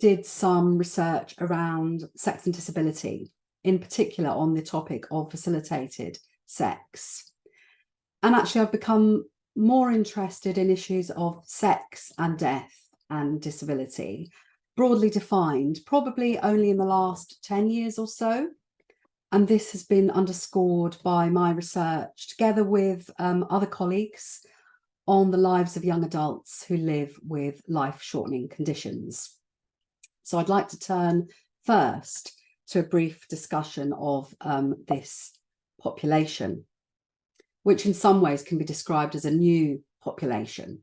did some research around sex and disability, in particular on the topic of facilitated sex. And actually, I've become more interested in issues of sex and death and disability, broadly defined, probably only in the last 10 years or so. And this has been underscored by my research, together with other colleagues, on the lives of young adults who live with life-shortening conditions. So I'd like to turn first to a brief discussion of this population, which in some ways can be described as a new population.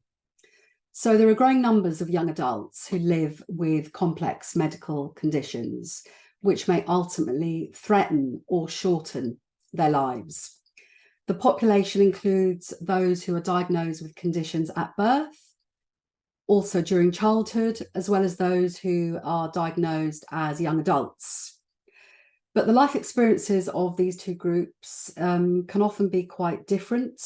So there are growing numbers of young adults who live with complex medical conditions, which may ultimately threaten or shorten their lives. The population includes those who are diagnosed with conditions at birth, also during childhood, as well as those who are diagnosed as young adults. But the life experiences of these two groups can often be quite different,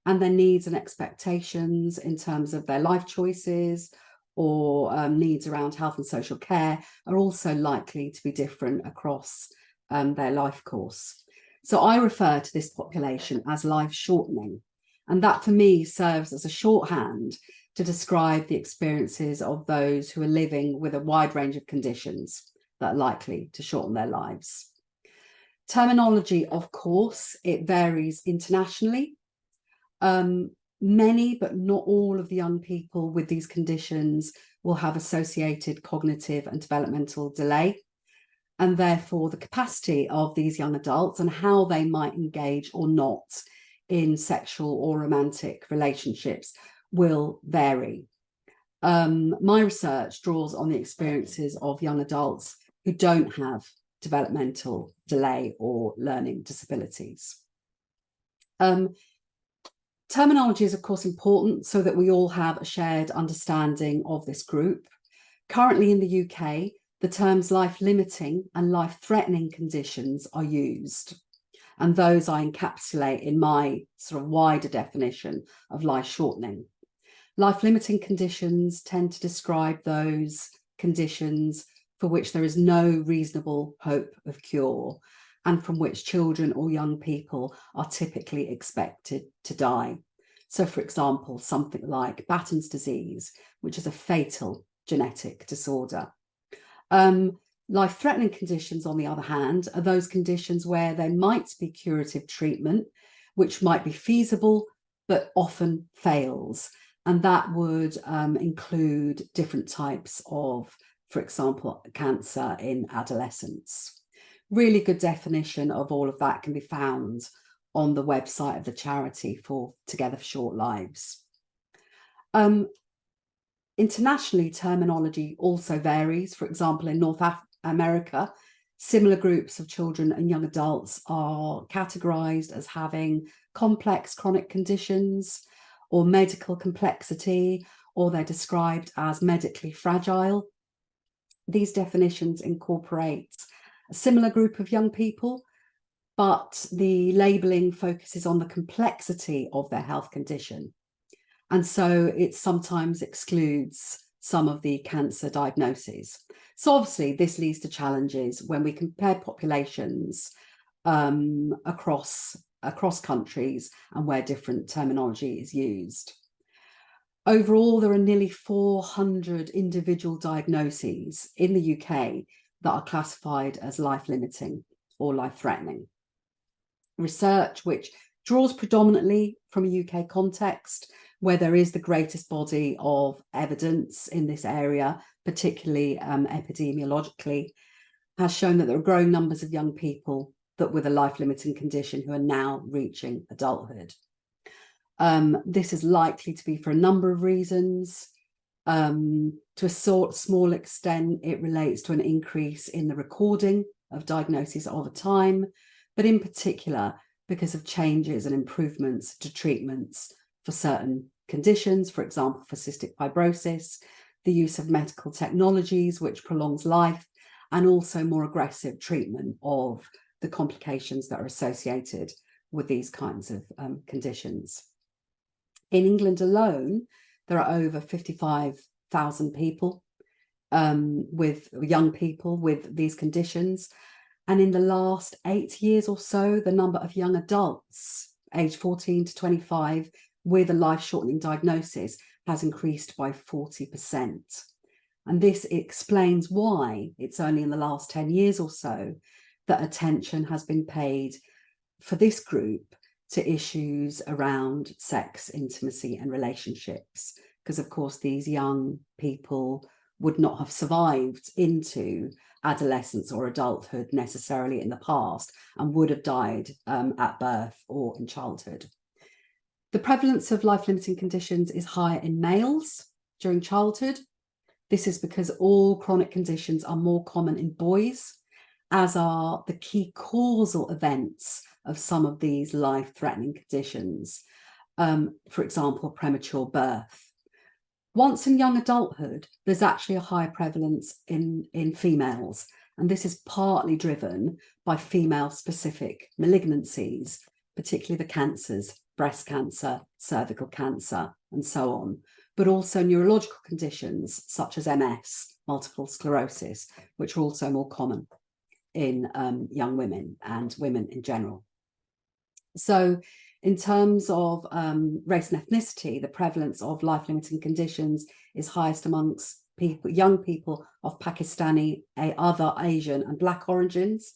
and their needs and expectations in terms of their life choices or needs around health and social care are also likely to be different across their life course. So I refer to this population as life shortening, and that for me serves as a shorthand to describe the experiences of those who are living with a wide range of conditions that are likely to shorten their lives. Terminology, of course, it varies internationally. Many, but not all of the young people with these conditions will have associated cognitive and developmental delay. And therefore, the capacity of these young adults and how they might engage or not in sexual or romantic relationships will vary. My research draws on the experiences of young adults who don't have developmental delay or learning disabilities. Terminology is, of course, important so that we all have a shared understanding of this group. Currently in the UK, the terms life-limiting and life-threatening conditions are used, and those I encapsulate in my sort of wider definition of life-shortening. Life-limiting conditions tend to describe those conditions for which there is no reasonable hope of cure, and from which children or young people are typically expected to die. So, for example, something like Batten's disease, which is a fatal genetic disorder. Life-threatening conditions, on the other hand, are those conditions where there might be curative treatment, which might be feasible, but often fails. And that would include different types of, for example, cancer in adolescents. Really good definition of all of that can be found on the website of the charity for Together for Short Lives. Internationally, terminology also varies. For example, in North America, similar groups of children and young adults are categorized as having complex chronic conditions or medical complexity, or they're described as medically fragile. These definitions incorporate a similar group of young people, but the labeling focuses on the complexity of their health condition. And so it sometimes excludes some of the cancer diagnoses. So obviously this leads to challenges when we compare populations across countries and where different terminology is used. Overall, there are nearly 400 individual diagnoses in the UK that are classified as life-limiting or life-threatening. Research which draws predominantly from a UK context, where there is the greatest body of evidence in this area, particularly epidemiologically, has shown that there are growing numbers of young people that with a life-limiting condition who are now reaching adulthood. This is likely to be for a number of reasons. To a small extent, it relates to an increase in the recording of diagnoses over time, but in particular because of changes and improvements to treatments for certain conditions, for example, for cystic fibrosis, the use of medical technologies which prolongs life, and also more aggressive treatment of the complications that are associated with these kinds of conditions. In England alone, there are over 55,000 people with young people with these conditions. And in the last 8 years or so, the number of young adults aged 14 to 25 with a life-shortening diagnosis has increased by 40%. And this explains why it's only in the last 10 years or so that attention has been paid for this group to issues around sex, intimacy, and relationships. Because, of course, these young people would not have survived into adolescence or adulthood necessarily in the past and would have died at birth or in childhood. The prevalence of life-limiting conditions is higher in males during childhood. This is because all chronic conditions are more common in boys, as are the key causal events of some of these life-threatening conditions. For example, premature birth. Once in young adulthood, there's actually a higher prevalence in females, and this is partly driven by female-specific malignancies, particularly the cancers, breast cancer, cervical cancer, and so on, but also neurological conditions such as MS, multiple sclerosis, which are also more common in young women and women in general. So in terms of race and ethnicity, the prevalence of life-limiting conditions is highest amongst young people of Pakistani, other Asian and Black origins.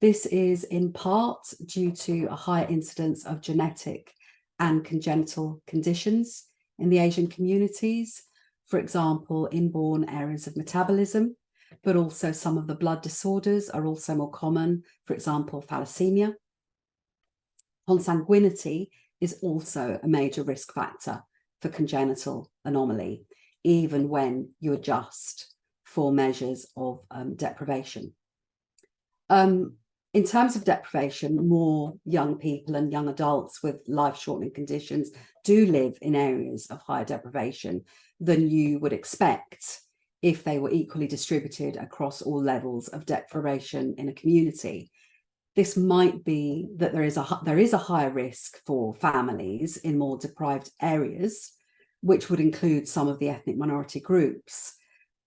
This is in part due to a higher incidence of genetic and congenital conditions in the Asian communities. For example, inborn errors of metabolism, but also some of the blood disorders are also more common. For example, thalassemia. Consanguinity is also a major risk factor for congenital anomaly, even when you adjust for measures of deprivation. In terms of deprivation, more young people and young adults with life-shortening conditions do live in areas of higher deprivation than you would expect if they were equally distributed across all levels of deprivation in a community. This might be that there is a higher risk for families in more deprived areas, which would include some of the ethnic minority groups.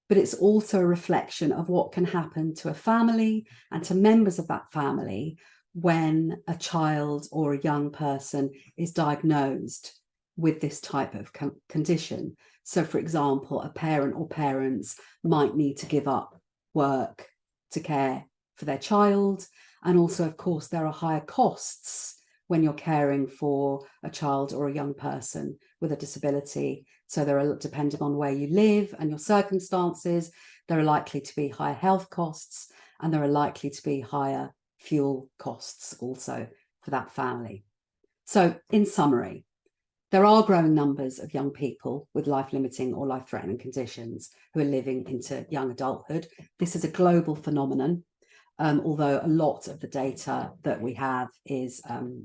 But it's also a reflection of what can happen to a family and to members of that family when a child or a young person is diagnosed with this type of condition. So, for example, a parent or parents might need to give up work to care for their child. And also, of course, there are higher costs when you're caring for a child or a young person with a disability. So there are, depending on where you live and your circumstances, there are likely to be higher health costs, and there are likely to be higher fuel costs also for that family. So in summary, there are growing numbers of young people with life-limiting or life-threatening conditions who are living into young adulthood. This is a global phenomenon. Although a lot of the data that we have is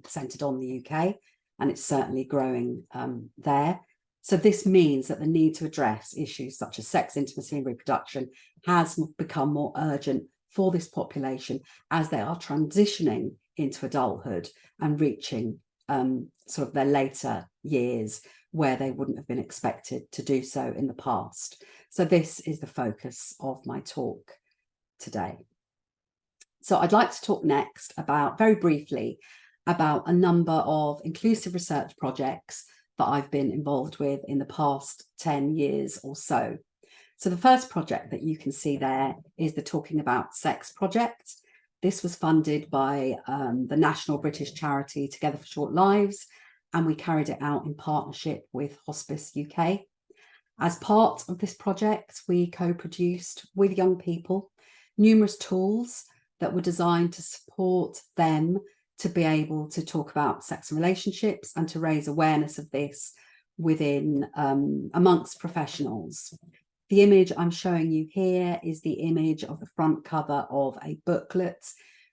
centred on the UK, and it's certainly growing there. So this means that the need to address issues such as sex, intimacy and reproduction has become more urgent for this population as they are transitioning into adulthood and reaching sort of their later years where they wouldn't have been expected to do so in the past. So this is the focus of my talk today. So I'd like to talk next about, very briefly, about a number of inclusive research projects that I've been involved with in the past 10 years or so. So the first project that you can see there is the Talking About Sex project. This was funded by the national British charity Together for Short Lives, and we carried it out in partnership with Hospice UK. As part of this project, we co-produced with young people numerous tools that were designed to support them to be able to talk about sex and relationships and to raise awareness of this within amongst professionals. The image I'm showing you here is the image of the front cover of a booklet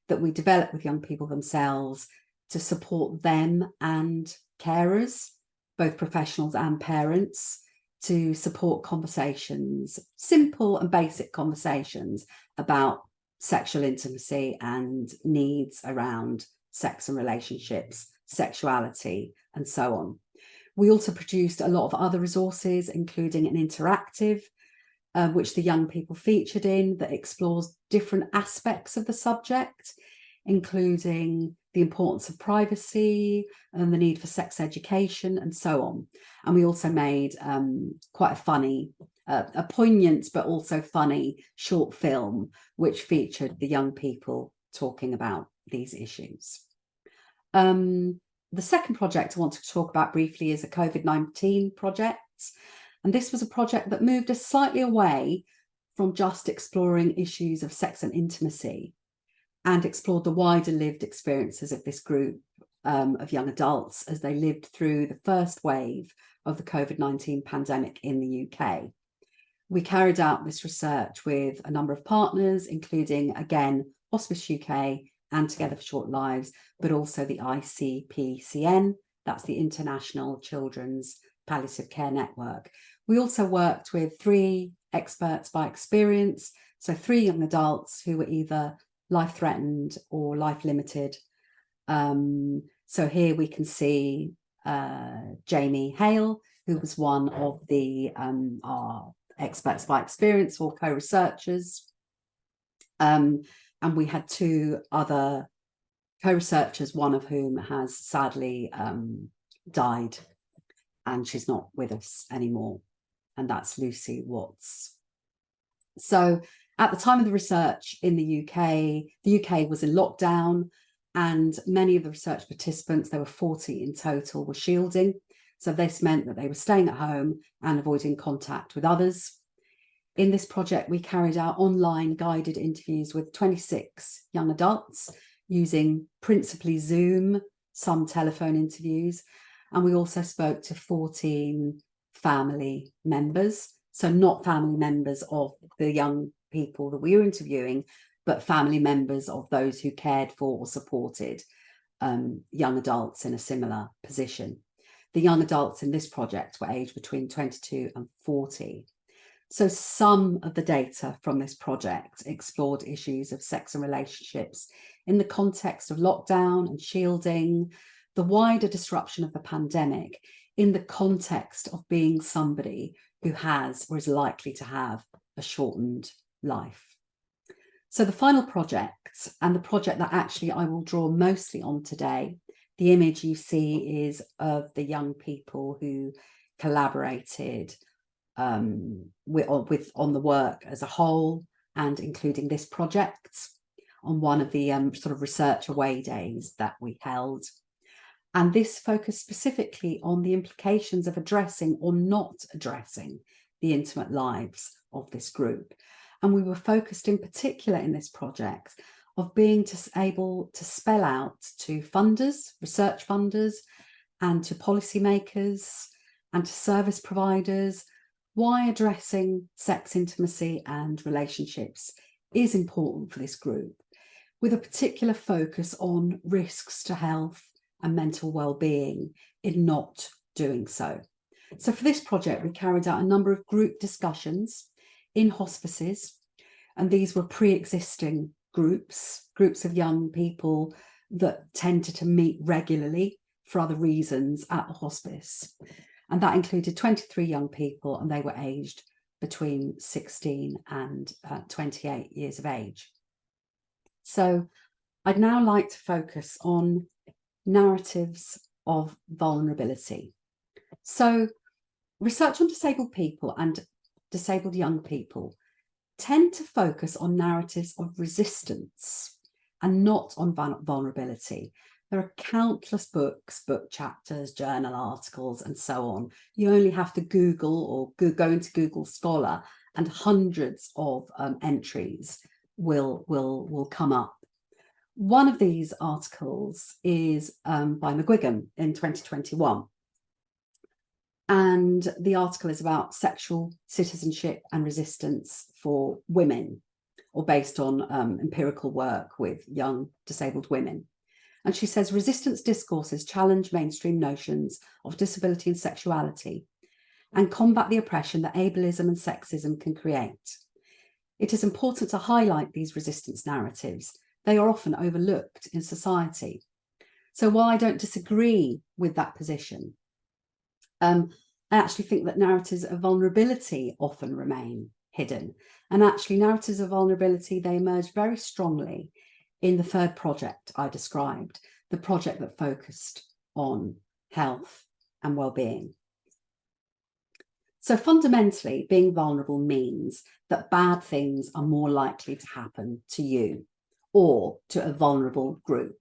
that we developed with young people themselves to support them and carers, both professionals and parents, to support conversations, simple and basic conversations about sexual intimacy and needs around sex and relationships, sexuality, and so on. We also produced a lot of other resources, including an interactive which the young people featured in, that explores different aspects of the subject, including the importance of privacy and the need for sex education and so on. And we also made quite a funny, a poignant but also funny short film, which featured the young people talking about these issues. The second project I want to talk about briefly is a COVID-19 project. And this was a project that moved us slightly away from just exploring issues of sex and intimacy, and explored the wider lived experiences of this group of young adults as they lived through the first wave of the COVID-19 pandemic in the UK. We carried out this research with a number of partners, including, again, Hospice UK and Together for Short Lives, but also the ICPCN, that's the International Children's Palliative Care Network. We also worked with 3 experts by experience, so 3 young adults who were either life-threatened or life-limited. So here we can see Jamie Hale, who was one of the our experts by experience or co-researchers. And we had 2 other co-researchers, one of whom has sadly died, and she's not with us anymore, and that's Lucy Watts. So at the time of the research in the UK was in lockdown, and many of the research participants, there were 40 in total, were shielding. So this meant that they were staying at home and avoiding contact with others. In this project, we carried out online guided interviews with 26 young adults using principally Zoom, some telephone interviews, and we also spoke to 14 family members. So not family members of the young people that we were interviewing, but family members of those who cared for or supported young adults in a similar position. The young adults in this project were aged between 22 and 40. So some of the data from this project explored issues of sex and relationships in the context of lockdown and shielding, the wider disruption of the pandemic in the context of being somebody who has or is likely to have a shortened life. So the final project, and the project that actually I will draw mostly on today, the image you see is of the young people who collaborated on the work as a whole, and including this project on one of the sort of research away days that we held. And this focused specifically on the implications of addressing or not addressing the intimate lives of this group. And we were focused in particular in this project of being able to spell out to funders, research funders, and to policymakers and to service providers why addressing sex, intimacy and relationships is important for this group, with a particular focus on risks to health and mental well-being in not doing so. So for this project, we carried out a number of group discussions in hospices, and these were pre-existing groups of young people that tended to meet regularly for other reasons at the hospice. And that included 23 young people, and they were aged between 16 and 28 years of age. So I'd now like to focus on narratives of vulnerability. So research on disabled people and disabled young people tend to focus on narratives of resistance and not on vulnerability. There are countless books, book chapters, journal articles, and so on. You only have to Google or go into Google Scholar, and hundreds of entries will come up. One of these articles is by McGuigan in 2021. And the article is about sexual citizenship and resistance for women, or based on empirical work with young disabled women. And she says, resistance discourses challenge mainstream notions of disability and sexuality and combat the oppression that ableism and sexism can create. It is important to highlight these resistance narratives. They are often overlooked in society. So while I don't disagree with that position, I actually think that narratives of vulnerability often remain hidden. And actually, narratives of vulnerability, they emerged very strongly in the third project I described, the project that focused on health and well-being. So fundamentally, being vulnerable means that bad things are more likely to happen to you or to a vulnerable group.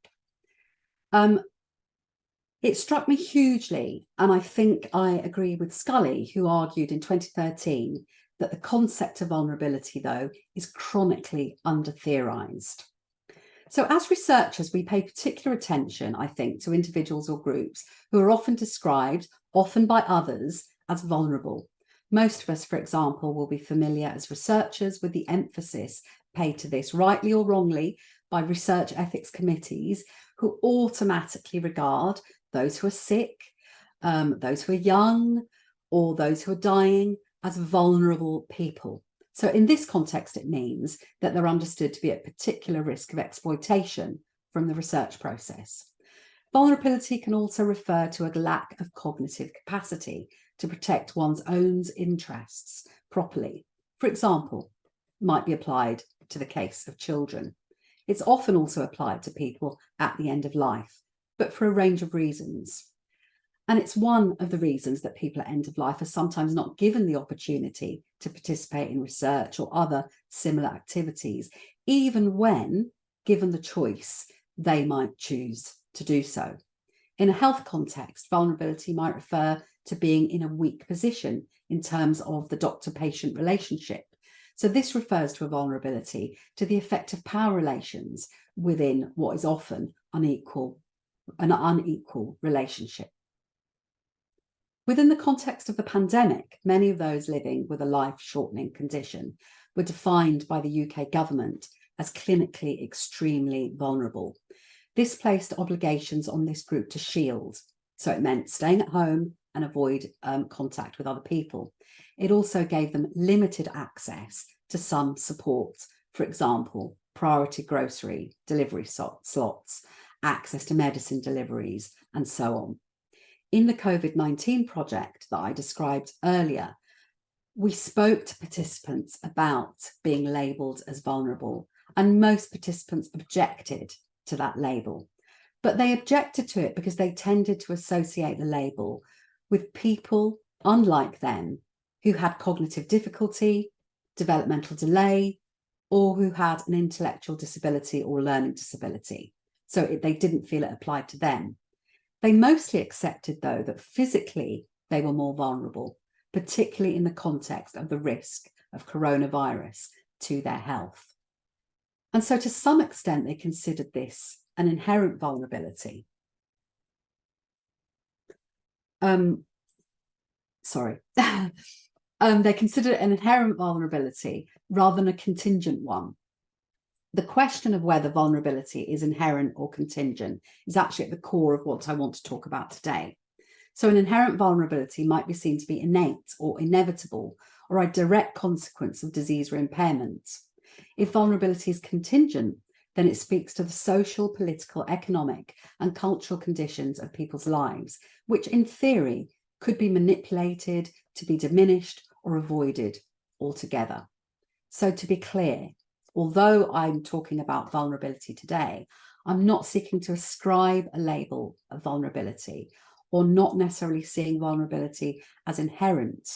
It struck me hugely, and I think I agree with Scully, who argued in 2013 that the concept of vulnerability, though, is chronically under-theorised. So as researchers, we pay particular attention, I think, to individuals or groups who are often described, often by others, as vulnerable. Most of us, for example, will be familiar as researchers with the emphasis paid to this, rightly or wrongly, by research ethics committees who automatically regard those who are sick, those who are young, or those who are dying as vulnerable people. So in this context, it means that they're understood to be at particular risk of exploitation from the research process. Vulnerability can also refer to a lack of cognitive capacity to protect one's own interests properly. For example, might be applied to the case of children. It's often also applied to people at the end of life, but for a range of reasons. And it's one of the reasons that people at end of life are sometimes not given the opportunity to participate in research or other similar activities, even when, given the choice, they might choose to do so. In a health context, vulnerability might refer to being in a weak position in terms of the doctor-patient relationship. So this refers to a vulnerability to the effect of power relations within what is often an unequal relationship. Within the context of the pandemic, many of those living with a life-shortening condition were defined by the UK government as clinically extremely vulnerable. This placed obligations on this group to shield. So it meant staying at home and avoid contact with other people. It also gave them limited access to some support, for example, priority grocery delivery slots, access to medicine deliveries, and so on. In the COVID-19 project that I described earlier, we spoke to participants about being labelled as vulnerable, and most participants objected to that label. But they objected to it because they tended to associate the label with people, unlike them, who had cognitive difficulty, developmental delay, or who had an intellectual disability or learning disability. So they didn't feel it applied to them. They mostly accepted, though, that physically they were more vulnerable, particularly in the context of the risk of coronavirus to their health. And so to some extent, they considered this an inherent vulnerability. They considered it an inherent vulnerability rather than a contingent one. The question of whether vulnerability is inherent or contingent is actually at the core of what I want to talk about today. So an inherent vulnerability might be seen to be innate or inevitable or a direct consequence of disease or impairment. If vulnerability is contingent, then it speaks to the social, political, economic, and cultural conditions of people's lives, which in theory could be manipulated to be diminished or avoided altogether. So to be clear, although I'm talking about vulnerability today, I'm not seeking to ascribe a label of vulnerability or not necessarily seeing vulnerability as inherent.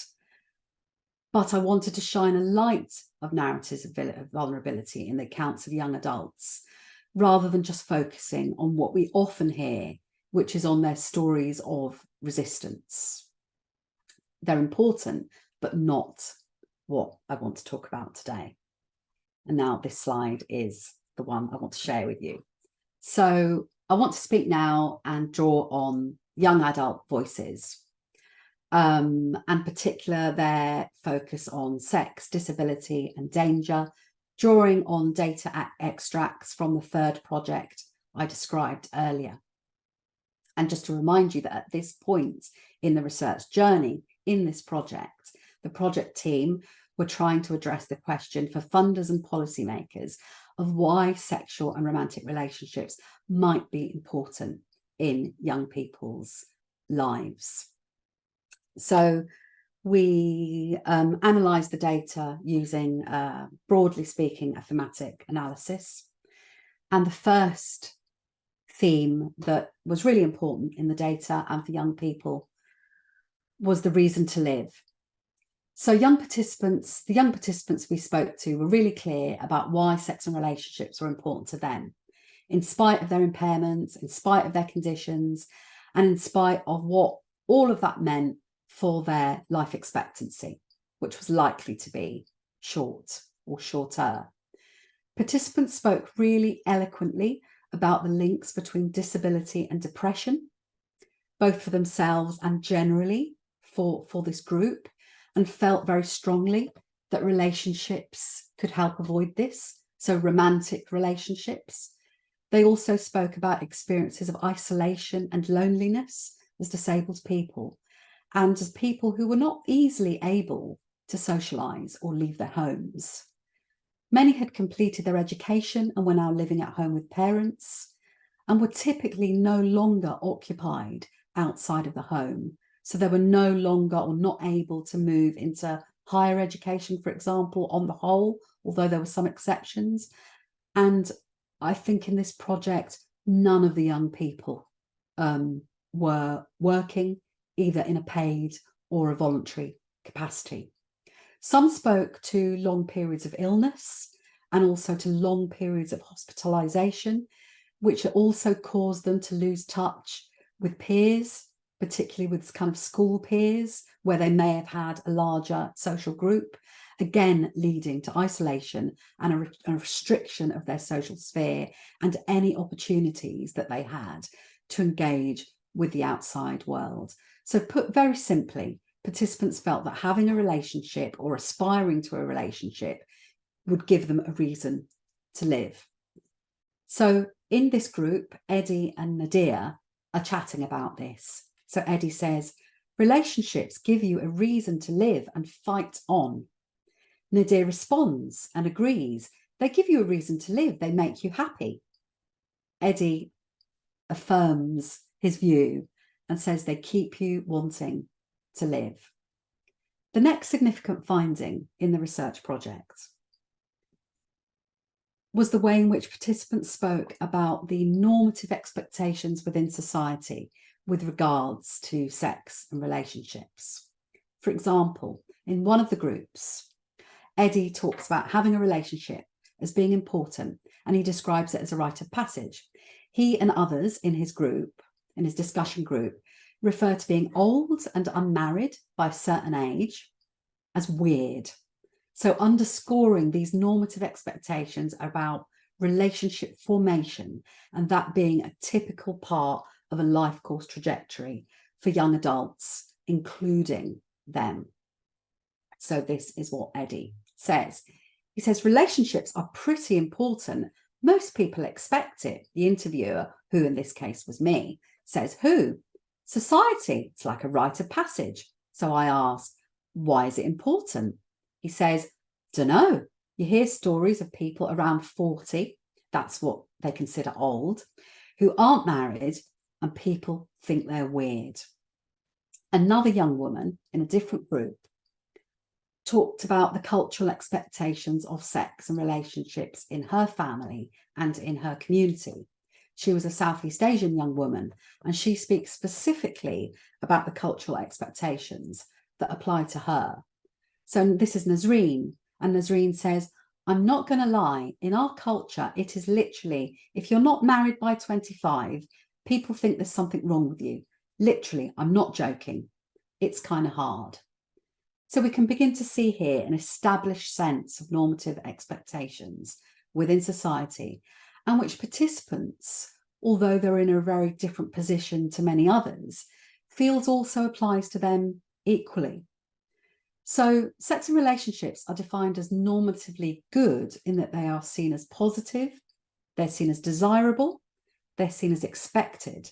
But I wanted to shine a light of narratives of vulnerability in the accounts of young adults, rather than just focusing on what we often hear, which is on their stories of resistance. They're important, but not what I want to talk about today. And now this slide is the one I want to share with you. So I want to speak now and draw on young adult voices, and particular their focus on sex, disability and danger, drawing on data extracts from the third project I described earlier. And just to remind you that at this point in the research journey in this project, the project team were trying to address the question for funders and policymakers of why sexual and romantic relationships might be important in young people's lives. So we analysed the data using, broadly speaking, a thematic analysis. And the first theme that was really important in the data and for young people was the reason to live. So the young participants we spoke to were really clear about why sex and relationships were important to them, in spite of their impairments, in spite of their conditions, and in spite of what all of that meant for their life expectancy, which was likely to be short or shorter. Participants spoke really eloquently about the links between disability and depression, both for themselves and generally for this group, and felt very strongly that relationships could help avoid this, so romantic relationships. They also spoke about experiences of isolation and loneliness as disabled people, and as people who were not easily able to socialise or leave their homes. Many had completed their education and were now living at home with parents, and were typically no longer occupied outside of the home. So they were no longer or not able to move into higher education, for example, on the whole, although there were some exceptions. And I think in this project, none of the young people were working either in a paid or a voluntary capacity. Some spoke to long periods of illness and also to long periods of hospitalisation, which also caused them to lose touch with peers, particularly with kind of school peers, where they may have had a larger social group, again leading to isolation and a restriction of their social sphere and any opportunities that they had to engage with the outside world. So put very simply, participants felt that having a relationship or aspiring to a relationship would give them a reason to live. So in this group, Eddie and Nadia are chatting about this. So Eddie says, relationships give you a reason to live and fight on. Nadia responds and agrees. They give you a reason to live. They make you happy. Eddie affirms his view and says they keep you wanting to live. The next significant finding in the research project was the way in which participants spoke about the normative expectations within society with regards to sex and relationships. For example, in one of the groups, Eddie talks about having a relationship as being important, and he describes it as a rite of passage. He and others in his group, in his discussion group, refer to being old and unmarried by a certain age as weird. So underscoring these normative expectations about relationship formation, and that being a typical part of a life course trajectory for young adults, including them. So this is what Eddie says. He says, relationships are pretty important. Most people expect it. The interviewer, who in this case was me, says, who? Society. It's like a rite of passage. So I ask, why is it important? He says, dunno. You hear stories of people around 40, that's what they consider old, who aren't married, and people think they're weird. Another young woman in a different group talked about the cultural expectations of sex and relationships in her family and in her community. She was a Southeast Asian young woman, and she speaks specifically about the cultural expectations that apply to her. So this is Nazreen, and Nazreen says, I'm not going to lie, in our culture, it is literally, if you're not married by 25, people think there's something wrong with you. Literally, I'm not joking. It's kind of hard. So we can begin to see here an established sense of normative expectations within society, and which participants, although they're in a very different position to many others, feels also applies to them equally. So sex and relationships are defined as normatively good in that they are seen as positive, they're seen as desirable, they're seen as expected,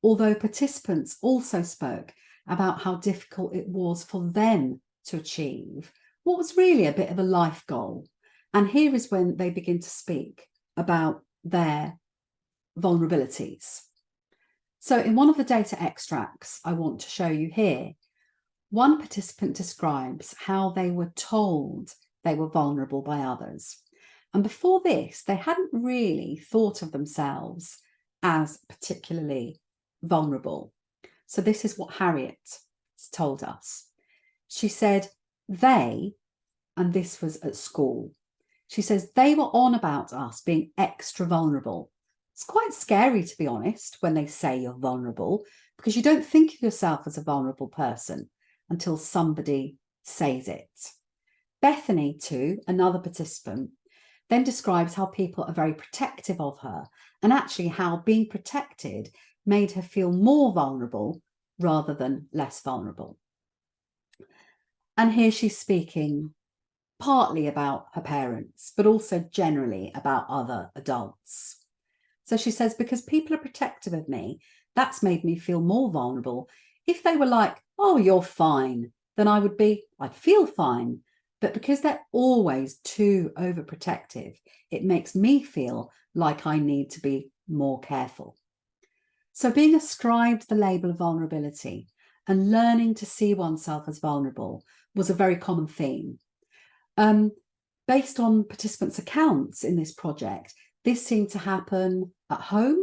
although participants also spoke about how difficult it was for them to achieve what was really a bit of a life goal. And here is when they begin to speak about their vulnerabilities. So in one of the data extracts I want to show you here, One participant describes how they were told they were vulnerable by others. And before this, they hadn't really thought of themselves as particularly vulnerable. So this is what Harriet told us. She said they, and this was at school, she says they were on about us being extra vulnerable. It's quite scary, to be honest, when they say you're vulnerable, because you don't think of yourself as a vulnerable person until somebody says it. Bethany, too, another participant, then describes how people are very protective of her, and actually how being protected made her feel more vulnerable rather than less vulnerable. And here she's speaking partly about her parents, but also generally about other adults. So she says, because people are protective of me, that's made me feel more vulnerable. If they were like, oh, you're fine, then I'd feel fine. But because they're always too overprotective, it makes me feel like I need to be more careful. So being ascribed the label of vulnerability and learning to see oneself as vulnerable was a very common theme. Based on participants' accounts in this project, this seemed to happen at home.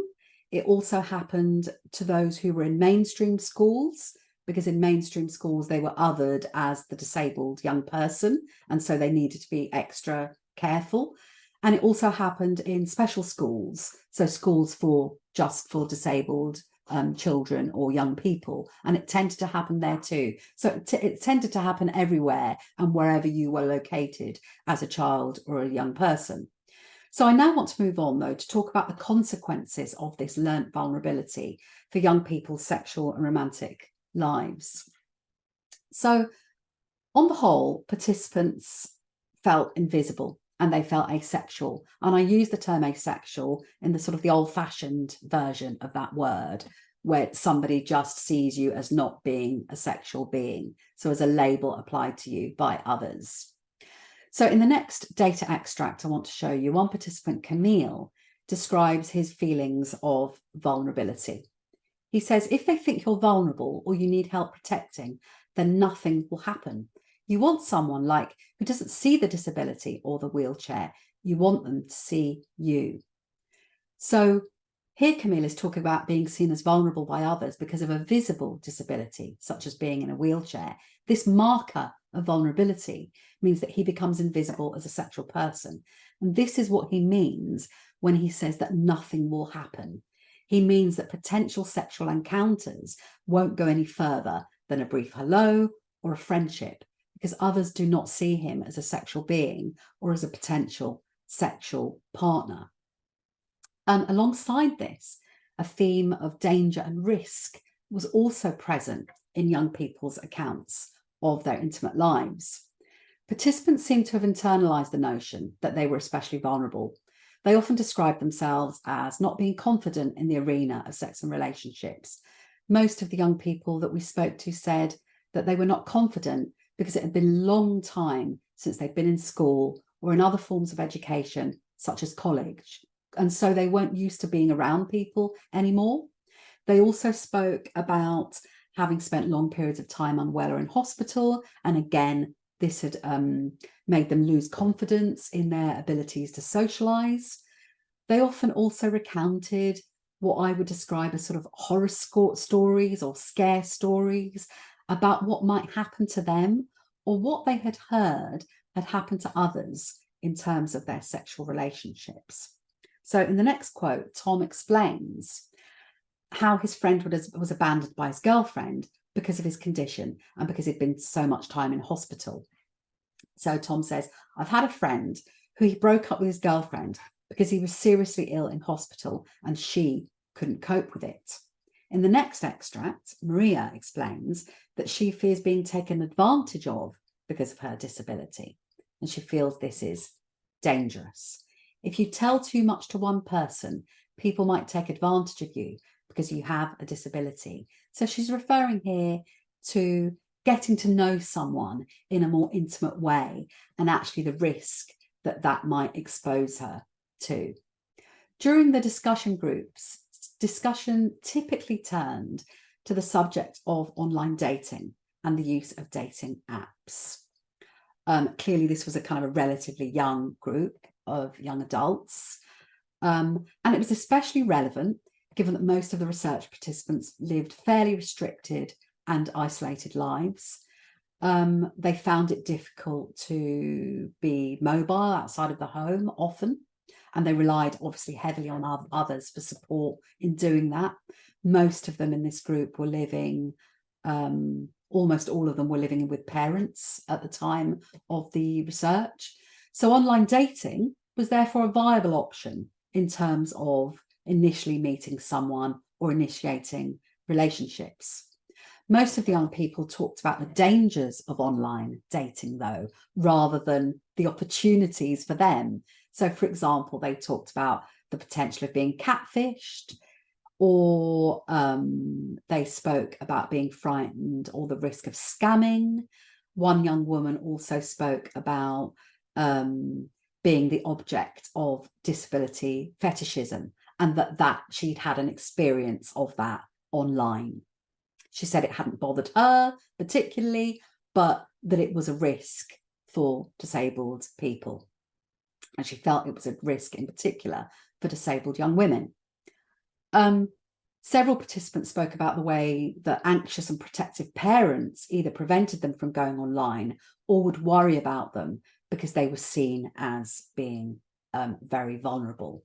It also happened to those who were in mainstream schools, because in mainstream schools, they were othered as the disabled young person, and so they needed to be extra careful. And it also happened in special schools, so schools just for disabled children or young people, and it tended to happen there too. So it tended to happen everywhere and wherever you were located as a child or a young person. So I now want to move on, though, to talk about the consequences of this learnt vulnerability for young people's sexual and romantic lives. So on the whole, participants felt invisible and they felt asexual. And I use the term asexual in the sort of the old-fashioned version of that word, where somebody just sees you as not being a sexual being, so as a label applied to you by others. So in the next data extract I want to show you, one participant, Camille, describes his feelings of vulnerability. He says, if they think you're vulnerable or you need help protecting, then nothing will happen. You want someone who doesn't see the disability or the wheelchair. You want them to see you. So here Camille is talking about being seen as vulnerable by others because of a visible disability, such as being in a wheelchair. This marker of vulnerability means that he becomes invisible as a sexual person. And this is what he means when he says that nothing will happen. He means that potential sexual encounters won't go any further than a brief hello or a friendship, because others do not see him as a sexual being or as a potential sexual partner. And alongside this, a theme of danger and risk was also present in young people's accounts of their intimate lives. Participants seem to have internalized the notion that they were especially vulnerable. They often describe themselves as not being confident in the arena of sex and relationships. Most of the young people that we spoke to said that they were not confident because it had been a long time since they'd been in school or in other forms of education, such as college. And so they weren't used to being around people anymore. They also spoke about having spent long periods of time unwell or in hospital. And again, this had made them lose confidence in their abilities to socialize. They often also recounted what I would describe as sort of horror stories or scare stories about what might happen to them or what they had heard had happened to others in terms of their sexual relationships. So in the next quote, Tom explains how his friend was abandoned by his girlfriend because of his condition and because he'd been so much time in hospital. So Tom says, I've had a friend who he broke up with his girlfriend because he was seriously ill in hospital and she couldn't cope with it. In the next extract, Maria explains that she fears being taken advantage of because of her disability, and she feels this is dangerous. If you tell too much to one person, people might take advantage of you because you have a disability. So she's referring here to getting to know someone in a more intimate way and actually the risk that that might expose her to. During the discussion groups, discussion typically turned to the subject of online dating, and the use of dating apps. Clearly, this was a kind of a relatively young group of young adults. And it was especially relevant given that most of the research participants lived fairly restricted and isolated lives. They found it difficult to be mobile outside of the home often, and they relied obviously heavily on others for support in doing that. Most of them in this group were living, almost all of them were living with parents at the time of the research. So online dating was therefore a viable option in terms of initially meeting someone or initiating relationships. Most of the young people talked about the dangers of online dating, though, rather than the opportunities for them. So, for example, they talked about the potential of being catfished, or they spoke about being frightened or the risk of scamming. One young woman also spoke about being the object of disability fetishism, and that she'd had an experience of that online. She said it hadn't bothered her particularly, but that it was a risk for disabled people. And she felt it was a risk in particular for disabled young women. Several participants spoke about the way that anxious and protective parents either prevented them from going online or would worry about them because they were seen as being very vulnerable,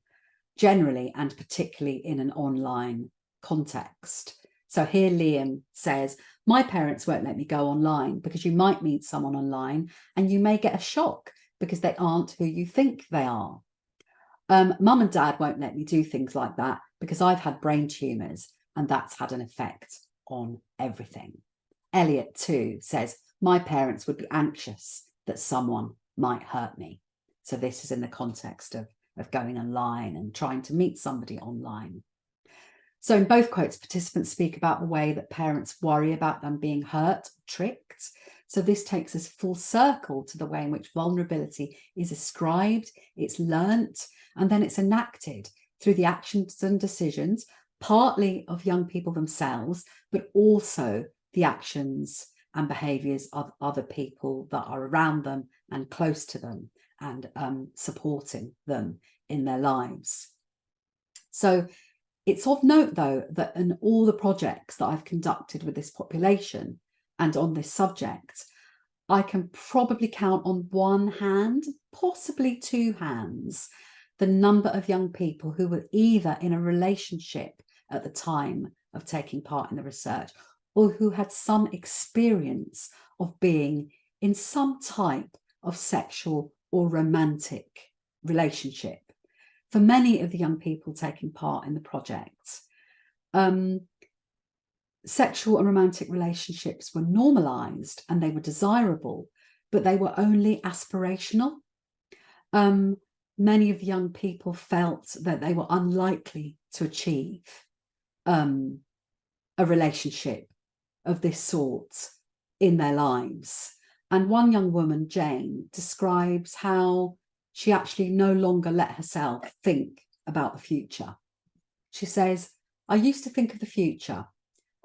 generally and particularly in an online context. So here Liam says, my parents won't let me go online because you might meet someone online and you may get a shock because they aren't who you think they are. Mum and dad won't let me do things like that because I've had brain tumours and that's had an effect on everything. Elliot too says, my parents would be anxious that someone might hurt me. So this is in the context of going online and trying to meet somebody online. So in both quotes, participants speak about the way that parents worry about them being hurt, tricked. So this takes us full circle to the way in which vulnerability is ascribed, it's learnt, and then it's enacted through the actions and decisions, partly of young people themselves, but also the actions and behaviours of other people that are around them and close to them and supporting them in their lives. So it's of note, though, that in all the projects that I've conducted with this population and on this subject, I can probably count on one hand, possibly two hands, the number of young people who were either in a relationship at the time of taking part in the research or who had some experience of being in some type of sexual or romantic relationship. For many of the young people taking part in the project, sexual and romantic relationships were normalised and they were desirable, but they were only aspirational. Many of the young people felt that they were unlikely to achieve a relationship of this sort in their lives. And one young woman, Jane, describes how she actually no longer let herself think about the future. She says, I used to think of the future,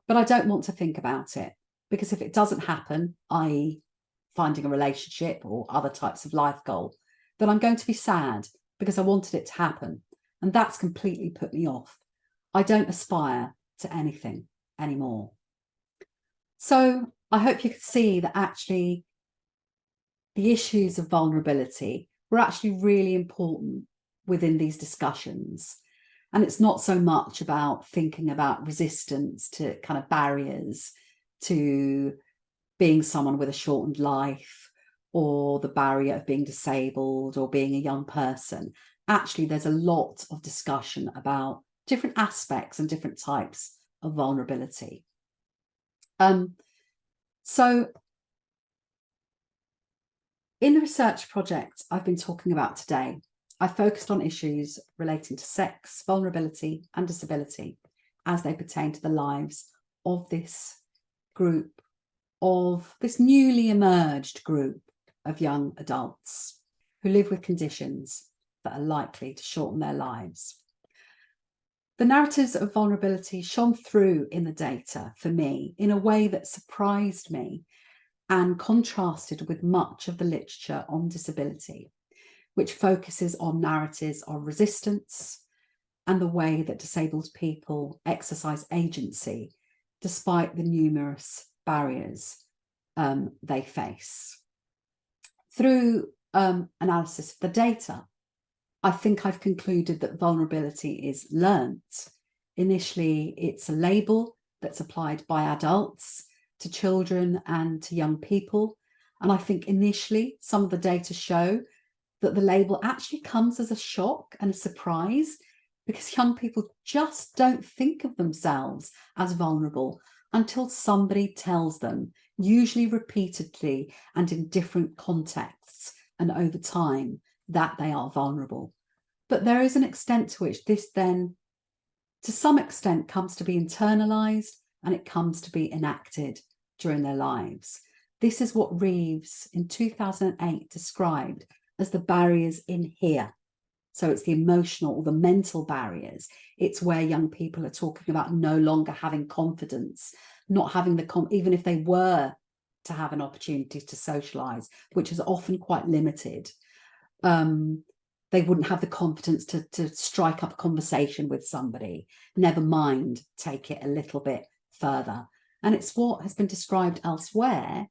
but I don't want to think about it because if it doesn't happen, i.e. finding a relationship or other types of life goal, then I'm going to be sad because I wanted it to happen. And that's completely put me off. I don't aspire to anything anymore. So I hope you can see that actually the issues of vulnerability were actually really important within these discussions. And it's not so much about thinking about resistance to kind of barriers to being someone with a shortened life or the barrier of being disabled or being a young person. Actually, there's a lot of discussion about different aspects and different types of vulnerability. So in the research project I've been talking about today, I focused on issues relating to sex, vulnerability and disability as they pertain to the lives of this group, of this newly emerged group of young adults who live with conditions that are likely to shorten their lives. The narratives of vulnerability shone through in the data for me in a way that surprised me and contrasted with much of the literature on disability, which focuses on narratives of resistance and the way that disabled people exercise agency despite the numerous barriers they face. Through analysis of the data, I think I've concluded that vulnerability is learnt. Initially, it's a label that's applied by adults to children and to young people. And I think initially some of the data show that the label actually comes as a shock and a surprise, because young people just don't think of themselves as vulnerable until somebody tells them, usually repeatedly and in different contexts and over time, that they are vulnerable. But there is an extent to which this then, to some extent, comes to be internalized and it comes to be enacted during their lives. This is what Reeves in 2008 described as the barriers in here. So it's the emotional or the mental barriers. It's where young people are talking about no longer having confidence, not having the, even if they were to have an opportunity to socialize, which is often quite limited. They wouldn't have the confidence to strike up a conversation with somebody, never mind take it a little bit further. And it's what has been described elsewhere.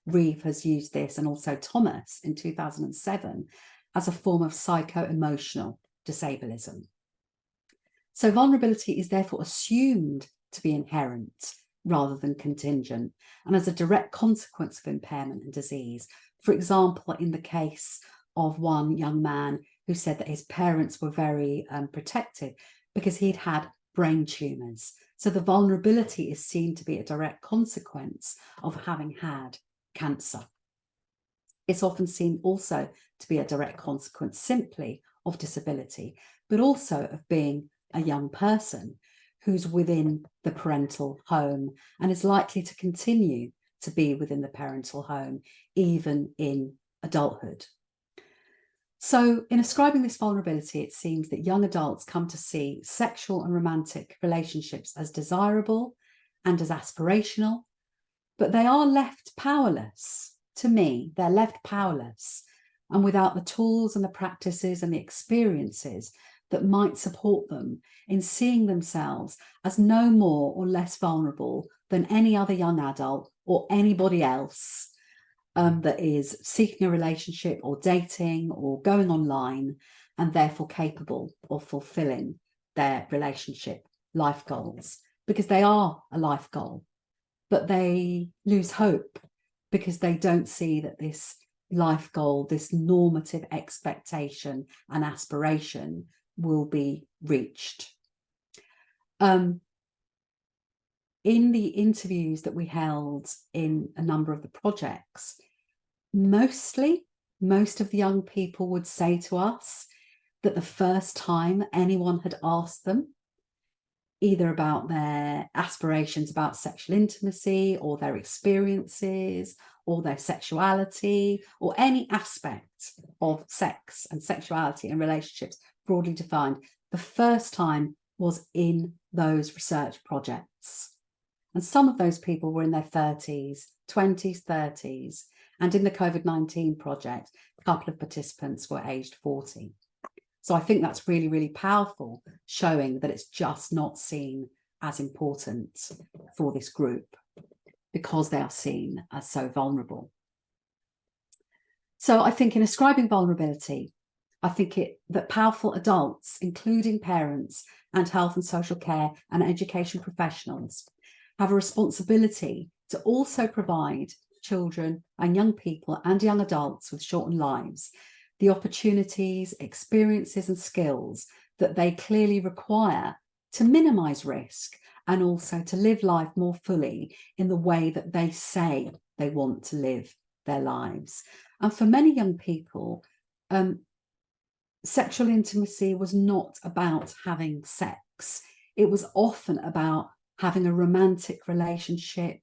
Reeve has used this, and also Thomas in 2007, as a form of psycho-emotional disableism. So vulnerability is therefore assumed to be inherent rather than contingent, and as a direct consequence of impairment and disease. For example, in the case of one young man who said that his parents were very protective because he'd had brain tumours. So the vulnerability is seen to be a direct consequence of having had cancer. It's often seen also to be a direct consequence simply of disability, but also of being a young person who's within the parental home and is likely to continue to be within the parental home, even in adulthood. So in ascribing this vulnerability, it seems that young adults come to see sexual and romantic relationships as desirable and as aspirational, but they are left powerless. To me, they're left powerless and without the tools and the practices and the experiences that might support them in seeing themselves as no more or less vulnerable than any other young adult or anybody else that is seeking a relationship or dating or going online, and therefore capable of fulfilling their relationship life goals, because they are a life goal, but they lose hope because they don't see that this life goal, this normative expectation and aspiration will be reached. In the interviews that we held in a number of the projects, most of the young people would say to us that the first time anyone had asked them either about their aspirations about sexual intimacy or their experiences or their sexuality or any aspect of sex and sexuality and relationships broadly defined, the first time was in those research projects. And some of those people were in their 30s, 20s, 30s. And in the COVID-19 project, a couple of participants were aged 40. So I think that's really, really powerful, showing that it's just not seen as important for this group because they are seen as so vulnerable. So I think in ascribing vulnerability, I think that powerful adults, including parents and health and social care and education professionals, have a responsibility to also provide children and young people and young adults with shortened lives the opportunities, experiences and skills that they clearly require to minimize risk and also to live life more fully in the way that they say they want to live their lives. And for many young people, sexual intimacy was not about having sex. It was often about having a romantic relationship,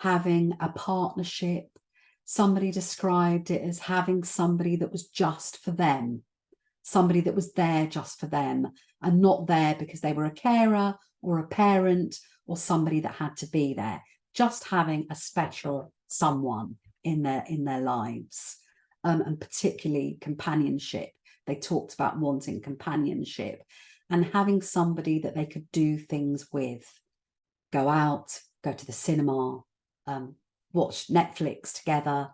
having a partnership. Somebody described it as having somebody that was just for them. somebody that was there just for them and not there because they were a carer or a parent or somebody that had to be there, just having a special someone in their lives, and particularly companionship. They talked about wanting companionship and having somebody that they could do things with, go out, go to the cinema, watch Netflix together.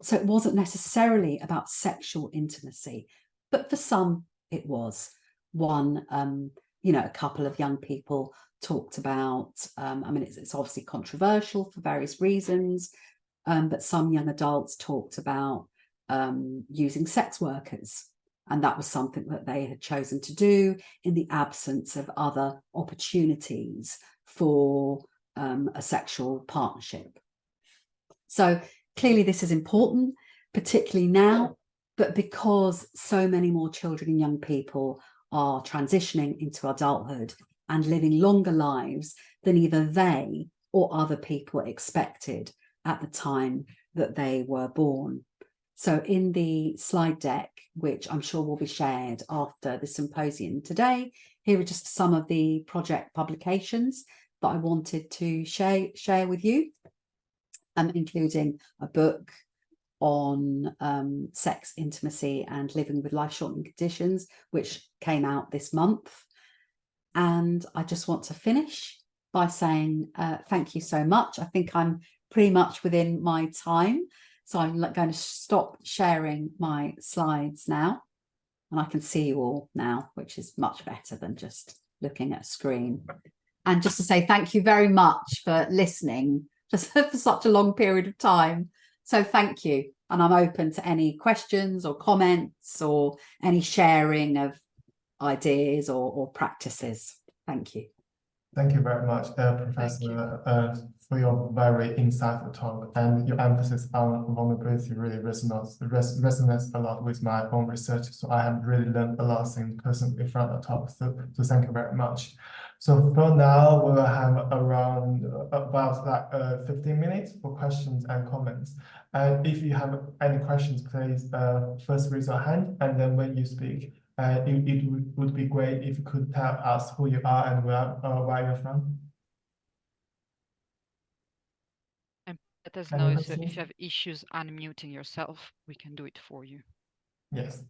So it wasn't necessarily about sexual intimacy, but for some it was. One, a couple of young people talked about, it's obviously controversial for various reasons, but some young adults talked about using sex workers. And that was something that they had chosen to do in the absence of other opportunities for a sexual partnership. So clearly this is important, particularly now, but because so many more children and young people are transitioning into adulthood and living longer lives than either they or other people expected at the time that they were born. So in the slide deck, which I'm sure will be shared after the symposium today, here are just some of the project publications that I wanted to share with you, including a book on sex, intimacy and living with life-shortening conditions, which came out this month. And I just want to finish by saying thank you so much. I think I'm pretty much within my time. So I'm going to stop sharing my slides now. And I can see you all now, which is much better than just looking at a screen. And just to say thank you very much for listening for such a long period of time. So thank you. And I'm open to any questions or comments or any sharing of ideas or practices. Thank you. Thank you very much, Professor, for your very insightful talk, and your emphasis on vulnerability really resonates a lot with my own research. So I have really learned a lot of things personally from the talk. So thank you very much. So for now, we will have around about 15 minutes for questions and comments. And if you have any questions, please first raise your hand, and then when you speak, it would be great if you could tell us who you are and where you're from. And let us know if you have issues unmuting yourself, we can do it for you. Yes.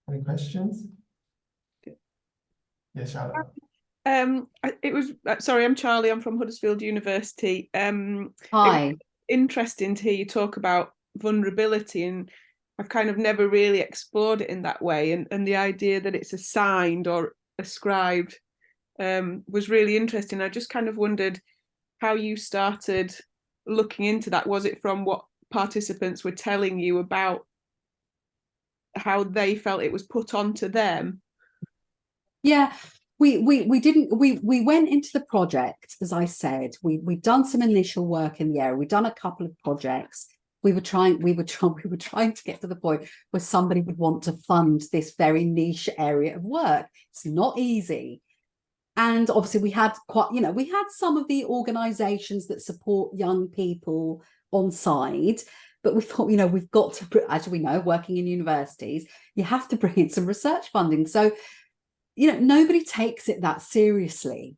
Any questions? Yes, Charlotte. It was sorry, I'm Charlie. I'm from Huddersfield University. Hi. Interesting to hear you talk about vulnerability, and I've kind of never really explored it in that way. And the idea that it's assigned or ascribed was really interesting. I just kind of wondered how you started looking into that. Was it from what participants were telling you about how they felt it was put onto them? Yeah, we went into the project, as I said. We'd done some initial work in the area. We'd done a couple of projects. We were trying to get to the point where somebody would want to fund this very niche area of work. It's not easy. And obviously we had we had some of the organizations that support young people on side, but we thought, we've got to, as we know, working in universities, you have to bring in some research funding. So, nobody takes it that seriously.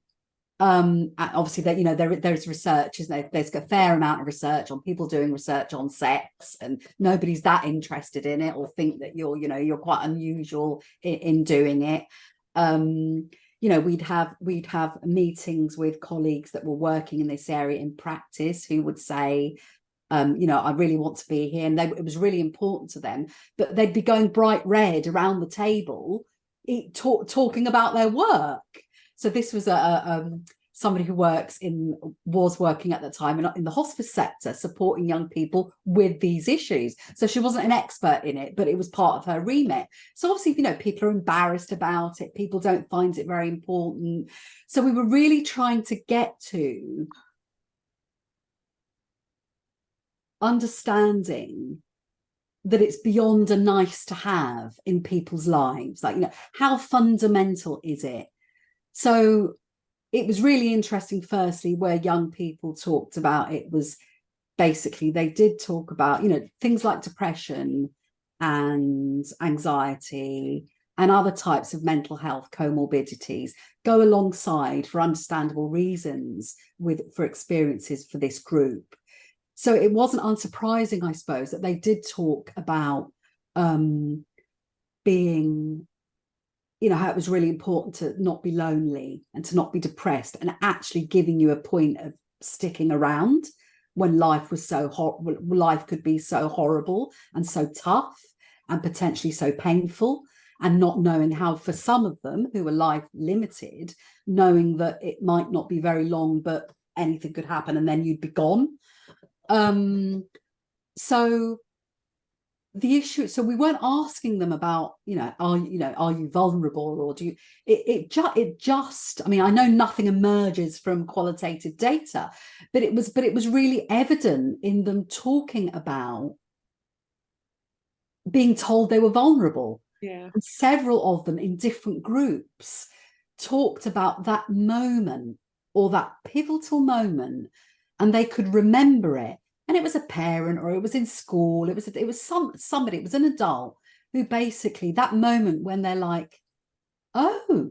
Obviously, there's research, isn't there? There's a fair amount of research on people doing research on sex, and nobody's that interested in it or think that you're quite unusual in doing it. We'd have meetings with colleagues that were working in this area in practice who would say, I really want to be here, and it was really important to them, but they'd be going bright red around the table talking about their work. So this was somebody who was working at the time in the hospice sector, supporting young people with these issues. So she wasn't an expert in it, but it was part of her remit. So obviously, people are embarrassed about it. People don't find it very important. So we were really trying to get to understanding that it's beyond a nice to have in people's lives. Like, how fundamental is it? So it was really interesting, firstly, where young people talked about it was basically they did talk about, you know, things like depression and anxiety and other types of mental health comorbidities go alongside, for understandable reasons, for experiences for this group. So it wasn't unsurprising, I suppose, that they did talk about being, you know, how it was really important to not be lonely and to not be depressed, and actually giving you a point of sticking around when life was life could be so horrible and so tough and potentially so painful, and not knowing how, for some of them who were life limited, knowing that it might not be very long, but anything could happen and then you'd be gone. So the issue, so we weren't asking them about, you know, are you vulnerable, or do you, it just, I mean, I know nothing emerges from qualitative data, but it was really evident in them talking about being told they were vulnerable. Yeah. And several of them in different groups talked about that moment, or that pivotal moment, and they could remember it. And it was a parent, or it was in school, it was somebody, it was an adult who basically, that moment when they're like, oh,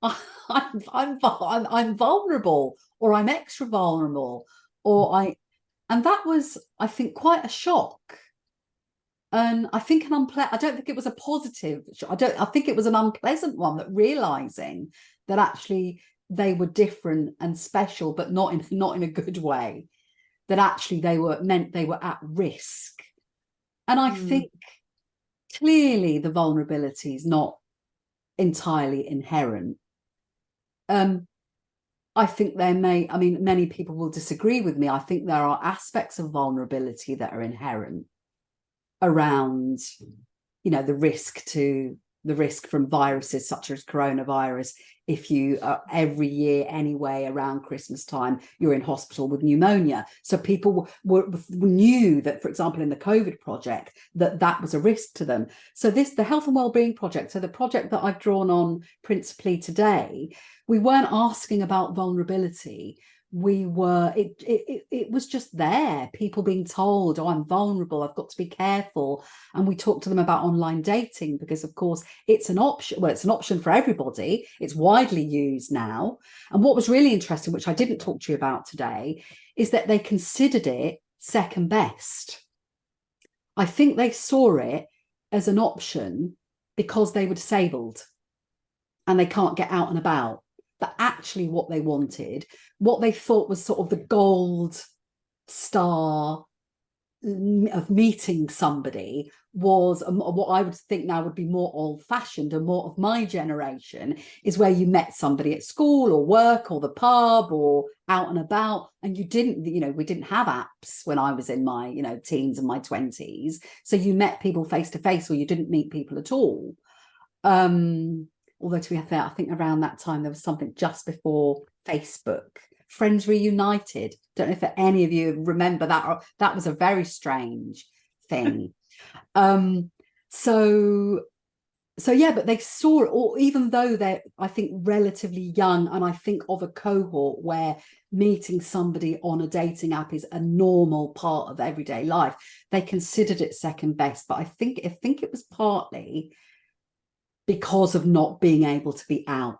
I'm vulnerable, or I'm extra vulnerable, and that was, I think, quite a shock. And I think I don't think it was a positive. I think it was an unpleasant one, that realizing that actually they were different and special, but not in a good way. That actually they were at risk. And I think clearly the vulnerability is not entirely inherent. I think many people will disagree with me. I think there are aspects of vulnerability that are inherent around, you know, the risk from viruses such as coronavirus. If you every year anyway, around Christmas time, you're in hospital with pneumonia. So people knew that, for example, in the COVID project, that was a risk to them. So the Health and Wellbeing Project, so the project that I've drawn on principally today, we weren't asking about vulnerability. It was just there, people being told, oh, I'm vulnerable, I've got to be careful. And we talked to them about online dating, because of course it's an option. Well, it's an option for everybody. It's widely used now. And what was really interesting, which I didn't talk to you about today, is that they considered it second best. I think they saw it as an option because they were disabled and they can't get out and about. But actually what they wanted, what they thought was sort of the gold star of meeting somebody, was what I would think now would be more old-fashioned and more of my generation, is where you met somebody at school or work or the pub or out and about, and you didn't, you know, we didn't have apps when I was in my, you know, teens and my 20s. So you met people face to face, or you didn't meet people at all. Although, to be fair, I think around that time there was something just before Facebook, Friends Reunited. Don't know if any of you remember that. Or, that was a very strange thing. So yeah, but they saw it, or even though they're, I think, relatively young, and I think of a cohort where meeting somebody on a dating app is a normal part of everyday life, they considered it second best. But I think it was partly because of not being able to be out,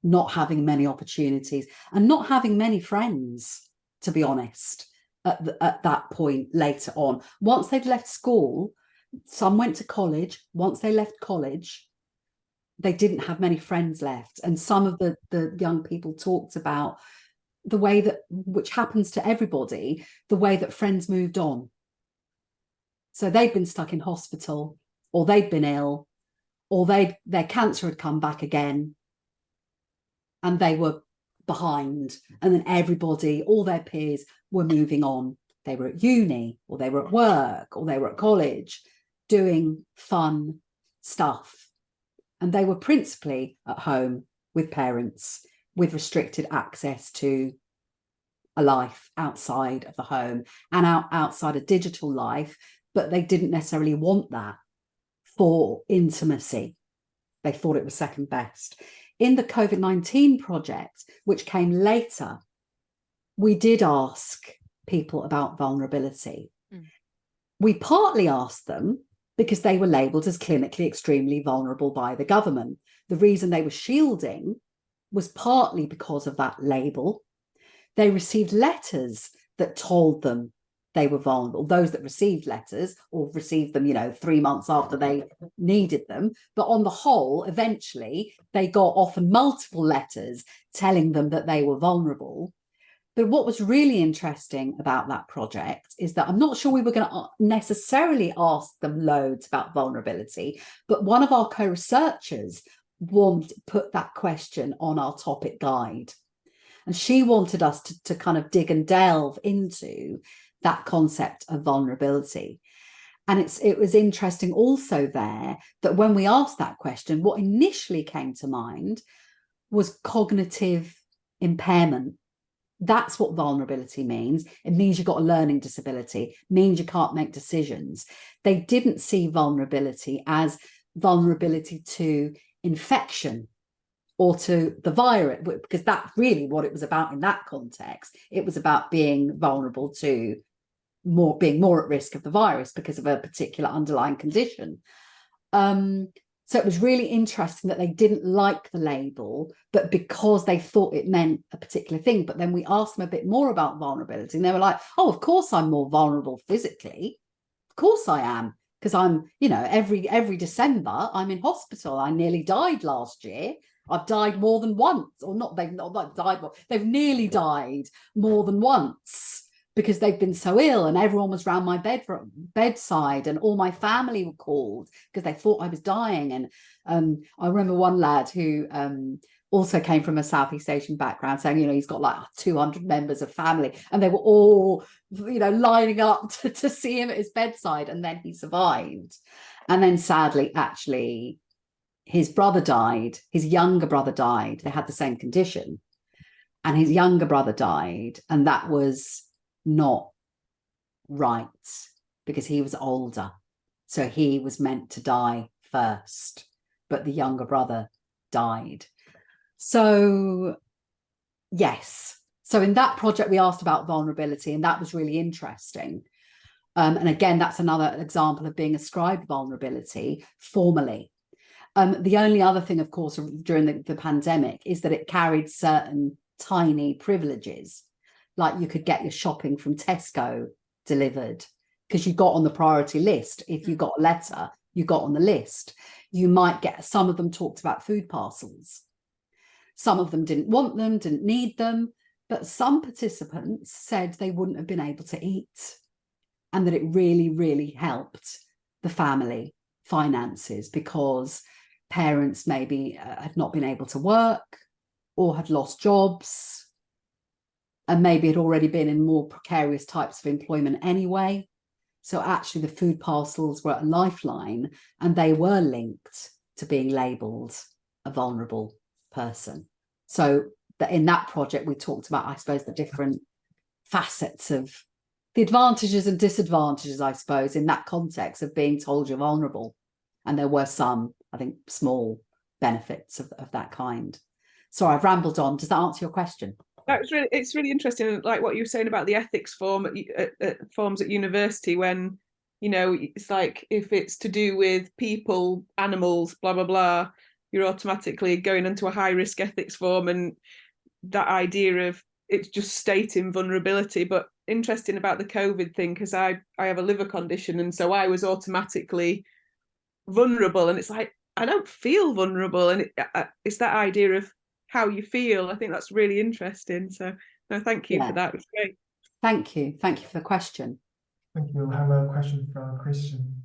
not having many opportunities, and not having many friends, to be honest, at that point later on. Once they've left school, some went to college. Once they left college, they didn't have many friends left. And some of the young people talked about the way that, which happens to everybody, the way that friends moved on. So they'd been stuck in hospital, or they'd been ill, or their cancer had come back again, and they were behind. And then everybody, all their peers, were moving on. They were at uni, or they were at work, or they were at college, doing fun stuff. And they were principally at home with parents, with restricted access to a life outside of the home and outside a digital life. But they didn't necessarily want that for intimacy. They thought it was second best. In the COVID-19 project, which came later, we did ask people about vulnerability. We partly asked them because they were labelled as clinically extremely vulnerable by the government. The reason they were shielding was partly because of that label. They received letters that told them they were vulnerable, those that received letters or received them, 3 months after they needed them. But on the whole, eventually, they got often multiple letters telling them that they were vulnerable. But what was really interesting about that project is that I'm not sure we were going to necessarily ask them loads about vulnerability, but one of our co-researchers wanted to put that question on our topic guide. And she wanted us to kind of dig and delve into that concept of vulnerability. And it was interesting also there that when we asked that question, what initially came to mind was cognitive impairment. That's what vulnerability means. It means you've got a learning disability. It means you can't make decisions. They didn't see vulnerability as vulnerability to infection or to the virus, because that's really what it was about in that context. It was about being vulnerable to being more at risk of the virus because of a particular underlying condition. So it was really interesting that they didn't like the label, but because they thought it meant a particular thing. But then we asked them a bit more about vulnerability, and they were like, oh, of course I'm more vulnerable physically. Of course I am, because I'm, every December I'm in hospital. I nearly died last year. I've died more than once, or they've not died, they've nearly died more than once, because they've been so ill, and everyone was around my bedside, and all my family were called because they thought I was dying. And I remember one lad who also came from a Southeast Asian background saying, he's got like 200 members of family, and they were all, lining up to see him at his bedside, and then he survived. And then sadly, actually, his brother died, his younger brother died. They had the same condition, and his younger brother died, and that was not right because he was older, so he was meant to die first, but the younger brother died. So yes, so in that project we asked about vulnerability, and that was really interesting. And again, that's another example of being ascribed vulnerability formally. The only other thing, of course, during the pandemic is that it carried certain tiny privileges. Like you could get your shopping from Tesco delivered because you got on the priority list. If you got a letter, you got on the list. You might get, some of them talked about food parcels. Some of them didn't want them, didn't need them, but some participants said they wouldn't have been able to eat, and that it really, really helped the family finances because parents maybe had not been able to work or had lost jobs, and maybe had already been in more precarious types of employment anyway. So actually the food parcels were a lifeline, and they were linked to being labelled a vulnerable person. So in that project, we talked about, I suppose, the different facets of the advantages and disadvantages, I suppose, in that context of being told you're vulnerable. And there were some, I think, small benefits of that kind. Sorry, I've rambled on. Does that answer your question? It's really interesting, like what you were saying about the ethics forms at university, when it's like if it's to do with people, animals, blah blah blah, you're automatically going into a high risk ethics form, and that idea of it's just stating vulnerability. But interesting about the COVID thing, because I have a liver condition, and so I was automatically vulnerable, and it's like I don't feel vulnerable, and it's that idea of how you feel. I think that's really interesting. So no, thank you for that. It's great. Thank you for the question. Thank you. We have a question from Christian.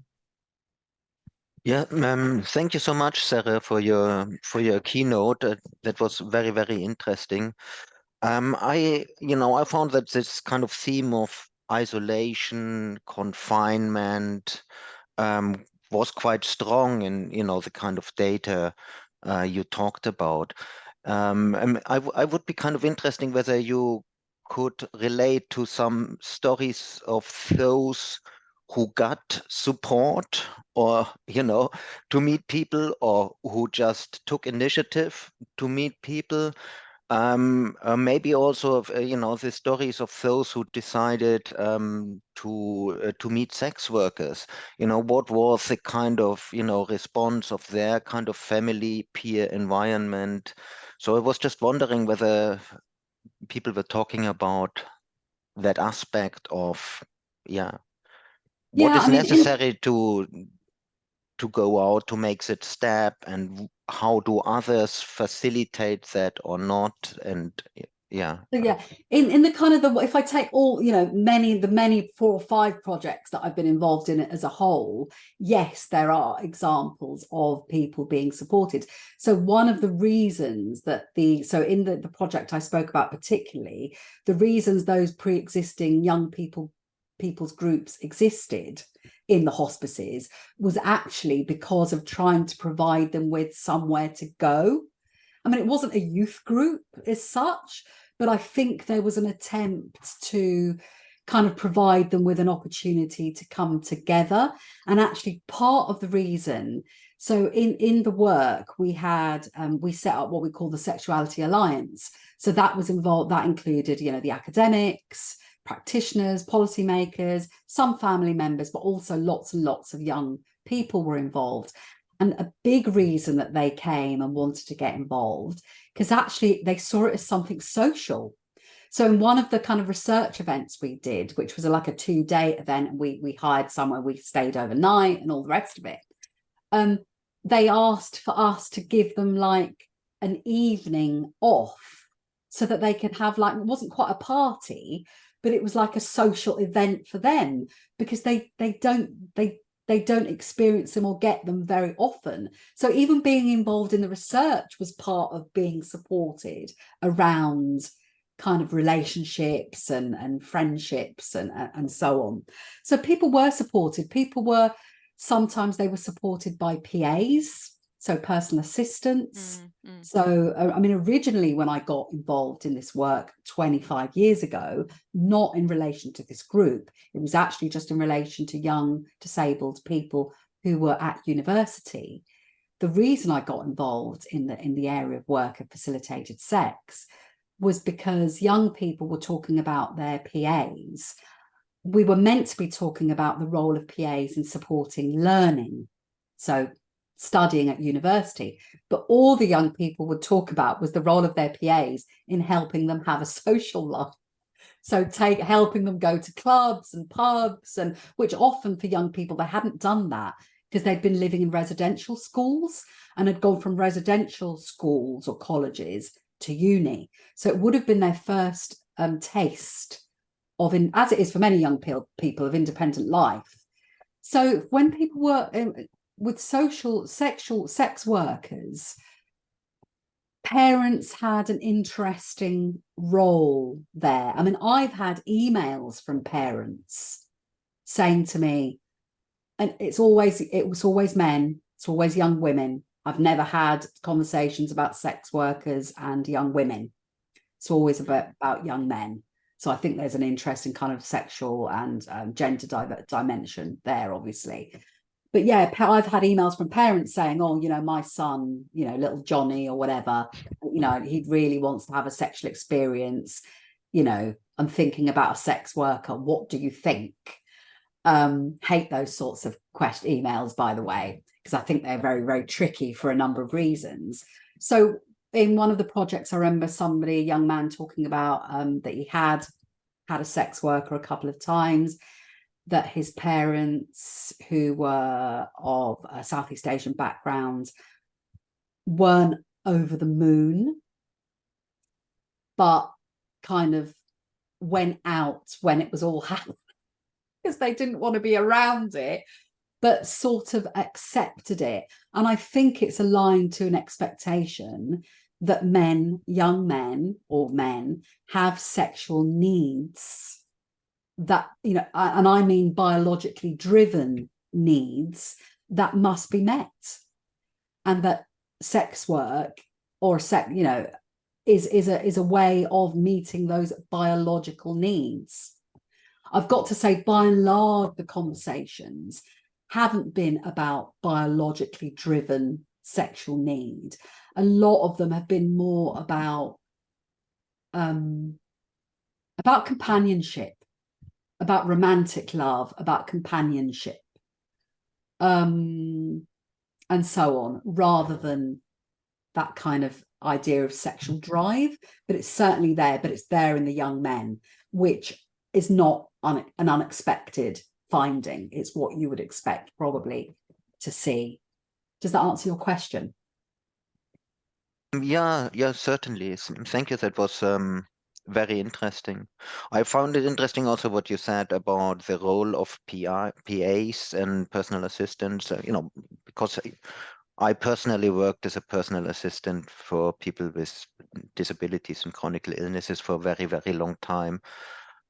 Yeah, thank you so much, Sarah, for your keynote. That was very, very interesting. I found that this kind of theme of isolation, confinement, was quite strong in the kind of data you talked about. I would be kind of interesting whether you could relate to some stories of those who got support, or to meet people, or who just took initiative to meet people, Maybe also of the stories of those who decided to meet sex workers. What was the kind of response of their kind of family peer environment? So I was just wondering whether people were talking about that aspect of what is I mean, necessary to go out to make that step, and how do others facilitate that or not? And So in the kind of if I take all the many 4 or 5 projects that I've been involved in as a whole, yes, there are examples of people being supported. So one of the reasons that in the project I spoke about particularly, the reasons those pre-existing young people's groups existed in the hospices was actually because of trying to provide them with somewhere to go. I mean, it wasn't a youth group as such, but I think there was an attempt to kind of provide them with an opportunity to come together. And actually part of the reason, so in the work we had, we set up what we call the Sexuality Alliance. So that was involved, that included, the academics, practitioners, policymakers, some family members, but also lots and lots of young people were involved. And a big reason that they came and wanted to get involved, because actually they saw it as something social. So in one of the kind of research events we did, which was like a 2-day event, and we hired somewhere, we stayed overnight and all the rest of it, they asked for us to give them like an evening off so that they could have, like, it wasn't quite a party, but it was like a social event for them, because they don't experience them or get them very often. So even being involved in the research was part of being supported around kind of relationships and friendships and so on. So people were supported. Sometimes they were supported by PAs, so personal assistants. So, I mean, originally when I got involved in this work 25 years ago, not in relation to this group, it was actually just in relation to young disabled people who were at university. The reason I got involved in the area of work of facilitated sex was because young people were talking about their PAs. We were meant to be talking about the role of PAs in supporting learning, so studying at university, but all the young people would talk about was the role of their PAs in helping them have a social life. So helping them go to clubs and pubs, and which often for young people, they hadn't done that because they'd been living in residential schools and had gone from residential schools or colleges to uni. So it would have been their first taste of, as it is for many young people, of independent life. So when people were with sexual sex workers, parents had an interesting role there. I mean, I've had emails from parents saying to me, and it was always men, it's always young women. I've never had conversations about sex workers and young women. It's always about young men. So I think there's an interesting kind of sexual and gender dimension there, obviously. But yeah, I've had emails from parents saying, oh, my son, little Johnny or whatever, he really wants to have a sexual experience. I'm thinking about a sex worker. What do you think? Hate those sorts of emails, by the way, because I think they're very, very tricky for a number of reasons. So in one of the projects, I remember a young man talking about that he had a sex worker a couple of times, that his parents, who were of a Southeast Asian background, weren't over the moon, but kind of went out when it was all happening because they didn't want to be around it, but sort of accepted it. And I think it's aligned to an expectation that young men or men, have sexual needs that, and I mean biologically driven needs that must be met, and that sex work or is a way of meeting those biological needs. I've got to say, by and large, the conversations haven't been about biologically driven sexual need. A lot of them have been more about about companionship, about romantic love, about companionship, and so on, rather than that kind of idea of sexual drive. But it's certainly there, but it's there in the young men, which is not an unexpected finding. It's what you would expect probably to see. Does that answer your question? Yeah, certainly. Thank you. That was very interesting. I found it interesting also what you said about the role of PAs and personal assistants, because I personally worked as a personal assistant for people with disabilities and chronic illnesses for a very, very long time.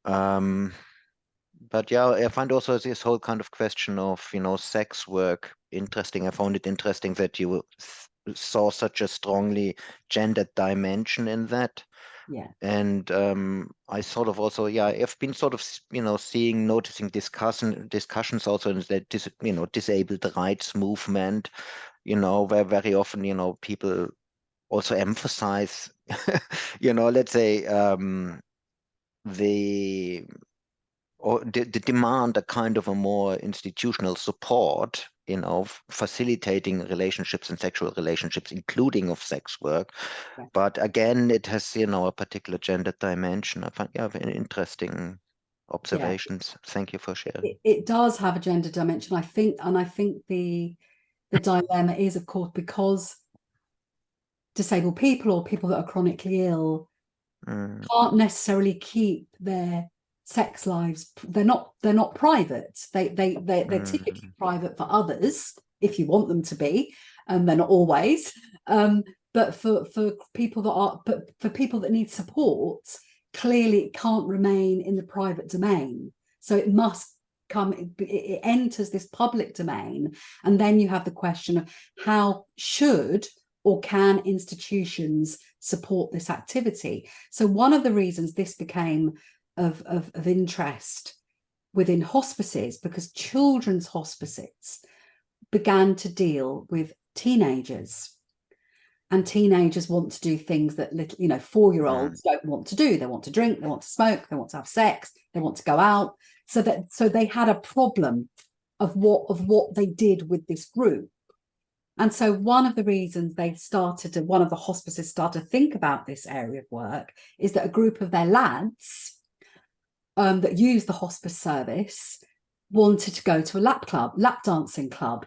But yeah, I find also this whole kind of question of, sex work interesting. I found it interesting that you saw such a strongly gendered dimension in that. Yeah. And I sort of also, I've been sort of, noticing discussions also in the disabled rights movement, where very often, people also emphasize, let's say, the demand a kind of a more institutional support, facilitating relationships and sexual relationships, including of sex work. Yeah. But again, it has, a particular gender dimension. I find, very interesting observations. Yeah. Thank you for sharing. It does have a gender dimension, I think, and I think the dilemma is, of course, because disabled people or people that are chronically ill can't necessarily keep their sex lives. They're not private. They're typically private for others, if you want them to be, and they're not always. But for people that need support, clearly it can't remain in the private domain. So it must come. It enters this public domain, and then you have the question of how should or can institutions support this activity? So one of the reasons this became of interest within hospices, because children's hospices began to deal with teenagers, and teenagers want to do things that 4-year-olds don't want to do. They want to drink, they want to smoke, they want to have sex, they want to go out. So they had a problem of what they did with this group. And so one of the reasons one of the hospices started to think about this area of work is that a group of their lads that used the hospice service wanted to go to a lap dancing club.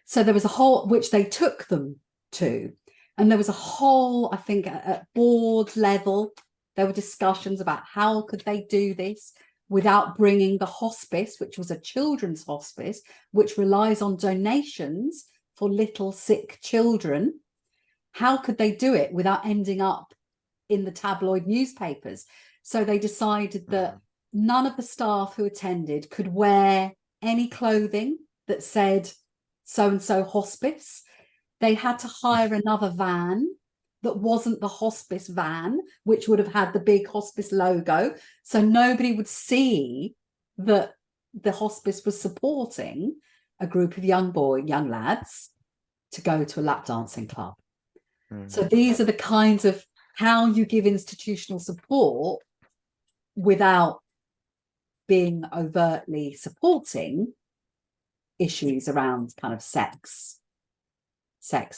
So there was a whole, which they took them to, and there was a whole, I think at board level, there were discussions about how could they do this without bringing the hospice, which was a children's hospice, which relies on donations for little sick children. How could they do it without ending up in the tabloid newspapers? So they decided that none of the staff who attended could wear any clothing that said so-and-so hospice. They had to hire another van that wasn't the hospice van, which would have had the big hospice logo. So nobody would see that the hospice was supporting a group of young lads to go to a lap dancing club. So these are the kinds of how you give institutional support without being overtly supporting issues around kind of sex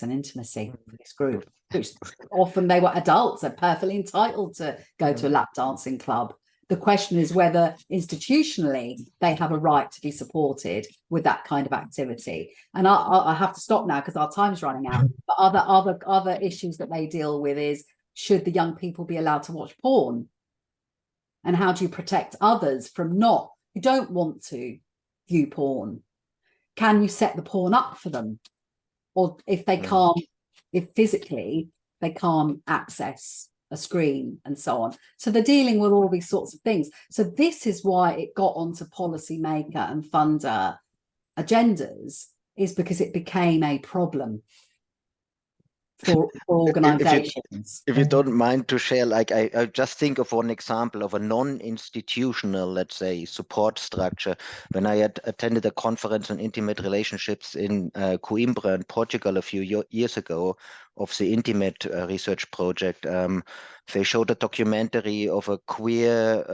and intimacy for this group, which often they were adults, are perfectly entitled to go to a lap dancing club. The question is whether institutionally they have a right to be supported with that kind of activity. And I have to stop now because our time's running out. But other issues that they deal with is, should the young people be allowed to watch porn? And how do you protect others from who don't want to view porn? Can you set the porn up for them? Or if they can't, if physically they can't access a screen and so on. So they're dealing with all these sorts of things. So this is why it got onto policymaker and funder agendas, is because it became a problem for organizations. If you don't mind to share, like I just think of one example of a non-institutional, let's say, support structure. When I had attended a conference on intimate relationships in Coimbra in Portugal a few years ago, the intimate research project. They showed a documentary of a queer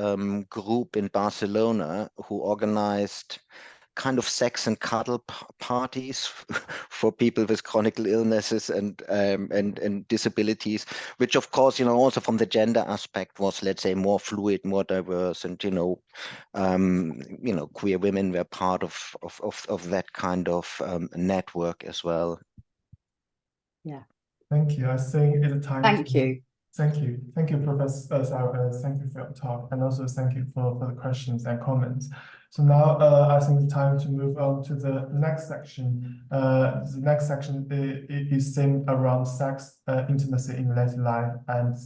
group in Barcelona who organized kind of sex and cuddle parties for people with chronic illnesses and disabilities, which of course, also from the gender aspect was, let's say, more fluid, more diverse, and queer women were part of that kind of network as well. Yeah. Thank you. I think it's time. Thank you. Thank you. Thank you, Professor Sarah. Thank you for your talk, and also thank you for the questions and comments. So now I think it's time to move on to the next section. The next section is themed around sex, intimacy in later life, and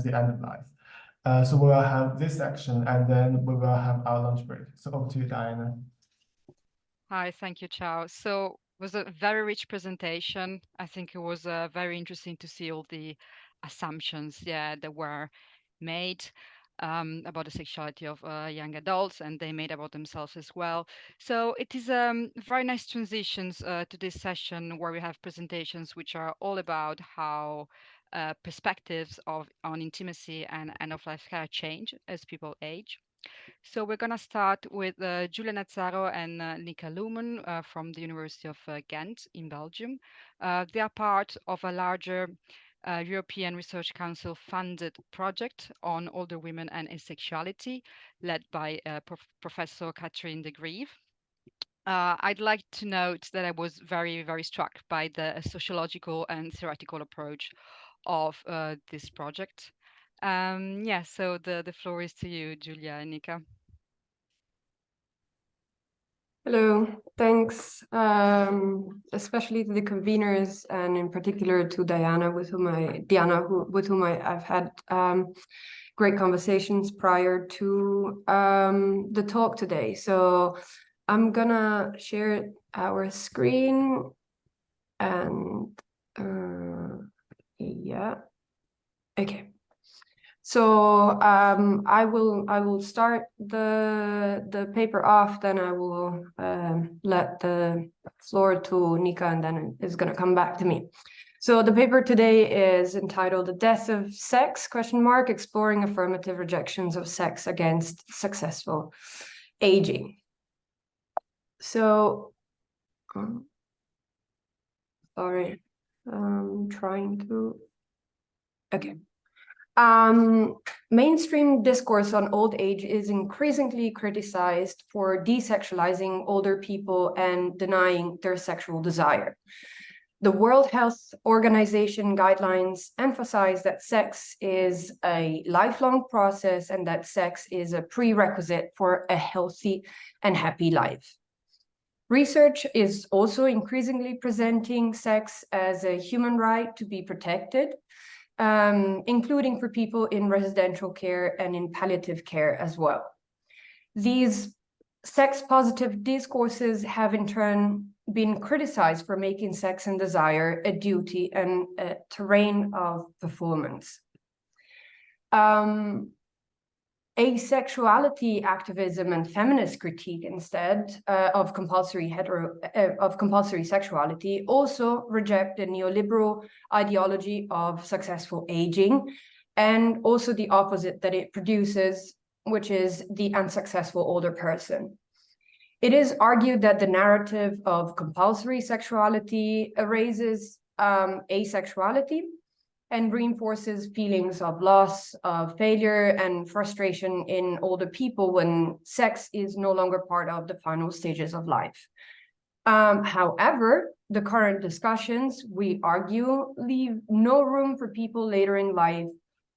the end of life. So we will have this section, and then we will have our lunch break. So over to you, Diana. Hi, thank you, Ciao. So it was a very rich presentation. I think it was very interesting to see all the assumptions, that were made about the sexuality of young adults, and they made about themselves as well. So it is very nice transitions to this session where we have presentations which are all about how perspectives on intimacy and end-of-life care change as people age. So we're going to start with Giulia Nazzaro and Nika Looman from the University of Ghent in Belgium. They are part of a larger European Research Council funded project on older women and asexuality, led by Professor Katrien de Graeve. I'd like to note that I was very, very struck by the sociological and theoretical approach of this project. So the floor is to you, Giulia and Nika. Hello, thanks, especially to the conveners and in particular to Diana, with whom I've had great conversations prior to the talk today. So I'm gonna share our screen and okay. So I will start the paper off, then I will let the floor to Nika, and then it's going to come back to me. So the paper today is entitled "The Death of Sex? Exploring affirmative rejections of sex against successful aging." So, sorry, I'm trying to. Okay. Mainstream discourse on old age is increasingly criticized for desexualizing older people and denying their sexual desire. The World Health Organization guidelines emphasize that sex is a lifelong process and that sex is a prerequisite for a healthy and happy life. Research is also increasingly presenting sex as a human right to be protected, including for people in residential care and in palliative care as well. These sex-positive discourses have in turn been criticized for making sex and desire a duty and a terrain of performance. Asexuality activism and feminist critique instead of compulsory sexuality also reject the neoliberal ideology of successful aging, and also the opposite that it produces, which is the unsuccessful older person. It is argued that the narrative of compulsory sexuality erases asexuality and reinforces feelings of loss, of failure, and frustration in older people when sex is no longer part of the final stages of life. However, the current discussions, we argue, leave no room for people later in life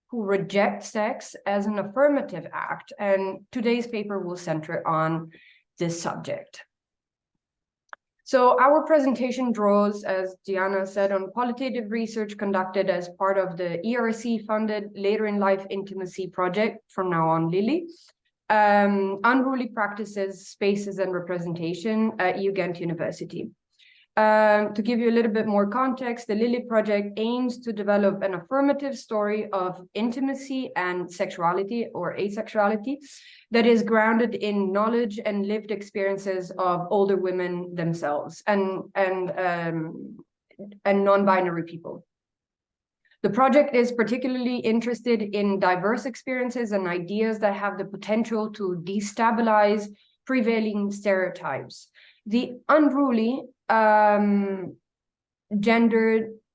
who reject sex as an affirmative act, and today's paper will center on this subject. So our presentation draws, as Diana said, on qualitative research conducted as part of the ERC-funded Later in Life Intimacy Project, from now on Lily, Unruly Practices, Spaces and Representation at Ghent University. To give you a little bit more context, the Lily Project aims to develop an affirmative story of intimacy and sexuality or asexuality that is grounded in knowledge and lived experiences of older women themselves and non-binary people. The project is particularly interested in diverse experiences and ideas that have the potential to destabilize prevailing stereotypes. The unruly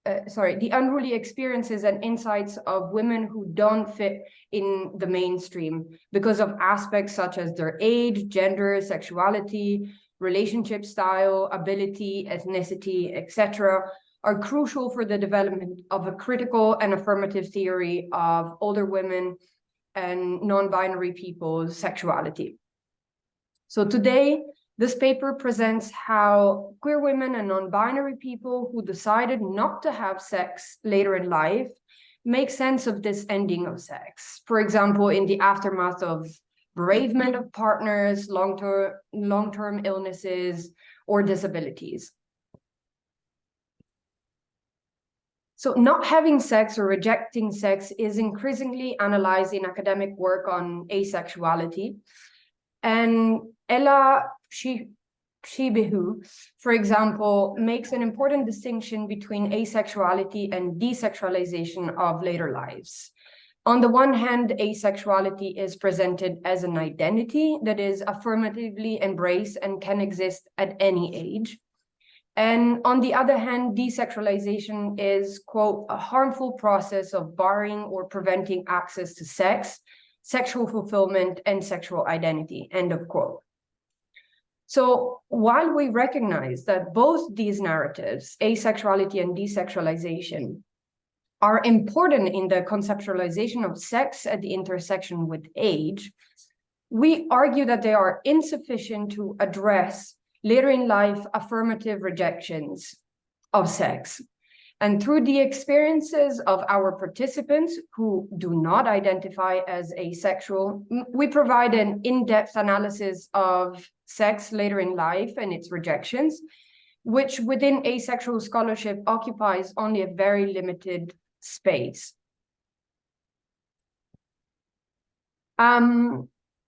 the unruly experiences and insights of women who don't fit in the mainstream because of aspects such as their age, gender, sexuality, relationship style, ability, ethnicity, etc., are crucial for the development of a critical and affirmative theory of older women and non-binary people's sexuality. So today, this paper presents how queer women and non-binary people who decided not to have sex later in life make sense of this ending of sex. For example, in the aftermath of bereavement of partners, long-term illnesses, or disabilities. So not having sex or rejecting sex is increasingly analyzed in academic work on asexuality. And Ella Shibehu, for example, makes an important distinction between asexuality and desexualization of later lives. On the one hand, asexuality is presented as an identity that is affirmatively embraced and can exist at any age. And on the other hand, desexualization is, quote, a harmful process of barring or preventing access to sex, sexual fulfillment, and sexual identity, end of quote. So while we recognize that both these narratives, asexuality and desexualization, are important in the conceptualization of sex at the intersection with age, we argue that they are insufficient to address later in life affirmative rejections of sex. And through the experiences of our participants who do not identify as asexual, we provide an in-depth analysis of sex later in life and its rejections, which within asexual scholarship occupies only a very limited space.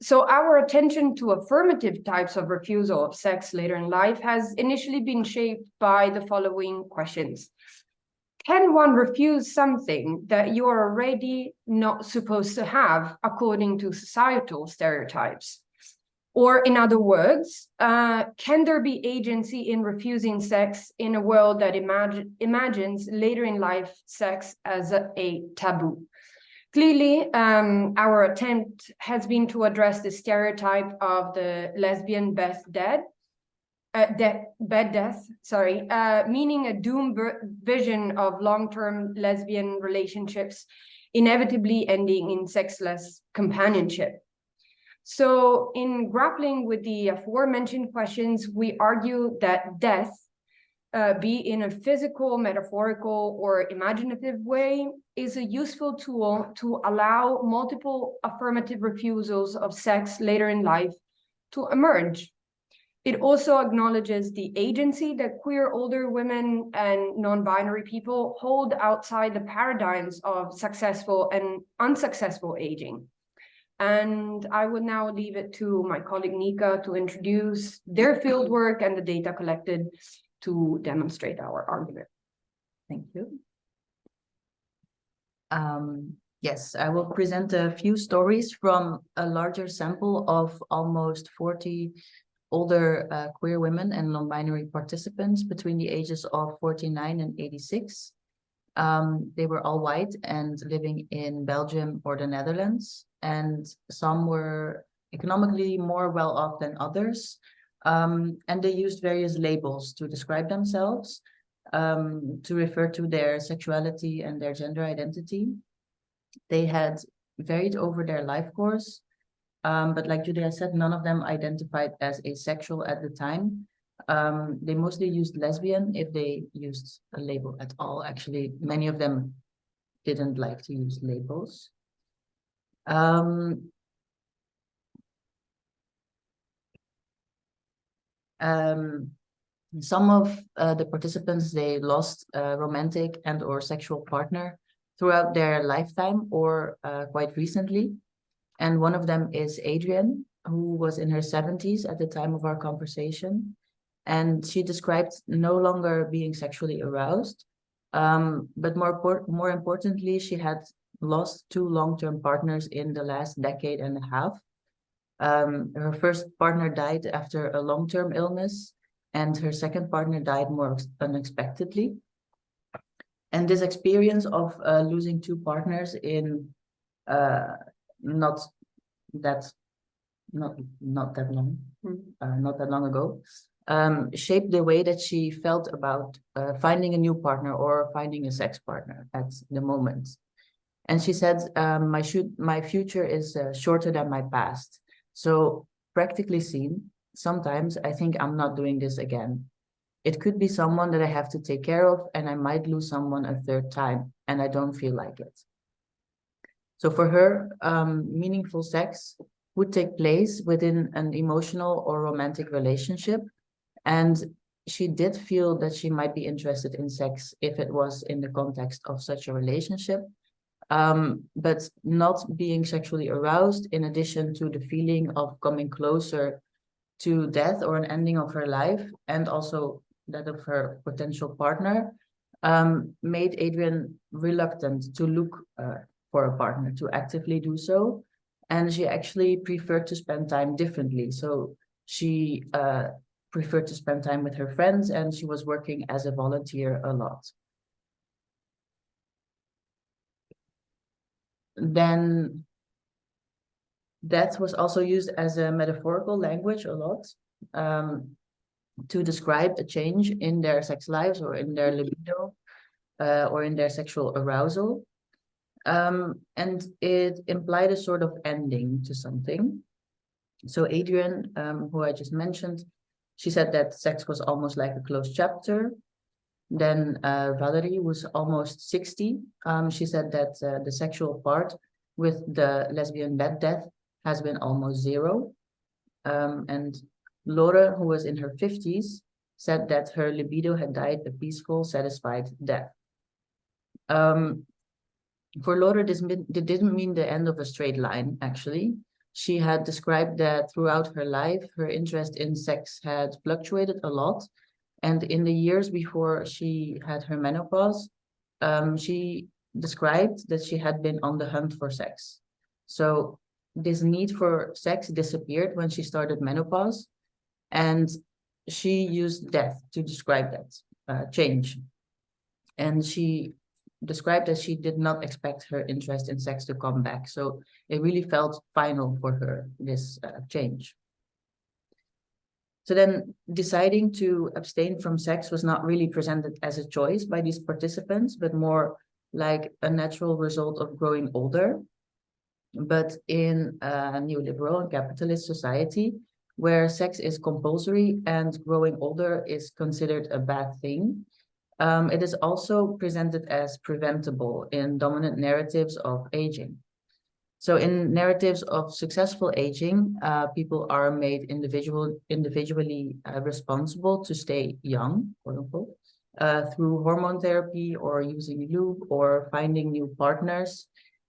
So our attention to affirmative types of refusal of sex later in life has initially been shaped by the following questions. Can one refuse something that you are already not supposed to have according to societal stereotypes? Or in other words, can there be agency in refusing sex in a world that imagines later in life sex as a taboo? Clearly, our attempt has been to address the stereotype of the lesbian bed death, meaning a doomed vision of long-term lesbian relationships inevitably ending in sexless companionship. So in grappling with the aforementioned questions, we argue that death, be in a physical, metaphorical, or imaginative way, is a useful tool to allow multiple affirmative refusals of sex later in life to emerge. It also acknowledges the agency that queer older women and non-binary people hold outside the paradigms of successful and unsuccessful aging. And I would now leave it to my colleague Nika to introduce their fieldwork and the data collected to demonstrate our argument. Thank you. Yes, I will present a few stories from a larger sample of almost 40 older queer women and non-binary participants between the ages of 49 and 86. They were all white and living in Belgium or the Netherlands, and some were economically more well off than others. And they used various labels to describe themselves, to refer to their sexuality and their gender identity. They had varied over their life course, but like Giulia said, none of them identified as asexual at the time. They mostly used lesbian if they used a label at all. Actually, many of them didn't like to use labels. Some of the participants, they lost a romantic and or sexual partner throughout their lifetime or quite recently. And one of them is Adrienne, who was in her 70s at the time of our conversation. And she described no longer being sexually aroused, But more importantly, she had lost 2 long-term partners in the last decade and a half. Her first partner died after a long-term illness, and her second partner died more unexpectedly. And this experience of losing 2 partners in not that long ago, shaped the way that she felt about finding a new partner or finding a sex partner at the moment. And she said, my future is shorter than my past. So practically seen, sometimes I think I'm not doing this again. It could be someone that I have to take care of, and I might lose someone a 3rd time, and I don't feel like it. So for her, meaningful sex would take place within an emotional or romantic relationship. And she did feel that she might be interested in sex if it was in the context of such a relationship, but not being sexually aroused, in addition to the feeling of coming closer to death or an ending of her life, and also that of her potential partner, made Adrian reluctant to look for a partner, to actively do so. And she actually preferred to spend time differently. So she preferred to spend time with her friends, and she was working as a volunteer a lot. Then death was also used as a metaphorical language a lot, to describe a change in their sex lives or in their libido or in their sexual arousal. And it implied a sort of ending to something. So Adrian, who I just mentioned, she said that sex was almost like a closed chapter. Then Valerie was almost 60. She said that the sexual part with the lesbian bed death has been almost 0. And Laura, who was in her 50s, said that her libido had died a peaceful, satisfied death. For Laura, this didn't mean the end of a straight line, actually. She had described that throughout her life, her interest in sex had fluctuated a lot. And in the years before she had her menopause, she described that she had been on the hunt for sex. So this need for sex disappeared when she started menopause, and she used death to describe that change. And she described that she did not expect her interest in sex to come back. So it really felt final for her, this change. So then deciding to abstain from sex was not really presented as a choice by these participants, but more like a natural result of growing older. But in a neoliberal and capitalist society, where sex is compulsory and growing older is considered a bad thing, it is also presented as preventable in dominant narratives of aging. So in narratives of successful aging, people are made individually responsible to stay young, quote unquote, through hormone therapy or using lube or finding new partners.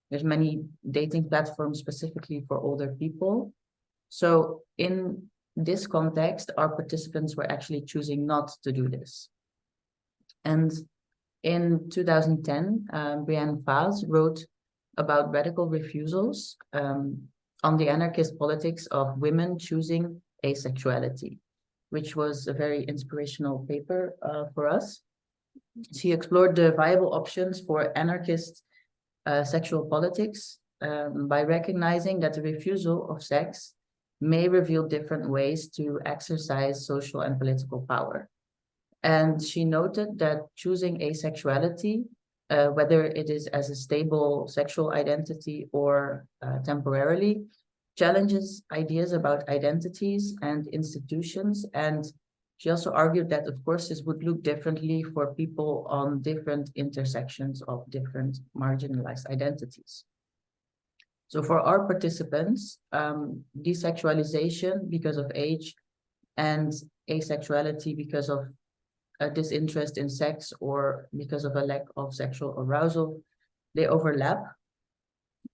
There's many dating platforms specifically for older people. So in this context, our participants were actually choosing not to do this. And in 2010, Brianne Faz wrote about radical refusals on the anarchist politics of women choosing asexuality, which was a very inspirational paper for us. She explored the viable options for anarchist sexual politics by recognizing that the refusal of sex may reveal different ways to exercise social and political power. And she noted that choosing asexuality, whether it is as a stable sexual identity or temporarily, challenges ideas about identities and institutions. And she also argued that, of course, this would look differently for people on different intersections of different marginalized identities. So for our participants, desexualization because of age and asexuality because of a disinterest in sex or because of a lack of sexual arousal, they overlap.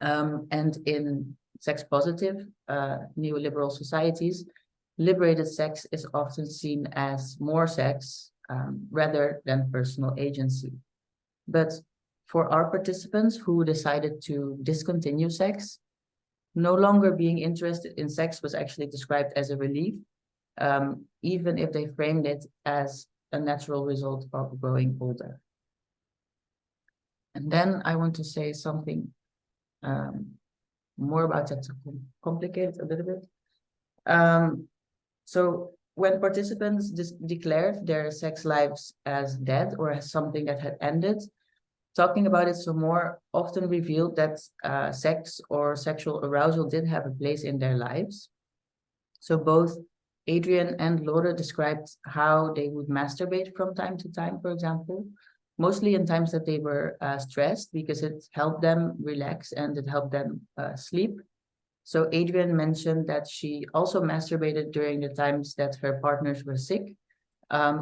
And in sex-positive neoliberal societies, liberated sex is often seen as more sex rather than personal agency. But for our participants who decided to discontinue sex, no longer being interested in sex was actually described as a relief, even if they framed it as a natural result of growing older. And then I want to say something more about that to complicate it a little bit. So when participants declared their sex lives as dead or as something that had ended, talking about it some more often revealed that sex or sexual arousal did have a place in their lives. So both Adrian and Laura described how they would masturbate from time to time, for example, mostly in times that they were stressed, because it helped them relax and it helped them sleep. So Adrian mentioned that she also masturbated during the times that her partners were sick,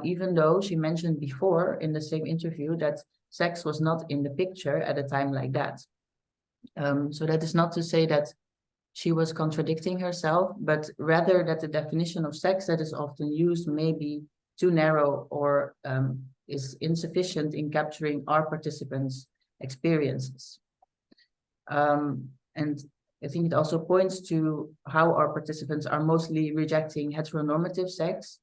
even though she mentioned before in the same interview that sex was not in the picture at a time like that. So that is not to say that she was contradicting herself, but rather that the definition of sex that is often used may be too narrow or is insufficient in capturing our participants' experiences. And I think it also points to how our participants are mostly rejecting heteronormative sex,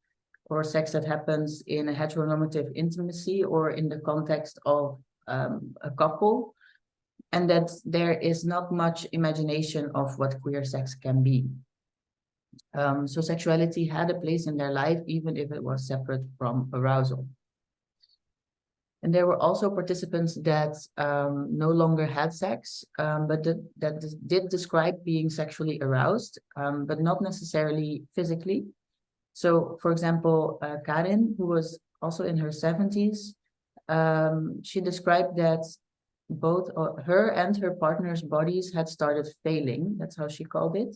or sex that happens in a heteronormative intimacy or in the context of a couple, and that there is not much imagination of what queer sex can be. So sexuality had a place in their life, even if it was separate from arousal. And there were also participants that no longer had sex, but that did describe being sexually aroused, but not necessarily physically. So, for example, Katrien, who was also in her 70s, she described that both her and her partner's bodies had started failing. That's how she called it.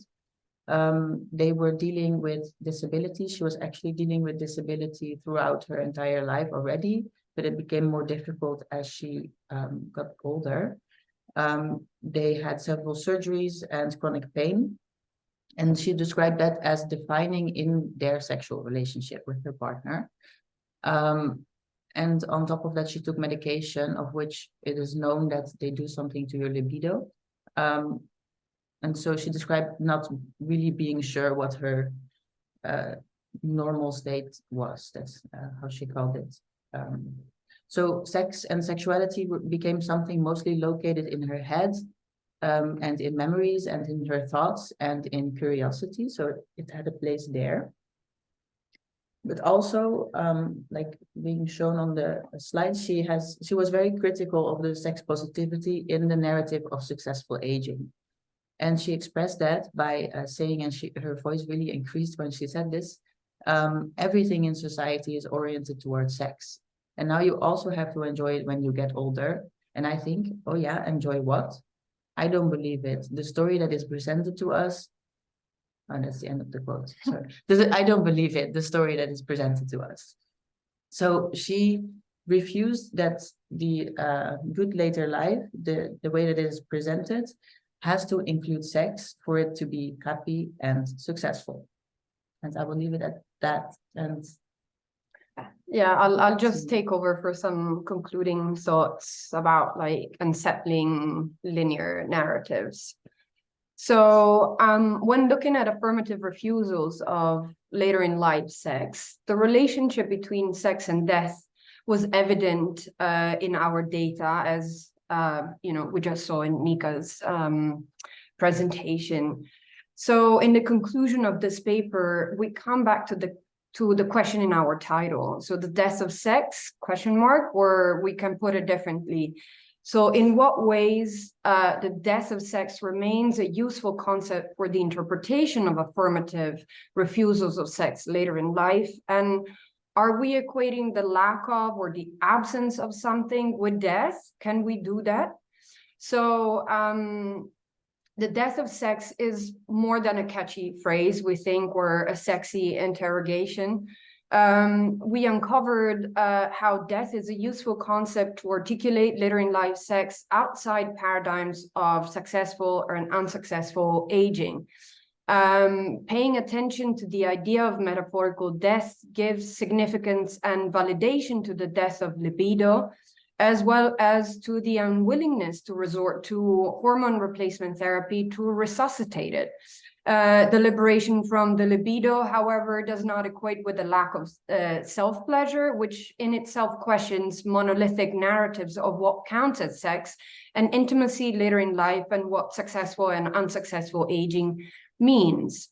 They were dealing with disability. She was actually dealing with disability throughout her entire life already, but it became more difficult as she got older. They had several surgeries and chronic pain. And she described that as defining in their sexual relationship with her partner. And on top of that, she took medication, of which it is known that they do something to your libido. And so she described not really being sure what her normal state was. That's how she called it. So sex and sexuality became something mostly located in her head, and in memories and in her thoughts and in curiosity. So it had a place there. But also, like being shown on the slide, she was very critical of the sex positivity in the narrative of successful aging. And she expressed that by saying, and her voice really increased when she said this, everything in society is oriented towards sex. And now you also have to enjoy it when you get older. And I think, oh yeah, enjoy what? I don't believe it. The story that is presented to us, and that's the end of the quote. Sorry. I don't believe it, the story that is presented to us. So she refused that the good later life, the way that it is presented, has to include sex for it to be happy and successful. And I will leave it at that. And yeah, I'll just take over for some concluding thoughts about like unsettling linear narratives. So when looking at affirmative refusals of later in life sex, the relationship between sex and death was evident in our data, as we just saw in Nika's presentation. So in the conclusion of this paper, we come back to the question in our title. So the death of sex, ? Or we can put it differently. So in what ways the death of sex remains a useful concept for the interpretation of affirmative refusals of sex later in life? And are we equating the lack of or the absence of something with death? Can we do that? So the death of sex is more than a catchy phrase, we think, or a sexy interrogation. We uncovered how death is a useful concept to articulate later in life sex outside paradigms of successful or unsuccessful aging. Paying attention to the idea of metaphorical death gives significance and validation to the death of libido, as well as to the unwillingness to resort to hormone replacement therapy to resuscitate it. The liberation from the libido, however, does not equate with the lack of self-pleasure, which in itself questions monolithic narratives of what counts as sex and intimacy later in life and what successful and unsuccessful aging means.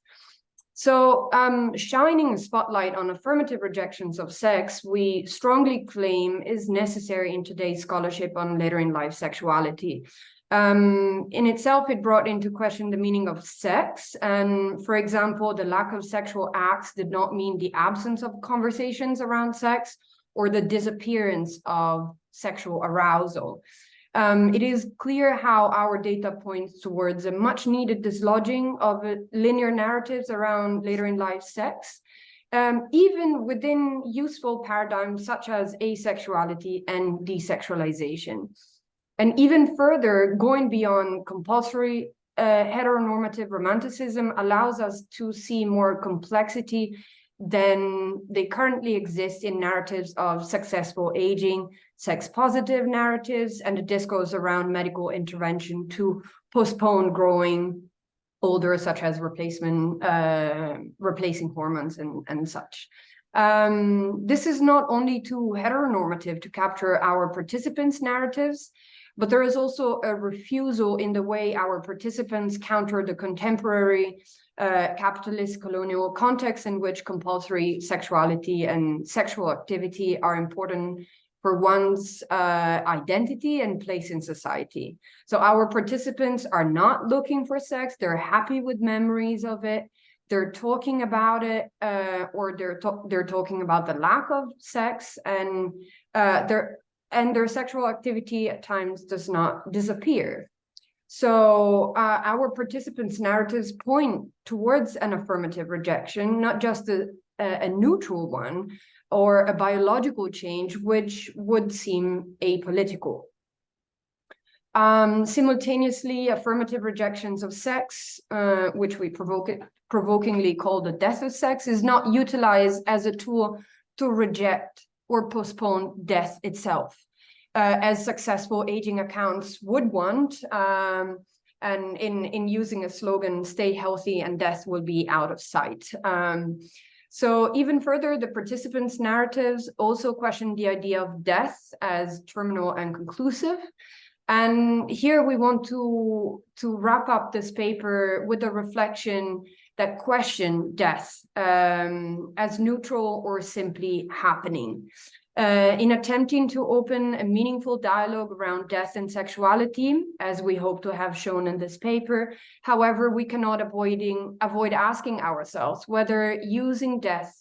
So shining a spotlight on affirmative rejections of sex, we strongly claim is necessary in today's scholarship on later in life sexuality. In itself, it brought into question the meaning of sex. And for example, the lack of sexual acts did not mean the absence of conversations around sex or the disappearance of sexual arousal. It is clear how our data points towards a much needed dislodging of linear narratives around later in life sex, even within useful paradigms such as asexuality and desexualization. And even further, going beyond compulsory heteronormative romanticism allows us to see more complexity than they currently exist in narratives of successful aging, sex-positive narratives, and the discourse around medical intervention to postpone growing older, such as replacing hormones and such. This is not only too heteronormative to capture our participants' narratives, but there is also a refusal in the way our participants counter the contemporary capitalist colonial context in which compulsory sexuality and sexual activity are important for one's identity and place in society. So our participants are not looking for sex, they're happy with memories of it, they're talking about it, or they're talking about the lack of sex, and their sexual activity at times does not disappear. So our participants' narratives point towards an affirmative rejection, not just a neutral one or a biological change, which would seem apolitical. Simultaneously, affirmative rejections of sex, which we provokingly call the death of sex, is not utilized as a tool to reject or postpone death itself, as successful aging accounts would want, and in using a slogan, stay healthy and death will be out of sight. So even further, the participants' narratives also question the idea of death as terminal and conclusive. And here we want to wrap up this paper with a reflection that question death as neutral or simply happening. In attempting to open a meaningful dialogue around death and sexuality, as we hope to have shown in this paper, however, we cannot avoid asking ourselves whether using death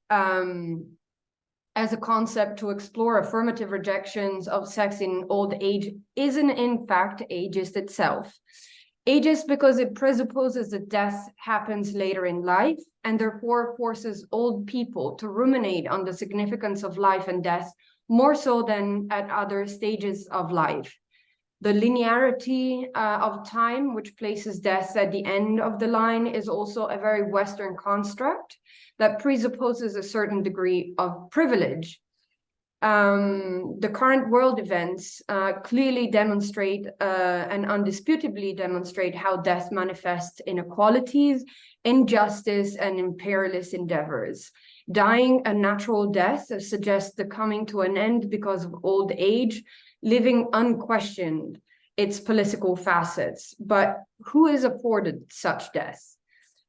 as a concept to explore affirmative rejections of sex in old age isn't in fact ageist itself. Ageist because it presupposes that death happens later in life and therefore forces old people to ruminate on the significance of life and death more so than at other stages of life. The linearity of time, which places death at the end of the line, is also a very Western construct that presupposes a certain degree of privilege. The current world events clearly demonstrate and undisputably demonstrate how death manifests inequalities, injustice, and imperialist endeavors. Dying a natural death suggests the coming to an end because of old age, living unquestioned its political facets. But who is afforded such death?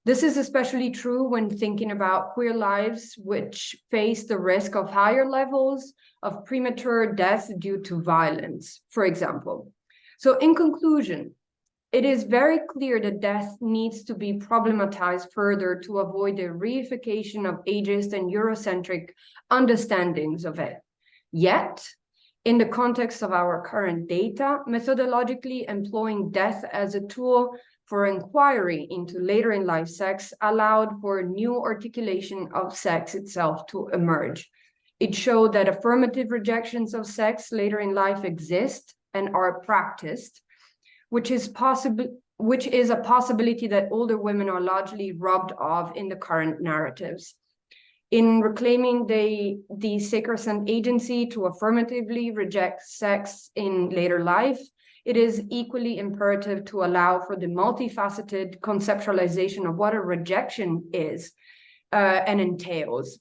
This is especially true when thinking about queer lives which face the risk of higher levels of premature death due to violence, for example. So in conclusion, it is very clear that death needs to be problematized further to avoid the reification of ageist and Eurocentric understandings of it. Yet, in the context of our current data, methodologically employing death as a tool for inquiry into later in life sex allowed for a new articulation of sex itself to emerge. It showed that affirmative rejections of sex later in life exist and are practiced, which is a possibility that older women are largely robbed of in the current narratives. In reclaiming the sacrosanct agency to affirmatively reject sex in later life, it is equally imperative to allow for the multifaceted conceptualization of what a rejection is and entails,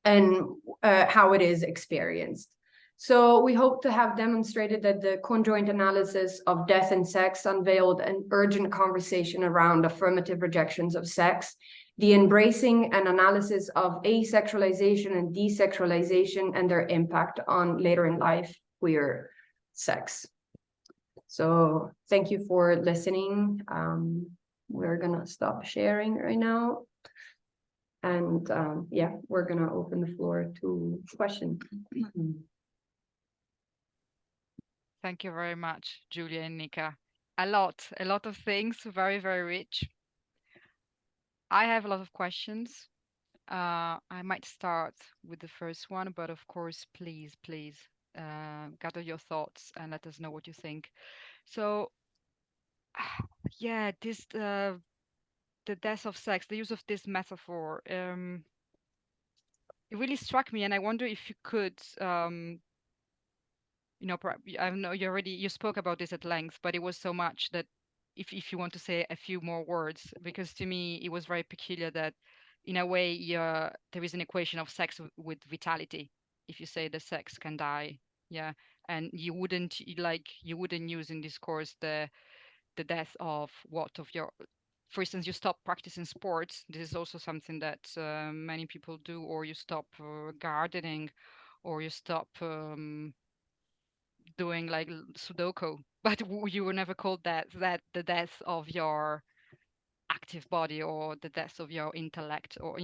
and how it is experienced. So we hope to have demonstrated that the conjoint analysis of death and sex unveiled an urgent conversation around affirmative rejections of sex, the embracing and analysis of asexualization and desexualization and their impact on later in life queer sex. So thank you for listening. We're gonna stop sharing right now. And yeah, we're gonna open the floor to questions. Thank you very much, Giulia and Nika. A lot of things, very, very rich. I have a lot of questions. I might start with the first one, but of course, please gather your thoughts and let us know what you think. So, yeah, this the death of sex, the use of this metaphor, it really struck me, and I wonder if you could, you know, I know you spoke about this at length, but it was so much that if you want to say a few more words, because to me it was very peculiar that in a way there is an equation of sex with vitality. If you say the sex can die, yeah, and you wouldn't use in discourse the death of for instance, you stop practicing sports. This is also something that many people do, or you stop gardening, or you stop doing like Sudoku, but you were never called that the death of your active body or the death of your intellect, or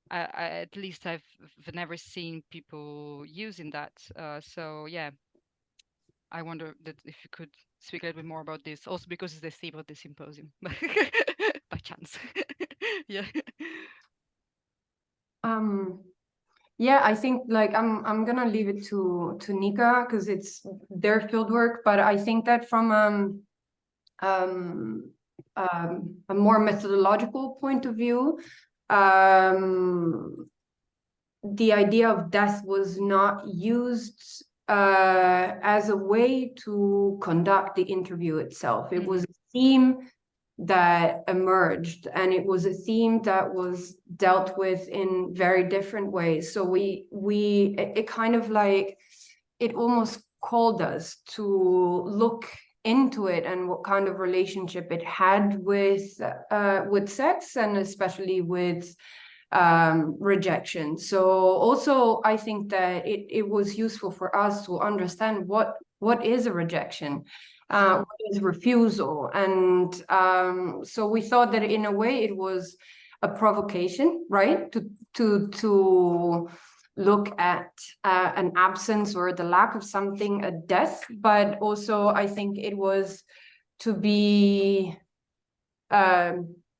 at least I've never seen people using that. So yeah, I wonder that if you could speak a little bit more about this, also because it's the theme of the symposium, by chance. Yeah. Yeah, I think like I'm gonna leave it to Nika because it's their fieldwork, but I think that from a more methodological point of view, the idea of death was not used as a way to conduct the interview itself. It was a theme that emerged, and it was a theme that was dealt with in very different ways. So it kind of like, it almost called us to look into it and what kind of relationship it had with sex, and especially with rejection. So also I think that it was useful for us to understand what is a rejection, what is refusal, and so we thought that in a way it was a provocation, right, to look at an absence or the lack of something, a death, but also I think it was to be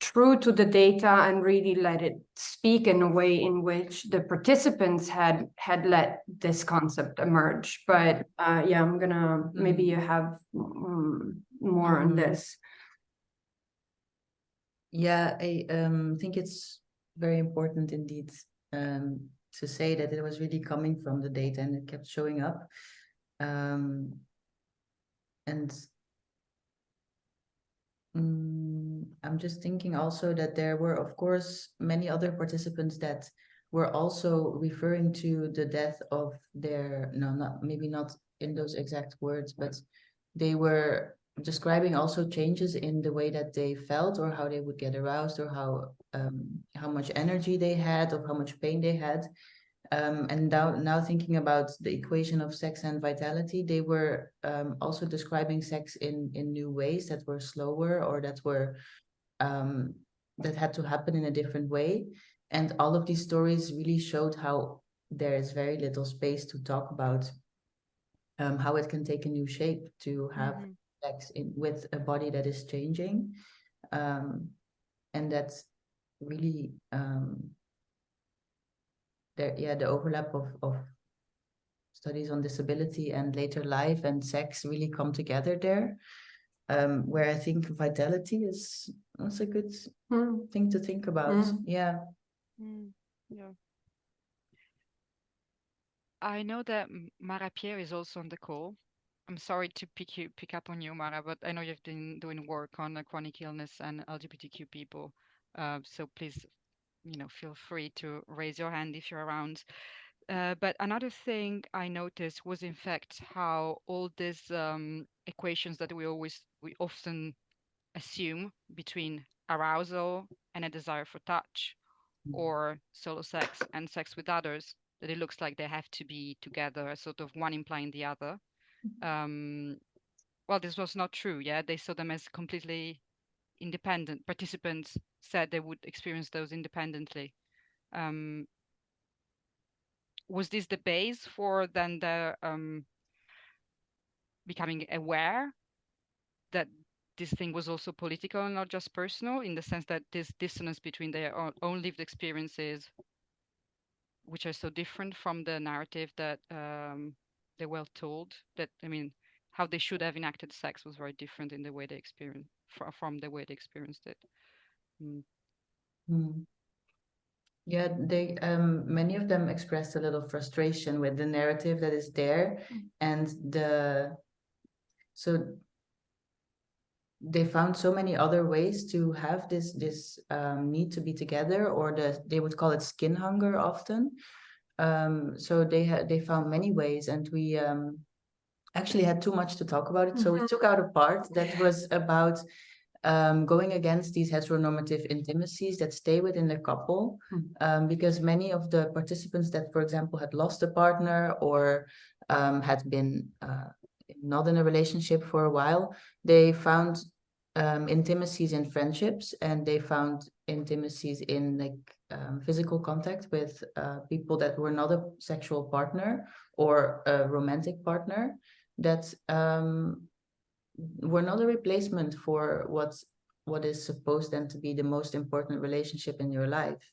true to the data and really let it speak in a way in which the participants had let this concept emerge. But yeah, I'm gonna maybe you have more on this. Yeah, I think it's very important indeed to say that it was really coming from the data and it kept showing up. And I'm just thinking also that there were, of course, many other participants that were also referring to the death of their, maybe not in those exact words, but they were describing also changes in the way that they felt, or how they would get aroused, or how much energy they had, or how much pain they had. And now thinking about the equation of sex and vitality, they were also describing sex in new ways that were slower, or that were that had to happen in a different way. And all of these stories really showed how there is very little space to talk about how it can take a new shape to have sex with a body that is changing, and that's really the overlap of studies on disability and later life and sex really come together there, where I think vitality is a good thing to think about. Yeah. Yeah. I know that Mara Pierre is also on the call. I'm sorry to pick up on you, Mara, but I know you've been doing work on chronic illness and LGBTQ people. So please, feel free to raise your hand if you're around. But another thing I noticed was, in fact, how all these equations that we often assume between arousal and a desire for touch, or solo sex and sex with others, that it looks like they have to be together, sort of one implying the other. Well, this was not true. Yeah, they saw them as completely independent. Participants said they would experience those independently. Was this the base for then the becoming aware that this thing was also political and not just personal, in the sense that this dissonance between their own lived experiences, which are so different from the narrative that they were told, that, I mean, how they should have enacted sex was very different in the way they experienced from the way they experienced it. Yeah, they many of them expressed a little frustration with the narrative that is there, and so they found so many other ways to have this need to be together, or they would call it skin hunger often. So they found many ways, and we actually had too much to talk about it. So we took out a part that was about going against these heteronormative intimacies that stay within the couple, because many of the participants that, for example, had lost a partner or had been not in a relationship for a while, they found intimacies in friendships, and they found intimacies in physical contact with people that were not a sexual partner or a romantic partner, that were not a replacement for what is supposed then to be the most important relationship in your life.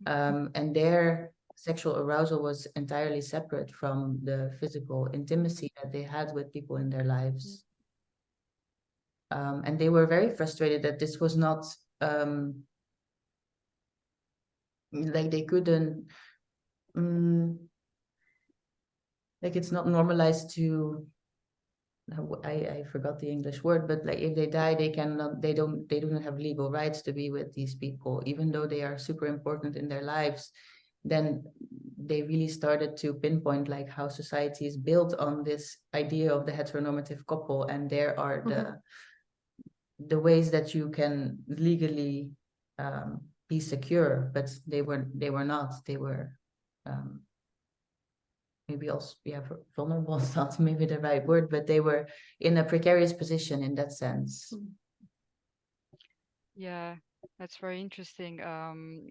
And their sexual arousal was entirely separate from the physical intimacy that they had with people in their lives. And they were very frustrated that this was not they couldn't it's not normalized to, I forgot the English word, but if they die, they don't have legal rights to be with these people, even though they are super important in their lives. Then they really started to pinpoint how society is built on this idea of the heteronormative couple, and there are the ways that you can legally be secure, but they were not. They were maybe also, vulnerable is not maybe the right word, but they were in a precarious position in that sense. Yeah, that's very interesting.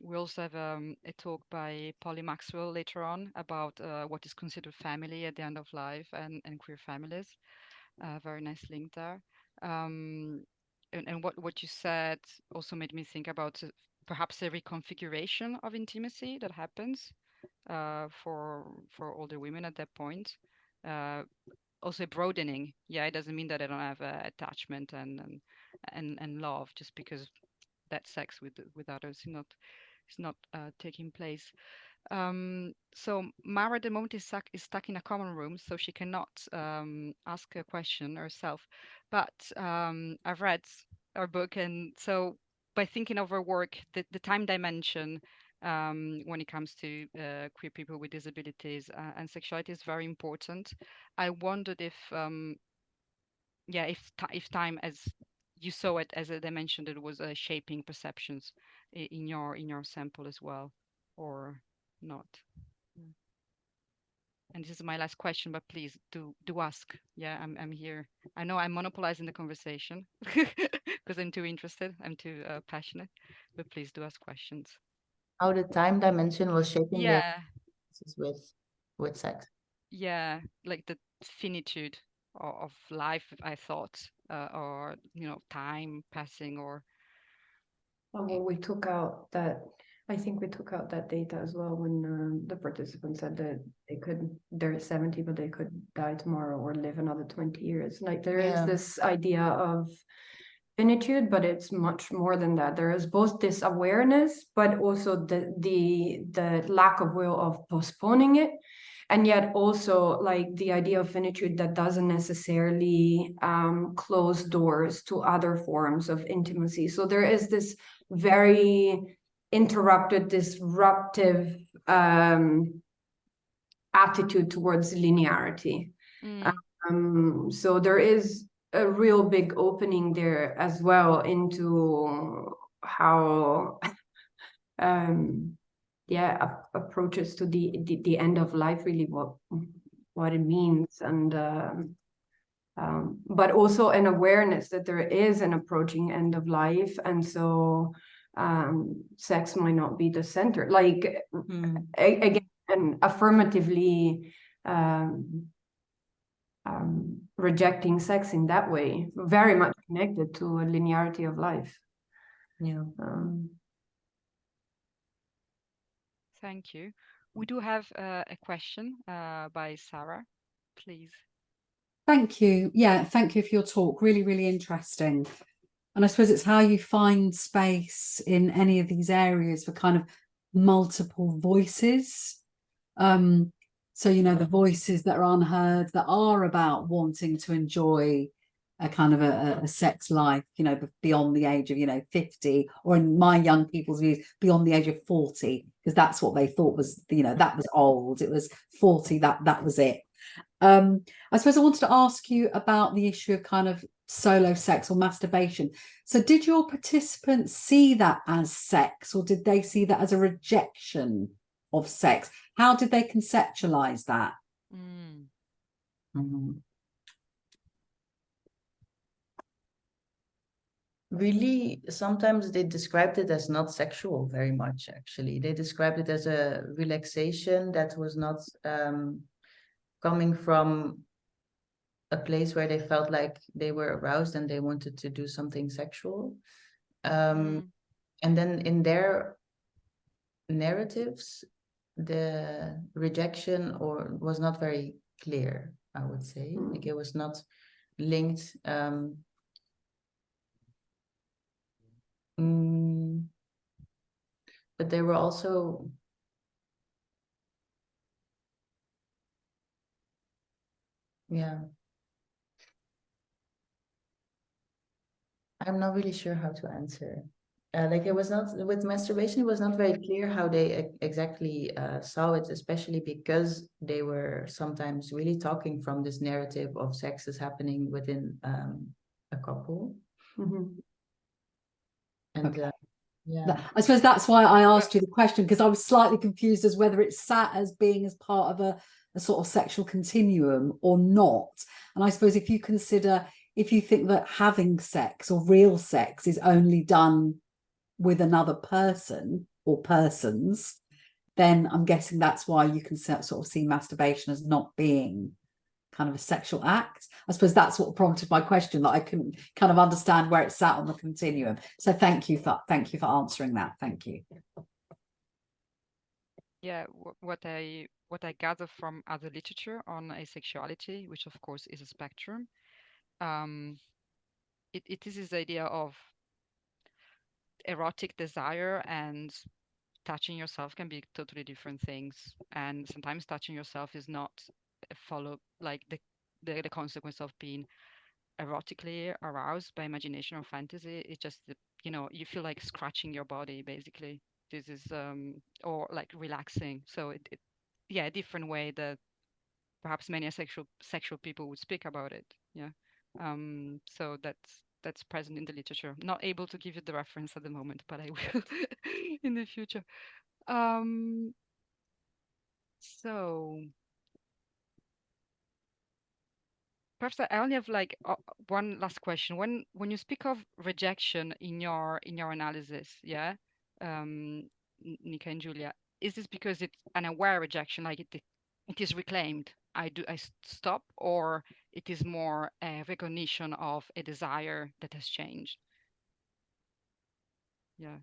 We also have a talk by Polly Maxwell later on about what is considered family at the end of life and queer families. Very nice link there. And what you said also made me think about perhaps a reconfiguration of intimacy that happens for older women at that point. Also broadening. Yeah, it doesn't mean that they don't have attachment and love just because that sex with others is not taking place. So Mara at the moment is stuck in a common room, so she cannot ask a question herself. But I've read her book, and so by thinking of her work, the time dimension when it comes to queer people with disabilities and sexuality is very important. I wondered if if time, as you saw it as a dimension that was shaping perceptions in your sample as well, or not. And this is my last question, but please do ask. Yeah, I'm here. I know I'm monopolizing the conversation because I'm too interested. I'm too passionate, but please do ask questions. How the time dimension was shaping their with sex. Yeah, like the finitude of life, I thought, or time passing, or. Well, we took out that. I think we took out that data as well when the participants said that they're 70, but they could die tomorrow or live another 20 years. There is this idea of finitude, but it's much more than that. There is both this awareness, but also the lack of will of postponing it. and yet also like the idea of finitude that doesn't necessarily close doors to other forms of intimacy. So there is this very disruptive attitude towards linearity. So there is a real big opening there as well into how approaches to the end of life, really what it means, and but also an awareness that there is an approaching end of life, and so sex might not be the center, like again, and affirmatively rejecting sex in that way, very much connected to a linearity of life. Yeah. Thank you. We do have a question by Sarah, please. Thank you. Yeah, thank you for your talk. Really, really interesting. And I suppose it's how you find space in any of these areas for kind of multiple voices. So, you know, the voices that are unheard, that are about wanting to enjoy a kind of a sex life, you know, beyond the age of, you know, 50, or in my young people's views, beyond the age of 40, because that's what they thought was, you know, that was old. It was 40, that was it. I suppose I wanted to ask you about the issue of kind of solo sex or masturbation. So did your participants see that as sex, or did they see that as a rejection of sex? How did they conceptualize that? Really, sometimes they described it as not sexual very much, actually. They described it as a relaxation that was not coming from a place where they felt like they were aroused and they wanted to do something sexual. And then in their narratives, the rejection was not very clear, I would say. Like it was not linked. But they were also I'm not really sure how to answer. Like it was not, with masturbation, it was not very clear how they exactly saw it, especially because they were sometimes really talking from this narrative of sex is happening within a couple. And I suppose that's why I asked you the question, because I was slightly confused as whether it sat as being as part of a sort of sexual continuum or not. And I suppose if you think that having sex or real sex is only done with another person or persons, then I'm guessing that's why you can sort of see masturbation as not being kind of a sexual act. I suppose that's what prompted my question, that I couldn't kind of understand where it sat on the continuum. So thank you for answering that. Thank you. Yeah, what I gather from other literature on asexuality, which of course is a spectrum, it is this idea of erotic desire and touching yourself can be totally different things, and sometimes touching yourself is not like the consequence of being erotically aroused by imagination or fantasy. It's just you know, you feel like scratching your body basically. This is or like relaxing. So it a different way that perhaps many sexual people would speak about it. Yeah. So that's present in the literature. Not able to give you the reference at the moment, but I will in the future. So perhaps I only have like one last question. When you speak of rejection in your analysis, yeah, Nika and Giulia, is this because it's an aware rejection, like it is reclaimed? I stop, or it is more a recognition of a desire that has changed? Yeah.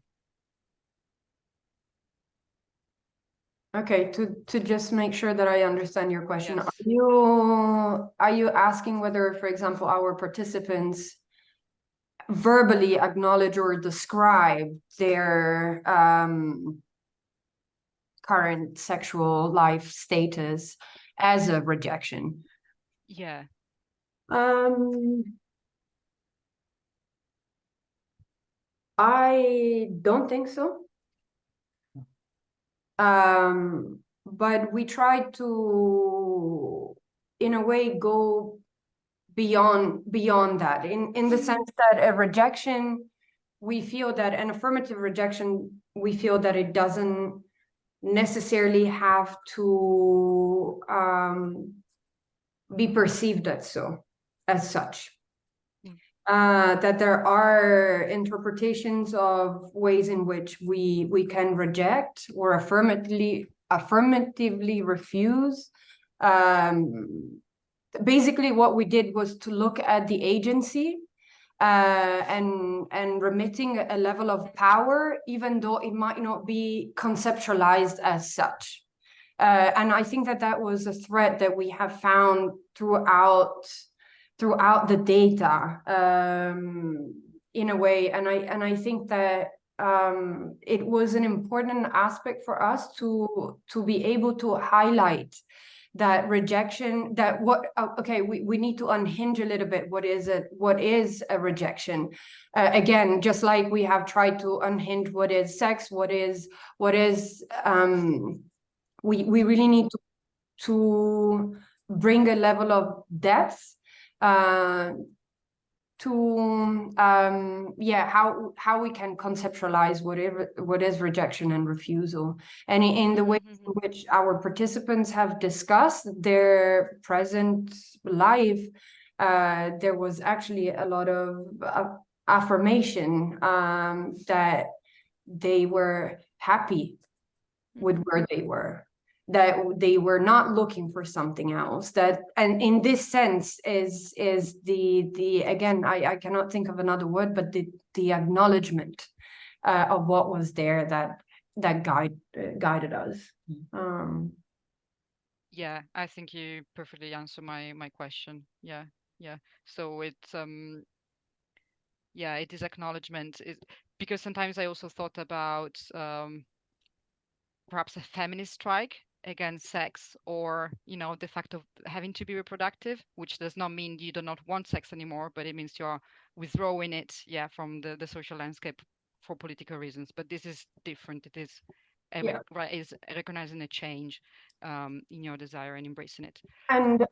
Okay, to just make sure that I understand your question, Yes. are you asking whether, for example, our participants verbally acknowledge or describe their current sexual life status as a rejection? Yeah. I don't think so. But we try to, in a way, go beyond that, in the sense that a rejection, we feel that an affirmative rejection, we feel that it doesn't necessarily have to be perceived as such. That there are interpretations of ways in which we can reject or affirmatively refuse. Basically, what we did was to look at the agency and remitting a level of power, even though it might not be conceptualized as such. And I think that was a thread that we have found throughout the data, in a way, and I think that it was an important aspect for us to be able to highlight that rejection, that we need to unhinge a little bit what is a rejection. Again, just like we have tried to unhinge what is sex, what is we really need to bring a level of depth to how we can conceptualize what is rejection and refusal, and in the ways in which our participants have discussed their present life, there was actually a lot of affirmation that they were happy with where they were, that they were not looking for something else, that, and in this sense is the again, I cannot think of another word, but the acknowledgement of what was there that guided us. Yeah, I think you perfectly answered my question. Yeah. So it's it is acknowledgement, because sometimes I also thought about perhaps a feminist strike against sex, or the fact of having to be reproductive, which does not mean you do not want sex anymore, but it means you're withdrawing it from the social landscape for political reasons. But this is different. It is is recognizing a change in your desire and embracing it. And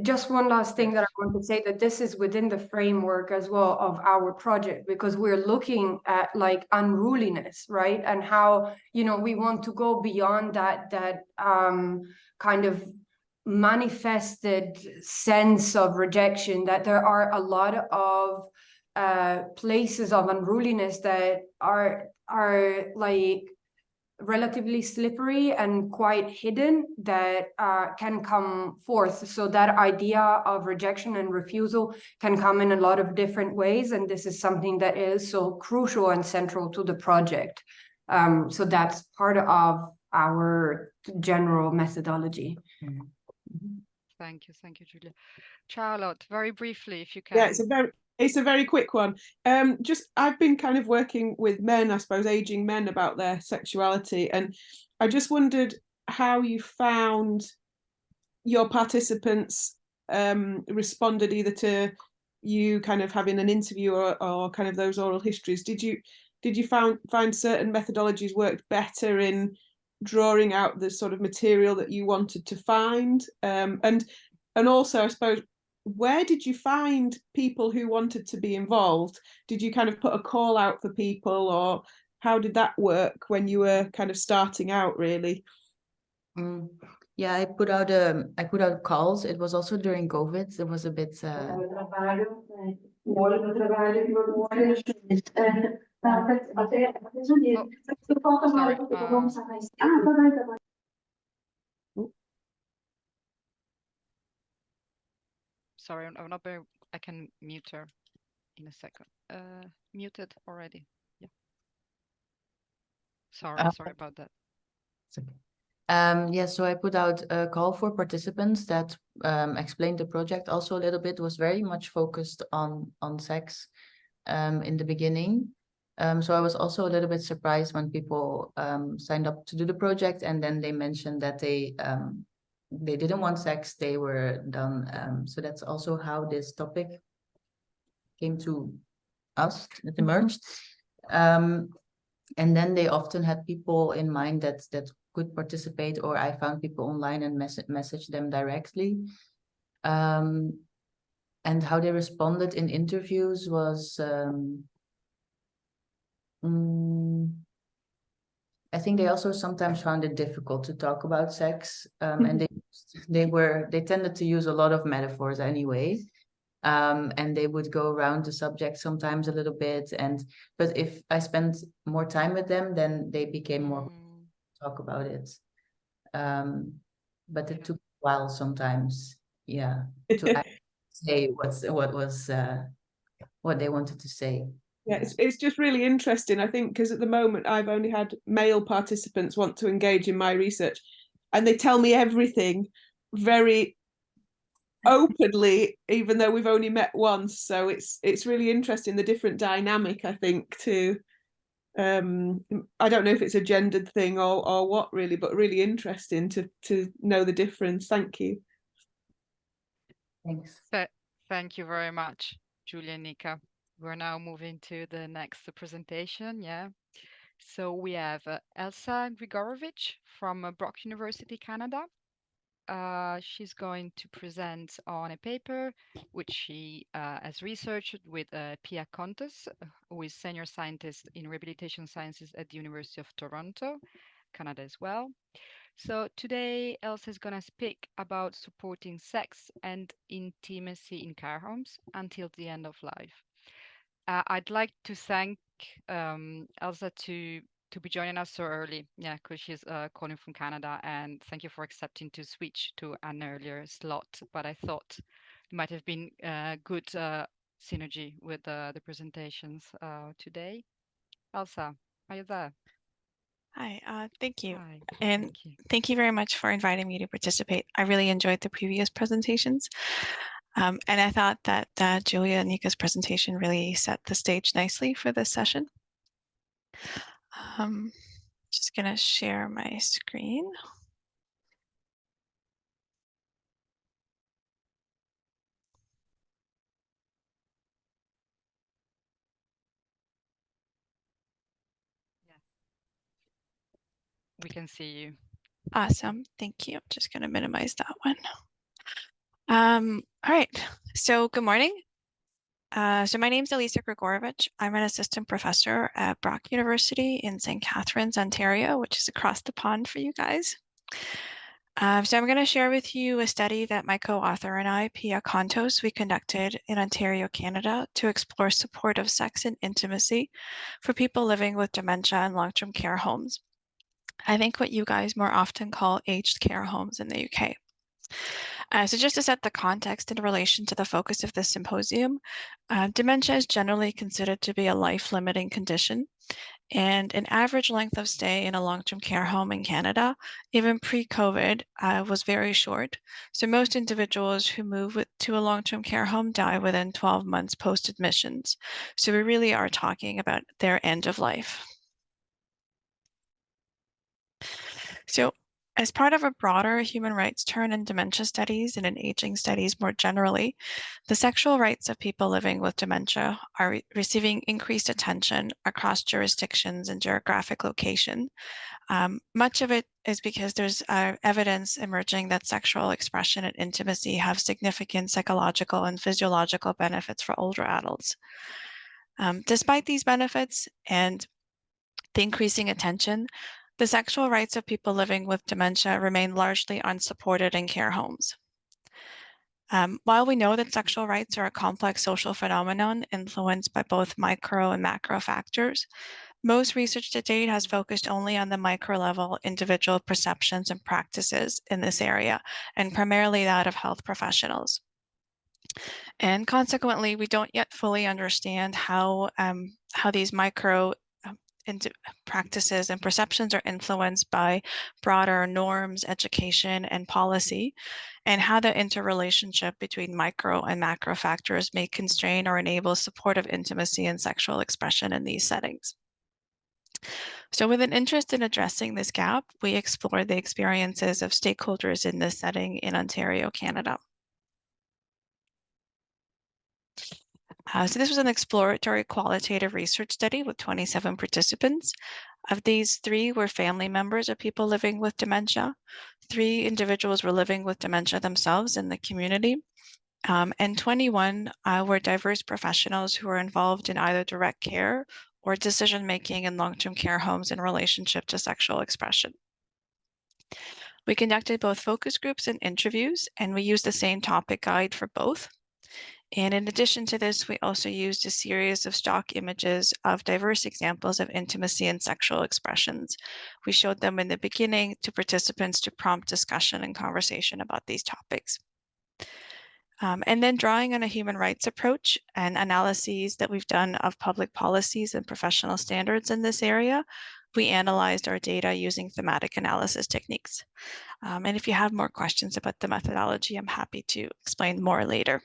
just one last thing that I want to say, that this is within the framework as well of our project, because we're looking at like unruliness, right? And how, we want to go beyond that kind of manifested sense of rejection, that there are a lot of places of unruliness that are like relatively slippery and quite hidden, that can come forth. So that idea of rejection and refusal can come in a lot of different ways, and this is something that is so crucial and central to the project. So that's part of our general methodology. Thank you, Giulia. Charlotte, very briefly, if you can. Yeah, it's a very quick one. I've been kind of working with men, I suppose, aging men, about their sexuality, and I just wondered how you found your participants responded either to you kind of having an interview or kind of those oral histories. Did you find certain methodologies worked better in drawing out the sort of material that you wanted to find? And also, I suppose, where did you find people who wanted to be involved? Did you kind of put a call out for people, or how did that work when you were kind of starting out, really? Yeah, I put out calls. It was also during COVID. It was a bit Sorry, I'm not very. I can mute her in a second. Muted already. Yeah. Sorry about that. It's okay. So I put out a call for participants that explained the project also a little bit. Was very much focused on sex in the beginning. So I was also a little bit surprised when people signed up to do the project, and then they mentioned that they didn't want sex, they were done. So that's also how this topic came to us, it emerged. And then they often had people in mind that could participate, or I found people online and message them directly. And how they responded in interviews was, I think they also sometimes found it difficult to talk about sex, and they tended to use a lot of metaphors anyway. And they would go around the subject sometimes a little bit, but if I spent more time with them, then they became more talk about it. But it took a while sometimes, yeah, to say what they wanted to say. Yeah, it's just really interesting, I think, because at the moment I've only had male participants want to engage in my research, and they tell me everything very openly, even though we've only met once. So it's really interesting, the different dynamic, I think, to I don't know if it's a gendered thing or what really, but really interesting to know the difference. Thank you. Thanks. Thank you very much, Giulia and Nika. We're now moving to the next presentation. Yeah. So we have Elsa Grigorovich from Brock University, Canada. She's going to present on a paper which she has researched with Pia Kontos, who is senior scientist in rehabilitation sciences at the University of Toronto, Canada as well. So today, Elsa is going to speak about supporting sex and intimacy in care homes until the end of life. I'd like to thank Elsa to be joining us so early, yeah, because she's calling from Canada, and thank you for accepting to switch to an earlier slot. But I thought it might have been good synergy with the presentations today. Elsa, are you there? Hi, thank you. Hi, and thank you very much for inviting me to participate. I really enjoyed the previous presentations. And I thought that Giulia and Nika's presentation really set the stage nicely for this session. Just gonna share my screen. Yes. We can see you. Awesome, thank you. I'm just gonna minimize that one. All right, so good morning. So my name is Alisa Grigorovich. I'm an assistant professor at Brock University in St. Catharines, Ontario, which is across the pond for you guys. So I'm going to share with you a study that my co-author and I, Pia Kontos, we conducted in Ontario, Canada, to explore support of sex and intimacy for people living with dementia in long-term care homes. I think what you guys more often call aged care homes in the UK. So just to set the context in relation to the focus of this symposium, dementia is generally considered to be a life-limiting condition, and an average length of stay in a long-term care home in Canada, even pre-COVID, was very short. So most individuals who move to a long-term care home die within 12 months post-admissions. So we really are talking about their end of life. So as part of a broader human rights turn in dementia studies and in aging studies more generally, the sexual rights of people living with dementia are receiving increased attention across jurisdictions and geographic location. Much of it is because there's evidence emerging that sexual expression and intimacy have significant psychological and physiological benefits for older adults. Despite these benefits and the increasing attention, the sexual rights of people living with dementia remain largely unsupported in care homes. While we know that sexual rights are a complex social phenomenon influenced by both micro and macro factors, most research to date has focused only on the micro level individual perceptions and practices in this area, and primarily that of health professionals. And consequently, we don't yet fully understand how these micro practices and perceptions are influenced by broader norms, education, and policy, and how the interrelationship between micro and macro factors may constrain or enable supportive intimacy and sexual expression in these settings. So with an interest in addressing this gap, we explored the experiences of stakeholders in this setting in Ontario, Canada. So this was an exploratory qualitative research study with 27 participants. Of these, 3 were family members of people living with dementia. 3 individuals were living with dementia themselves in the community. And 21 were diverse professionals who were involved in either direct care or decision-making in long-term care homes in relationship to sexual expression. We conducted both focus groups and interviews, and we used the same topic guide for both. And in addition to this, we also used a series of stock images of diverse examples of intimacy and sexual expressions. We showed them in the beginning to participants to prompt discussion and conversation about these topics. And then drawing on a human rights approach and analyses that we've done of public policies and professional standards in this area, we analyzed our data using thematic analysis techniques. And if you have more questions about the methodology, I'm happy to explain more later.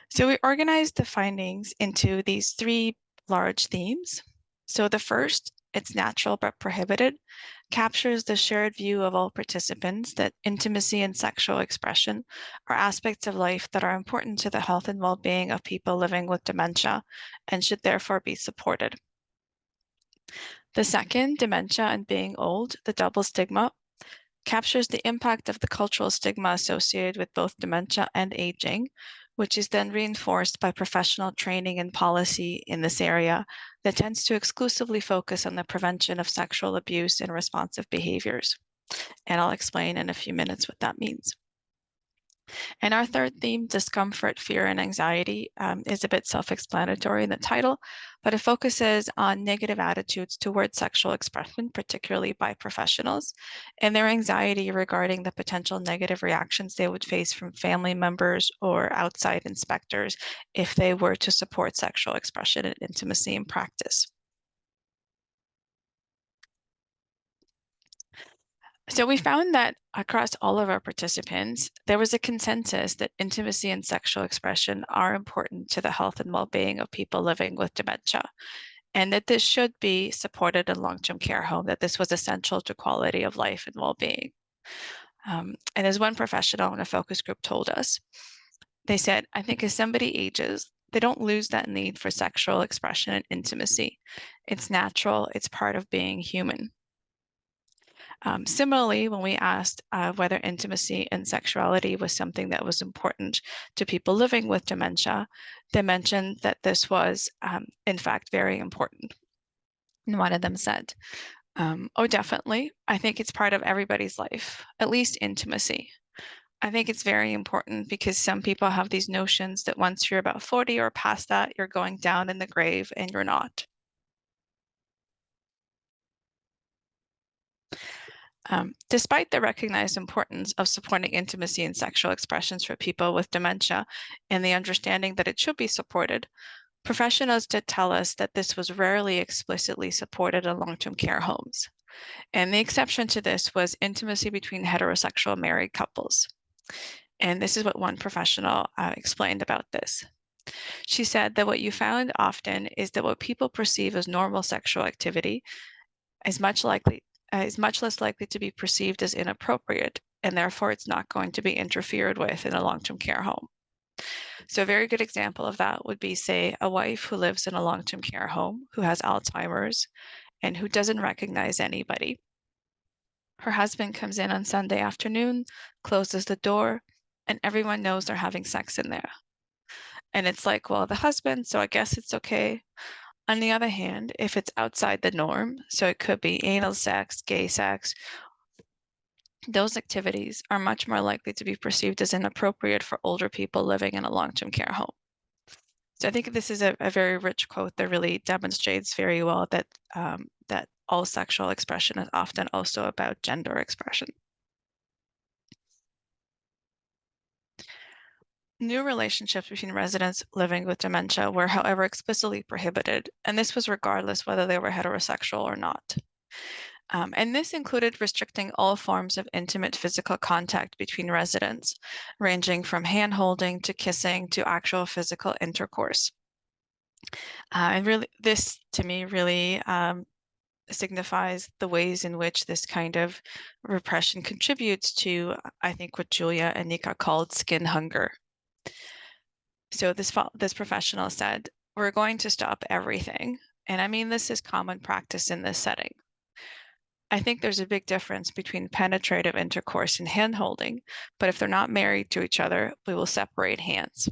So we organized the findings into these 3 large themes. So the first, it's natural but prohibited, captures the shared view of all participants that intimacy and sexual expression are aspects of life that are important to the health and well-being of people living with dementia and should therefore be supported. The second, dementia and being old, the double stigma, captures the impact of the cultural stigma associated with both dementia and aging, which is then reinforced by professional training and policy in this area that tends to exclusively focus on the prevention of sexual abuse and responsive behaviors. And I'll explain in a few minutes what that means. And our third theme, discomfort, fear, and anxiety, is a bit self-explanatory in the title, but it focuses on negative attitudes towards sexual expression, particularly by professionals, and their anxiety regarding the potential negative reactions they would face from family members or outside inspectors if they were to support sexual expression and intimacy in practice. So we found that across all of our participants, there was a consensus that intimacy and sexual expression are important to the health and well-being of people living with dementia, and that this should be supported in long-term care home, that this was essential to quality of life and well-being. And as one professional in a focus group told us, they said, I think as somebody ages, they don't lose that need for sexual expression and intimacy. It's natural, it's part of being human. Similarly, when we asked whether intimacy and sexuality was something that was important to people living with dementia, they mentioned that this was, in fact, very important. And one of them said, oh, definitely. I think it's part of everybody's life, at least intimacy. I think it's very important because some people have these notions that once you're about 40 or past that, you're going down in the grave, and you're not. Despite the recognized importance of supporting intimacy and sexual expressions for people with dementia and the understanding that it should be supported, professionals did tell us that this was rarely explicitly supported in long-term care homes. And the exception to this was intimacy between heterosexual married couples. And this is what one professional explained about this. She said that what you found often is that what people perceive as normal sexual activity is much less likely to be perceived as inappropriate, and therefore it's not going to be interfered with in a long-term care home. So a very good example of that would be, say, a wife who lives in a long-term care home who has Alzheimer's and who doesn't recognize anybody. Her husband comes in on Sunday afternoon, closes the door, and everyone knows they're having sex in there. And it's like, well, the husband, so I guess it's okay. On the other hand, if it's outside the norm, so it could be anal sex, gay sex, those activities are much more likely to be perceived as inappropriate for older people living in a long-term care home. So I think this is a very rich quote that really demonstrates very well that, that all sexual expression is often also about gender expression. new relationships between residents living with dementia were, however, explicitly prohibited, and this was regardless whether they were heterosexual or not. And this included restricting all forms of intimate physical contact between residents, ranging from hand-holding to kissing to actual physical intercourse. And really, this to me really signifies the ways in which this kind of repression contributes to, I think, what Giulia and Nika called skin hunger. So this professional said, "We're going to stop everything." And I mean, this is common practice in this setting. I think there's a big difference between penetrative intercourse and hand-holding, but if they're not married to each other, we will separate hands.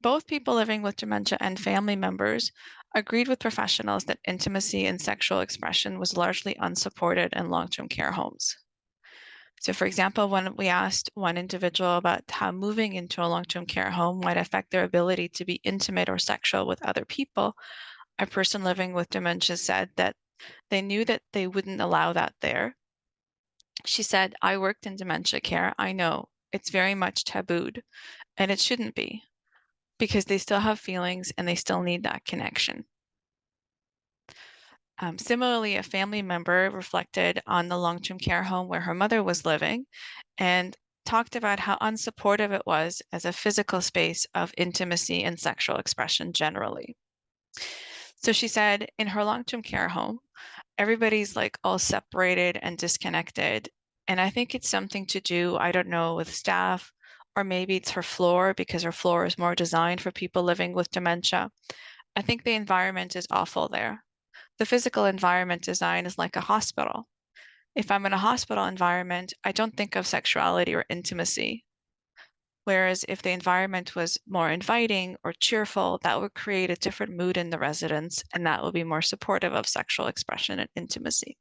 Both people living with dementia and family members agreed with professionals that intimacy and sexual expression was largely unsupported in long-term care homes. So for example, when we asked one individual about how moving into a long-term care home might affect their ability to be intimate or sexual with other people, a person living with dementia said that they knew that they wouldn't allow that there. She said, "I worked in dementia care. I know it's very much tabooed, and it shouldn't be, because they still have feelings and they still need that connection." Similarly, a family member reflected on the long-term care home where her mother was living and talked about how unsupportive it was as a physical space of intimacy and sexual expression generally. So she said in her long-term care home, everybody's like all separated and disconnected. And I think it's something to do, I don't know, with staff, or maybe it's her floor because her floor is more designed for people living with dementia. I think the environment is awful there. The physical environment design is like a hospital. If I'm in a hospital environment, I don't think of sexuality or intimacy. Whereas if the environment was more inviting or cheerful, that would create a different mood in the residents, and that would be more supportive of sexual expression and intimacy.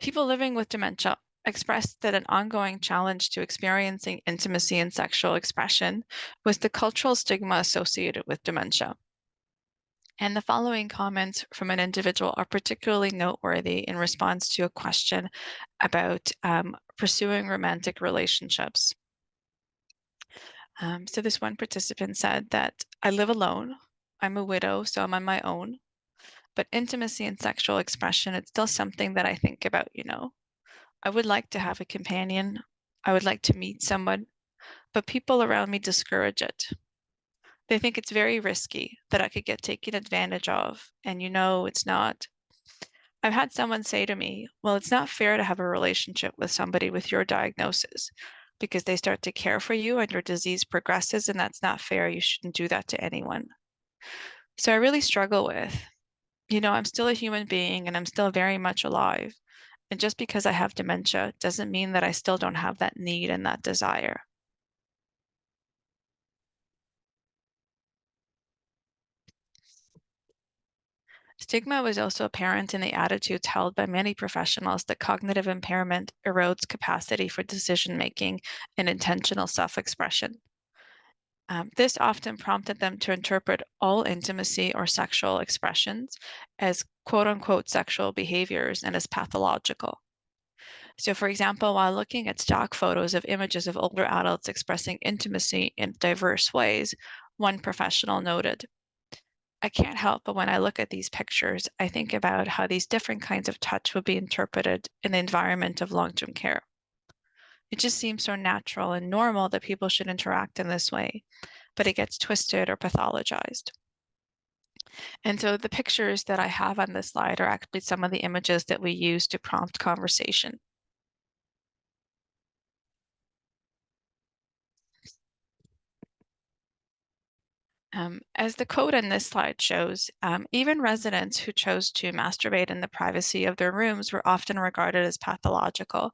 People living with dementia expressed that an ongoing challenge to experiencing intimacy and sexual expression was the cultural stigma associated with dementia. And the following comments from an individual are particularly noteworthy in response to a question about pursuing romantic relationships. So this one participant said that, "I live alone. I'm a widow, so I'm on my own. But intimacy and sexual expression, it's still something that I think about, you know. I would like to have a companion. I would like to meet someone, but people around me discourage it. They think it's very risky, that I could get taken advantage of, and you know, it's not. I've had someone say to me, well, it's not fair to have a relationship with somebody with your diagnosis because they start to care for you and your disease progresses, and that's not fair. You shouldn't do that to anyone." So I really struggle with, you know, I'm still a human being and I'm still very much alive. And just because I have dementia doesn't mean that I still don't have that need and that desire. Stigma was also apparent in the attitudes held by many professionals that cognitive impairment erodes capacity for decision-making and intentional self-expression. This often prompted them to interpret all intimacy or sexual expressions as quote-unquote sexual behaviors and as pathological. So for example, while looking at stock photos of images of older adults expressing intimacy in diverse ways, one professional noted, "I can't help but when I look at these pictures, I think about how these different kinds of touch would be interpreted in the environment of long-term care. It just seems so natural and normal that people should interact in this way, but it gets twisted or pathologized." And so the pictures that I have on this slide are actually some of the images that we use to prompt conversation. As the quote on this slide shows, even residents who chose to masturbate in the privacy of their rooms were often regarded as pathological,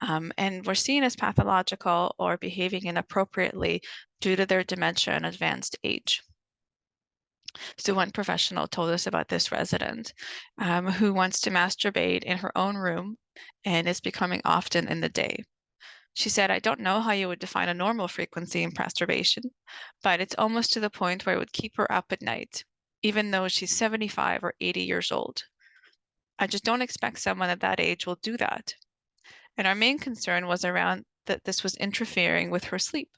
and were seen as pathological or behaving inappropriately due to their dementia and advanced age. So one professional told us about this resident who wants to masturbate in her own room and is becoming often in the day. She said, "I don't know how you would define a normal frequency in masturbation, but it's almost to the point where it would keep her up at night. even though she's 75 or 80 years old. I just don't expect someone at that age will do that. And our main concern was around that this was interfering with her sleep.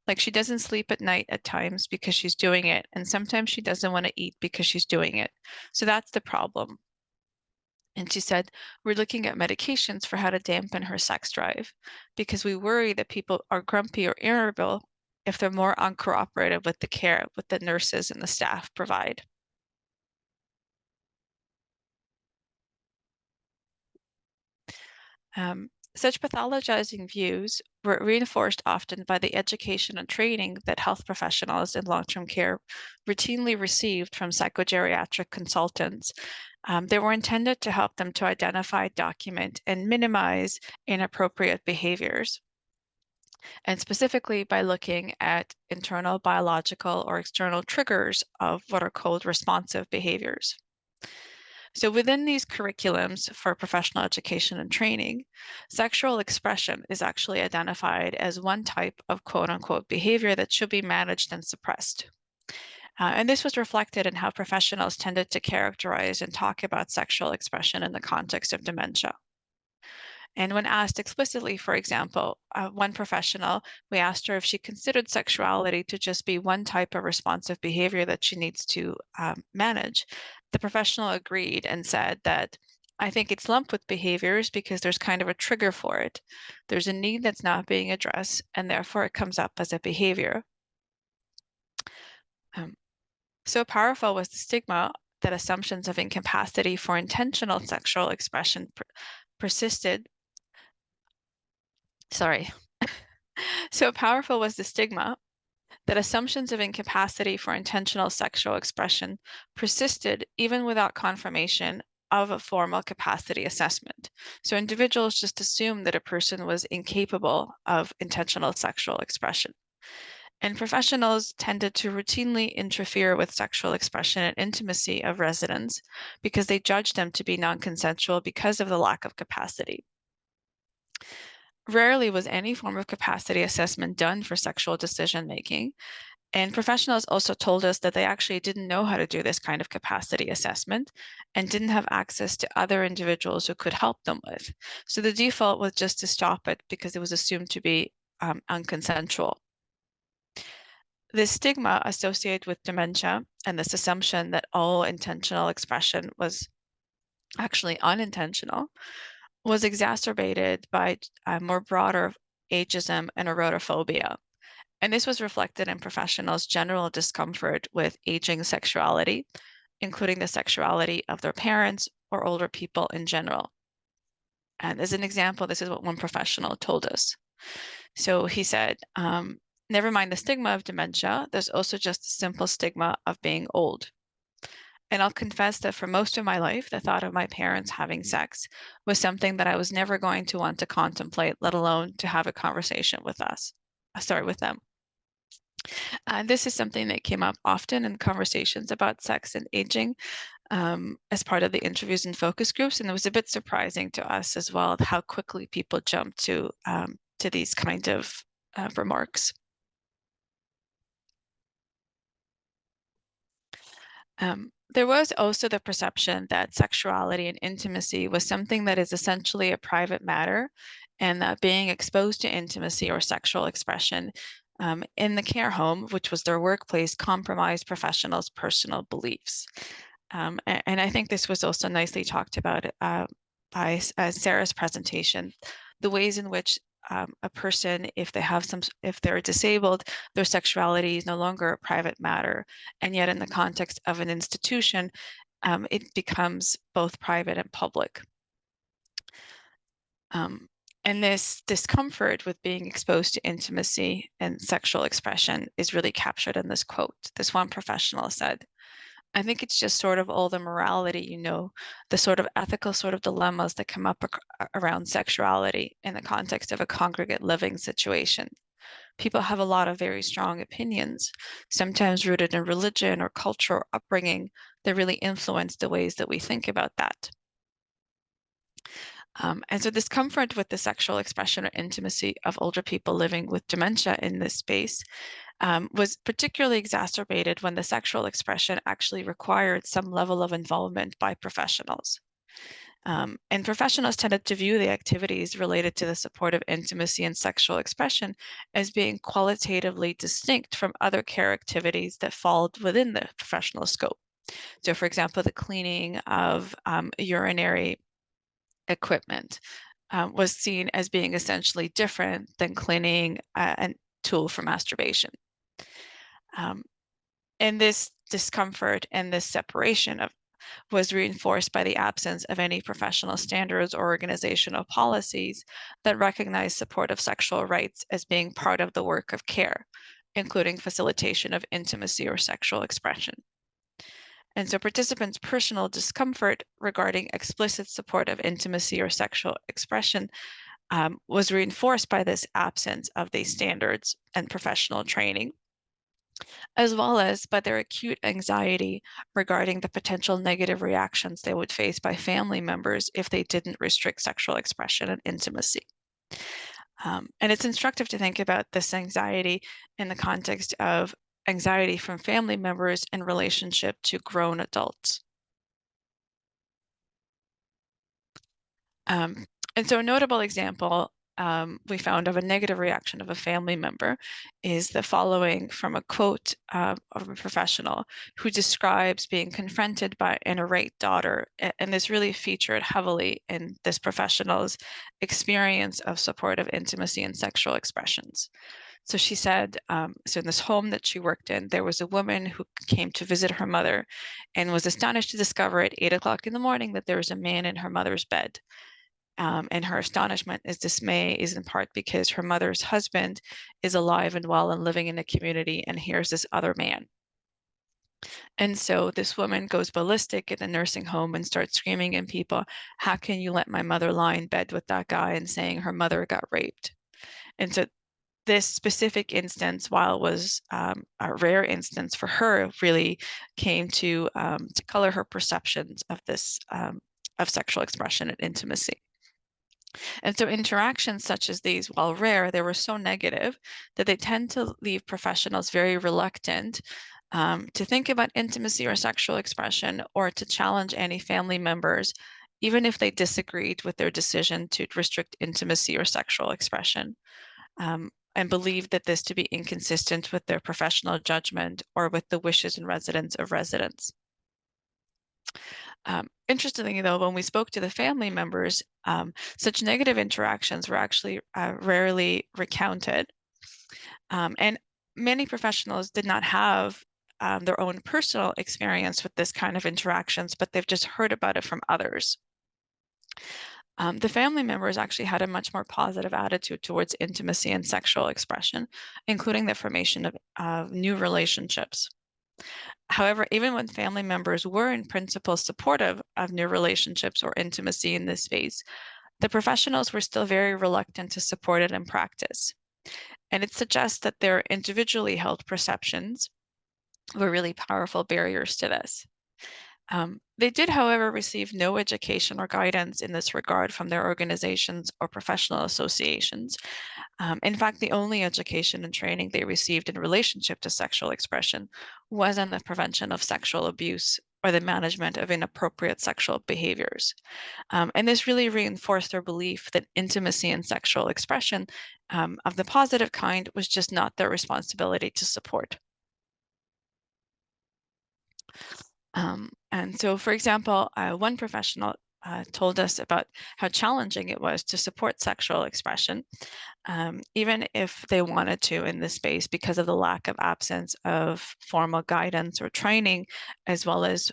Like, she doesn't sleep at night at times because she's doing it, and sometimes she doesn't want to eat because she's doing it. So that's the problem. And she said, we're looking at medications for how to dampen her sex drive, because we worry that people are grumpy or irritable if they're more uncooperative with the care that the nurses and the staff provide. Such pathologizing views were reinforced often by the education and training that health professionals in long-term care routinely received from psychogeriatric consultants. They were intended to help them to identify, document, and minimize inappropriate behaviors. And specifically by looking at internal biological or external triggers of what are called responsive behaviors. So within these curriculums for professional education and training, sexual expression is actually identified as one type of quote unquote behavior that should be managed and suppressed. And this was reflected in how professionals tended to characterize and talk about sexual expression in the context of dementia. And when asked explicitly, for example, one professional, we asked her if she considered sexuality to just be one type of responsive behavior that she needs to manage. The professional agreed and said that, I think it's lumped with behaviors because there's kind of a trigger for it. There's a need that's not being addressed, and therefore it comes up as a behavior. So powerful was the stigma that assumptions of incapacity for intentional sexual expression persisted. So powerful was the stigma that assumptions of incapacity for intentional sexual expression persisted even without confirmation of a formal capacity assessment. So individuals just assumed that a person was incapable of intentional sexual expression. And professionals tended to routinely interfere with sexual expression and intimacy of residents because they judged them to be non-consensual because of the lack of capacity. Rarely was any form of capacity assessment done for sexual decision-making, and professionals also told us that they actually didn't know how to do this kind of capacity assessment and didn't have access to other individuals who could help them with. So the default was just to stop it because it was assumed to be unconsensual. This stigma associated with dementia and this assumption that all intentional expression was actually unintentional was exacerbated by more broader ageism and erotophobia. And this was reflected in professionals' general discomfort with aging sexuality, including the sexuality of their parents or older people in general. And as an example, this is what one professional told us. So he said, never mind the stigma of dementia, there's also just a simple stigma of being old. And I'll confess that for most of my life, the thought of my parents having sex was something that I was never going to want to contemplate, let alone to have a conversation with them. This is something that came up often in conversations about sex and aging as part of the interviews and focus groups. And it was a bit surprising to us as well how quickly people jumped to these kind of remarks. There was also the perception that sexuality and intimacy was something that is essentially a private matter, and that being exposed to intimacy or sexual expression in the care home, which was their workplace, compromised professionals' personal beliefs. And I think this was also nicely talked about by Sarah's presentation, the ways in which a person, if they're disabled, their sexuality is no longer a private matter, and yet in the context of an institution, it becomes both private and public. And this discomfort with being exposed to intimacy and sexual expression is really captured in this quote. This one professional said, I think it's just sort of all the morality, the sort of ethical sort of dilemmas that come up around sexuality in the context of a congregate living situation. People have a lot of very strong opinions, sometimes rooted in religion or culture or upbringing that really influence the ways that we think about that. And so this comfort with the sexual expression or intimacy of older people living with dementia in this space was particularly exacerbated when the sexual expression actually required some level of involvement by professionals. And professionals tended to view the activities related to the support of intimacy and sexual expression as being qualitatively distinct from other care activities that fall within the professional scope. So, for example, the cleaning of urinary equipment was seen as being essentially different than cleaning a tool for masturbation. And this discomfort and this separation was reinforced by the absence of any professional standards or organizational policies that recognize support of sexual rights as being part of the work of care, including facilitation of intimacy or sexual expression. And so participants' personal discomfort regarding explicit support of intimacy or sexual expression was reinforced by this absence of these standards and professional training, as well as by their acute anxiety regarding the potential negative reactions they would face by family members if they didn't restrict sexual expression and intimacy. And it's instructive to think about this anxiety in the context of anxiety from family members in relationship to grown adults. And so a notable example we found of a negative reaction of a family member is the following from a quote of a professional who describes being confronted by an irate daughter. And this really featured heavily in this professional's experience of supportive intimacy and sexual expressions. So she said, so in this home that she worked in, there was a woman who came to visit her mother and was astonished to discover at 8 o'clock in the morning that there was a man in her mother's bed. And her astonishment and dismay is in part because her mother's husband is alive and well and living in the community, and here's this other man. And so this woman goes ballistic at the nursing home and starts screaming at people, how can you let my mother lie in bed with that guy, and saying her mother got raped? And so this specific instance, while it was a rare instance for her, really came to color her perceptions of this of sexual expression and intimacy. And so interactions such as these, while rare, they were so negative that they tend to leave professionals very reluctant to think about intimacy or sexual expression, or to challenge any family members, even if they disagreed with their decision to restrict intimacy or sexual expression, and believed that this to be inconsistent with their professional judgment or with the wishes and residents of residents. Interestingly, though, when we spoke to the family members, such negative interactions were actually rarely recounted. And many professionals did not have their own personal experience with this kind of interactions, but they've just heard about it from others. The family members actually had a much more positive attitude towards intimacy and sexual expression, including the formation of new relationships. However, even when family members were in principle supportive of new relationships or intimacy in this phase, the professionals were still very reluctant to support it in practice. And it suggests that their individually held perceptions were really powerful barriers to this. They did, however, receive no education or guidance in this regard from their organizations or professional associations. In fact, the only education and training they received in relationship to sexual expression was on the prevention of sexual abuse or the management of inappropriate sexual behaviors. And this really reinforced their belief that intimacy and sexual expression of the positive kind was just not their responsibility to support. And so, for example, one professional told us about how challenging it was to support sexual expression, even if they wanted to in this space, because of the lack of absence of formal guidance or training, as well as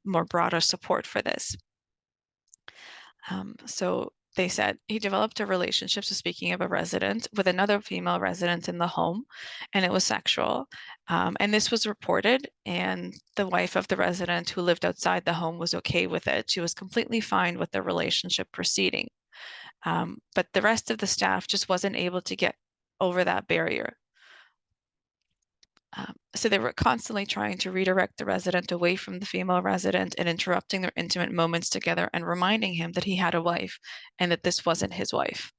more broader support for this. So they said he developed a relationship, so speaking of a resident, with another female resident in the home, and it was sexual. And this was reported, and the wife of the resident who lived outside the home was okay with it. She was completely fine with the relationship proceeding. But the rest of the staff just wasn't able to get over that barrier. So they were constantly trying to redirect the resident away from the female resident and interrupting their intimate moments together and reminding him that he had a wife and that this wasn't his wife.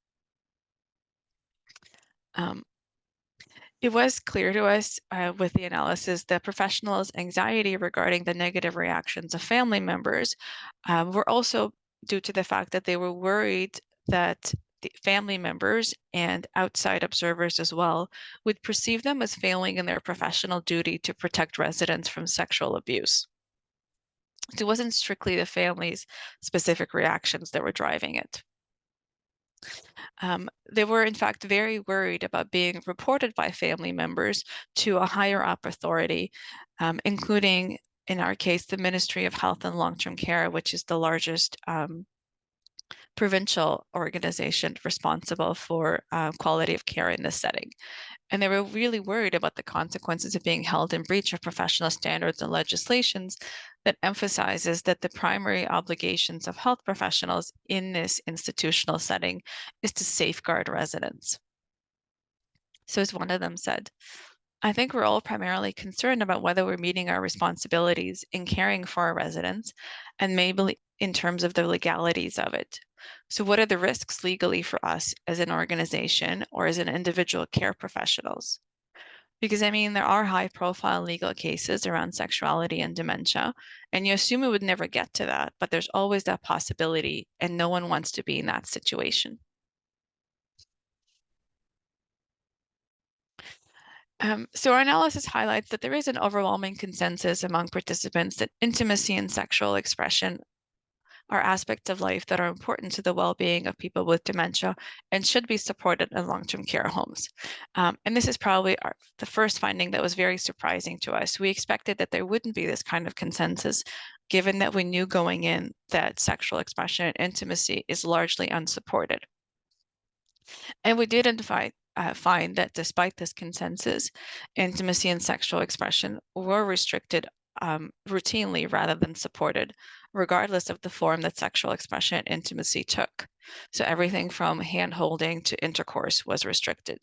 it was clear to us with the analysis that professionals' anxiety regarding the negative reactions of family members were also due to the fact that they were worried that the family members and outside observers as well would perceive them as failing in their professional duty to protect residents from sexual abuse. So it wasn't strictly the family's specific reactions that were driving it. They were, in fact, very worried about being reported by family members to a higher up authority, including, in our case, the Ministry of Health and Long-Term Care, which is the largest provincial organization responsible for quality of care in this setting. And they were really worried about the consequences of being held in breach of professional standards and legislations that emphasizes that the primary obligations of health professionals in this institutional setting is to safeguard residents. So as one of them said, I think we're all primarily concerned about whether we're meeting our responsibilities in caring for our residents and maybe in terms of the legalities of it. So what are the risks legally for us as an organization or as an individual care professionals? Because I mean, there are high profile legal cases around sexuality and dementia, and you assume it would never get to that, but there's always that possibility, and no one wants to be in that situation. So our analysis highlights that there is an overwhelming consensus among participants that intimacy and sexual expression are aspects of life that are important to the well-being of people with dementia and should be supported in long-term care homes. And this is probably the first finding that was very surprising to us. We expected that there wouldn't be this kind of consensus, given that we knew going in that sexual expression and intimacy is largely unsupported. And we did find that despite this consensus, intimacy and sexual expression were restricted routinely rather than supported, regardless of the form that sexual expression and intimacy took. So everything from hand-holding to intercourse was restricted.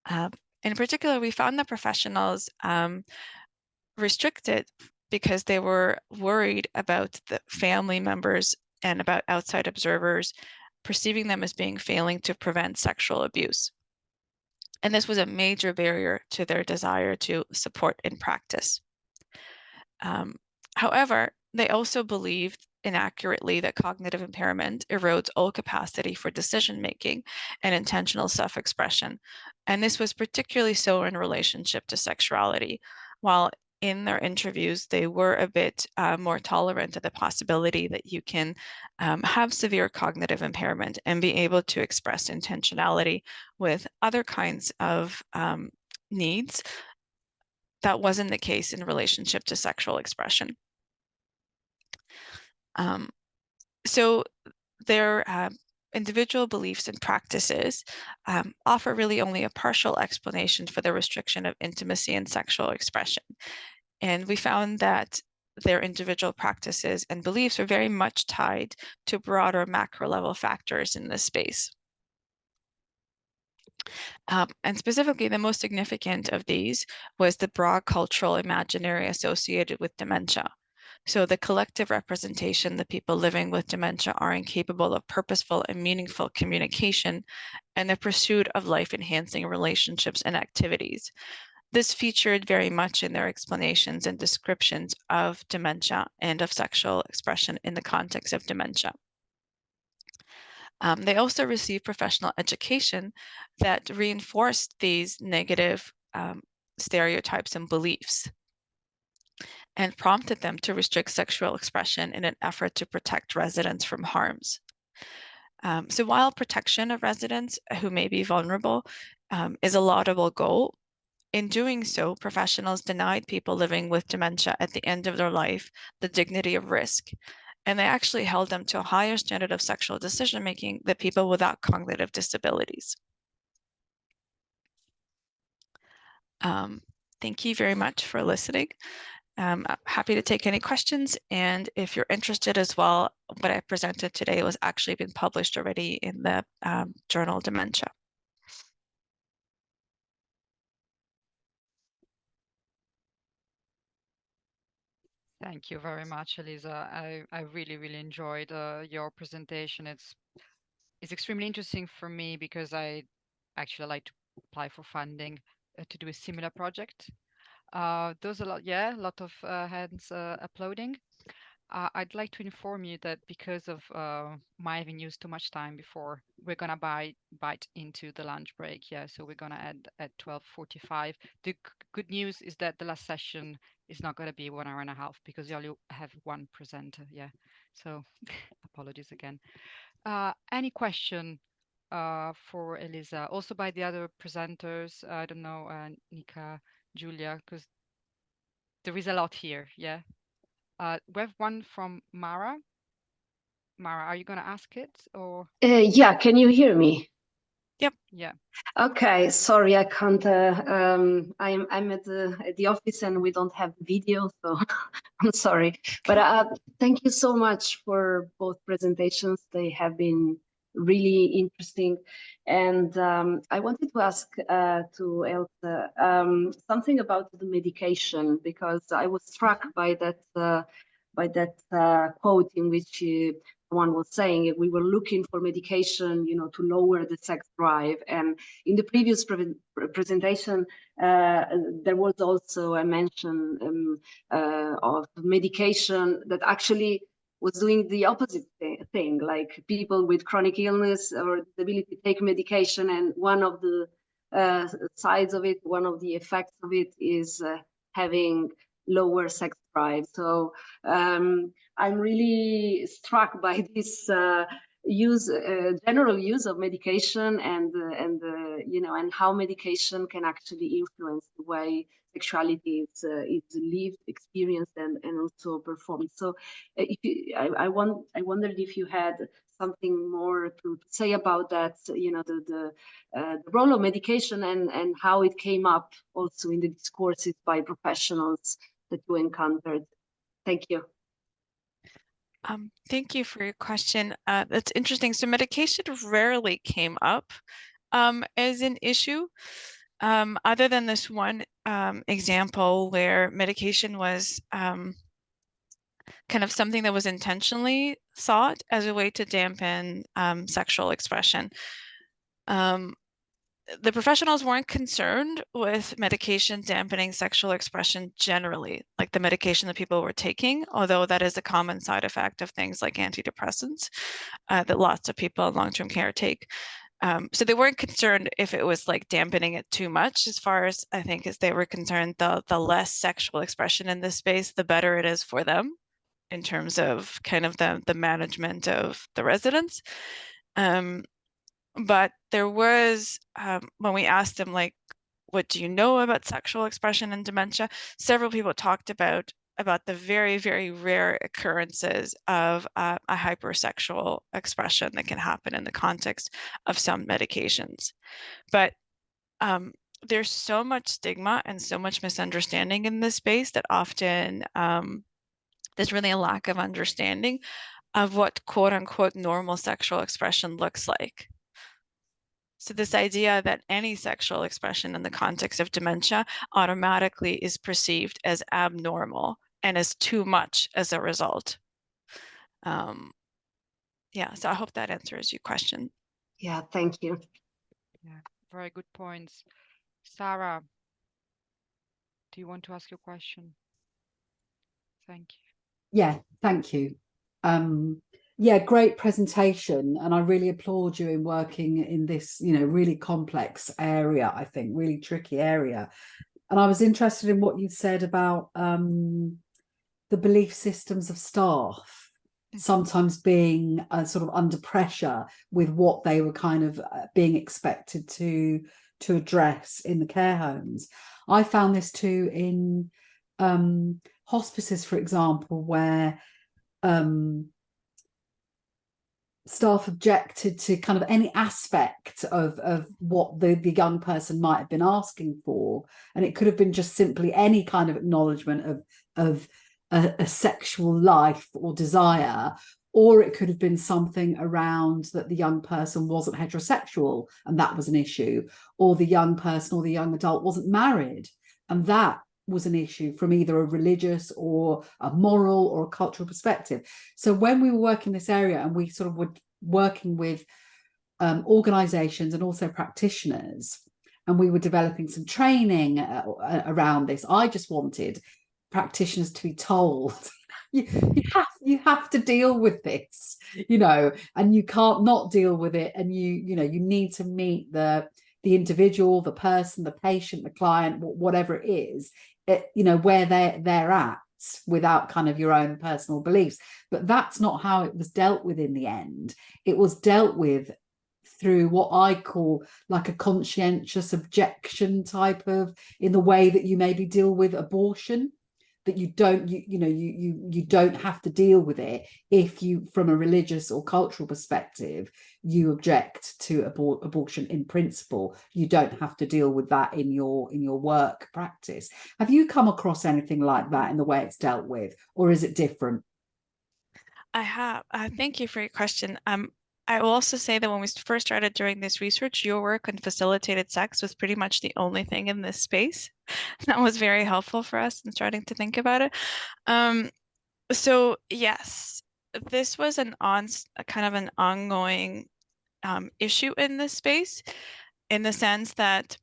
In particular, we found that professionals restricted because they were worried about the family members and about outside observers perceiving them as being failing to prevent sexual abuse. And this was a major barrier to their desire to support in practice. However, they also believed inaccurately that cognitive impairment erodes all capacity for decision-making and intentional self-expression. And this was particularly so in relationship to sexuality, while in their interviews, they were a bit more tolerant of the possibility that you can have severe cognitive impairment and be able to express intentionality with other kinds of needs. That wasn't the case in relationship to sexual expression. So their individual beliefs and practices offer really only a partial explanation for the restriction of intimacy and sexual expression. And we found that their individual practices and beliefs are very much tied to broader macro level factors in this space. And specifically, the most significant of these was the broad cultural imaginary associated with dementia. So the collective representation that people living with dementia are incapable of purposeful and meaningful communication and the pursuit of life-enhancing relationships and activities. This featured very much in their explanations and descriptions of dementia and of sexual expression in the context of dementia. They also received professional education that reinforced these negative stereotypes and beliefs and prompted them to restrict sexual expression in an effort to protect residents from harms. So while protection of residents who may be vulnerable is a laudable goal, in doing so, professionals denied people living with dementia at the end of their life the dignity of risk, and they actually held them to a higher standard of sexual decision-making than people without cognitive disabilities. Thank you very much for listening. I'm happy to take any questions, and if you're interested as well, what I presented today was actually been published already in the journal Dementia. Thank you very much, Alisa. I really, really enjoyed your presentation. It's extremely interesting for me because I actually like to apply for funding to do a similar project. There's a lot of hands uploading. I'd like to inform you that because of my having used too much time before, we're gonna bite into the lunch break. Yeah, so we're gonna end at 12:45. The good news is that the last session is not gonna be 1 hour and a half because you only have one presenter. Yeah, so apologies again. Any question for Alisa? Also by the other presenters. I don't know, Nika, Giulia, because there is a lot here. Yeah. We have one from Mara. Mara, are you going to ask it or? Yeah, can you hear me? Yep. Yeah. Okay, sorry, I can't. I'm at the office and we don't have video, so I'm sorry. But thank you so much for both presentations. They have been really interesting. And I wanted to ask to Elsa something about the medication, because I was struck by that quote in which one was saying we were looking for medication, to lower the sex drive. And in the previous presentation, there was also a mention of medication that actually was doing the opposite thing, like people with chronic illness or disability take medication, and one of the sides of it, one of the effects of it is having lower sex drive. So I'm really struck by this general use of medication and how medication can actually influence the way sexuality is lived, experienced, and also performed. So I wondered if you had something more to say about that, the role of medication and how it came up also in the discourses by professionals that you encountered. Thank you. Thank you for your question. That's interesting. So medication rarely came up as an issue, other than this one example where medication was kind of something that was intentionally sought as a way to dampen sexual expression. The professionals weren't concerned with medication dampening sexual expression generally, like the medication that people were taking, although that is a common side effect of things like antidepressants that lots of people in long-term care take. So they weren't concerned if it was like dampening it too much, as far as I think as they were concerned, the less sexual expression in this space, the better it is for them in terms of kind of the management of the residents. But there was, when we asked them, like, what do you know about sexual expression and dementia? Several people talked about the very, very rare occurrences of a hypersexual expression that can happen in the context of some medications. But there's so much stigma and so much misunderstanding in this space that often there's really a lack of understanding of what quote unquote normal sexual expression looks like. So this idea that any sexual expression in the context of dementia automatically is perceived as abnormal and as too much as a result. Yeah, so I hope that answers your question. Yeah, thank you. Yeah, very good points. Sarah, do you want to ask your question? Thank you. Yeah, thank you. Yeah, great presentation, and I really applaud you in working in this, really complex area, I think, really tricky area. And I was interested in what you said about the belief systems of staff sometimes being sort of under pressure with what they were kind of being expected to address in the care homes. I found this too in hospices, for example, where staff objected to kind of any aspect of what the young person might have been asking for, and it could have been just simply any kind of acknowledgement of a sexual life or desire, or it could have been something around that the young person wasn't heterosexual and that was an issue, or the young person or the young adult wasn't married and that was an issue from either a religious or a moral or a cultural perspective. So when we were working in this area and we sort of were working with organizations and also practitioners, and we were developing some training around this. I just wanted practitioners to be told, you have to deal with this, you know, and you can't not deal with it, and you need to meet the individual, the person, the patient, the client, whatever it is, you know, where they're at, without kind of your own personal beliefs. But that's not how it was dealt with in the end. It was dealt with through what I call like a conscientious objection type of, in the way that you maybe deal with abortion, that you don't have to deal with it if you, from a religious or cultural perspective, you object to abortion in principle. You don't have to deal with that in your work practice. Have you come across anything like that in the way it's dealt with, or is it different? I have. Thank you for your question. I will also say that when we first started doing this research, your work on facilitated sex was pretty much the only thing in this space. That was very helpful for us in starting to think about it. So yes, this was kind of an ongoing issue in this space, in the sense that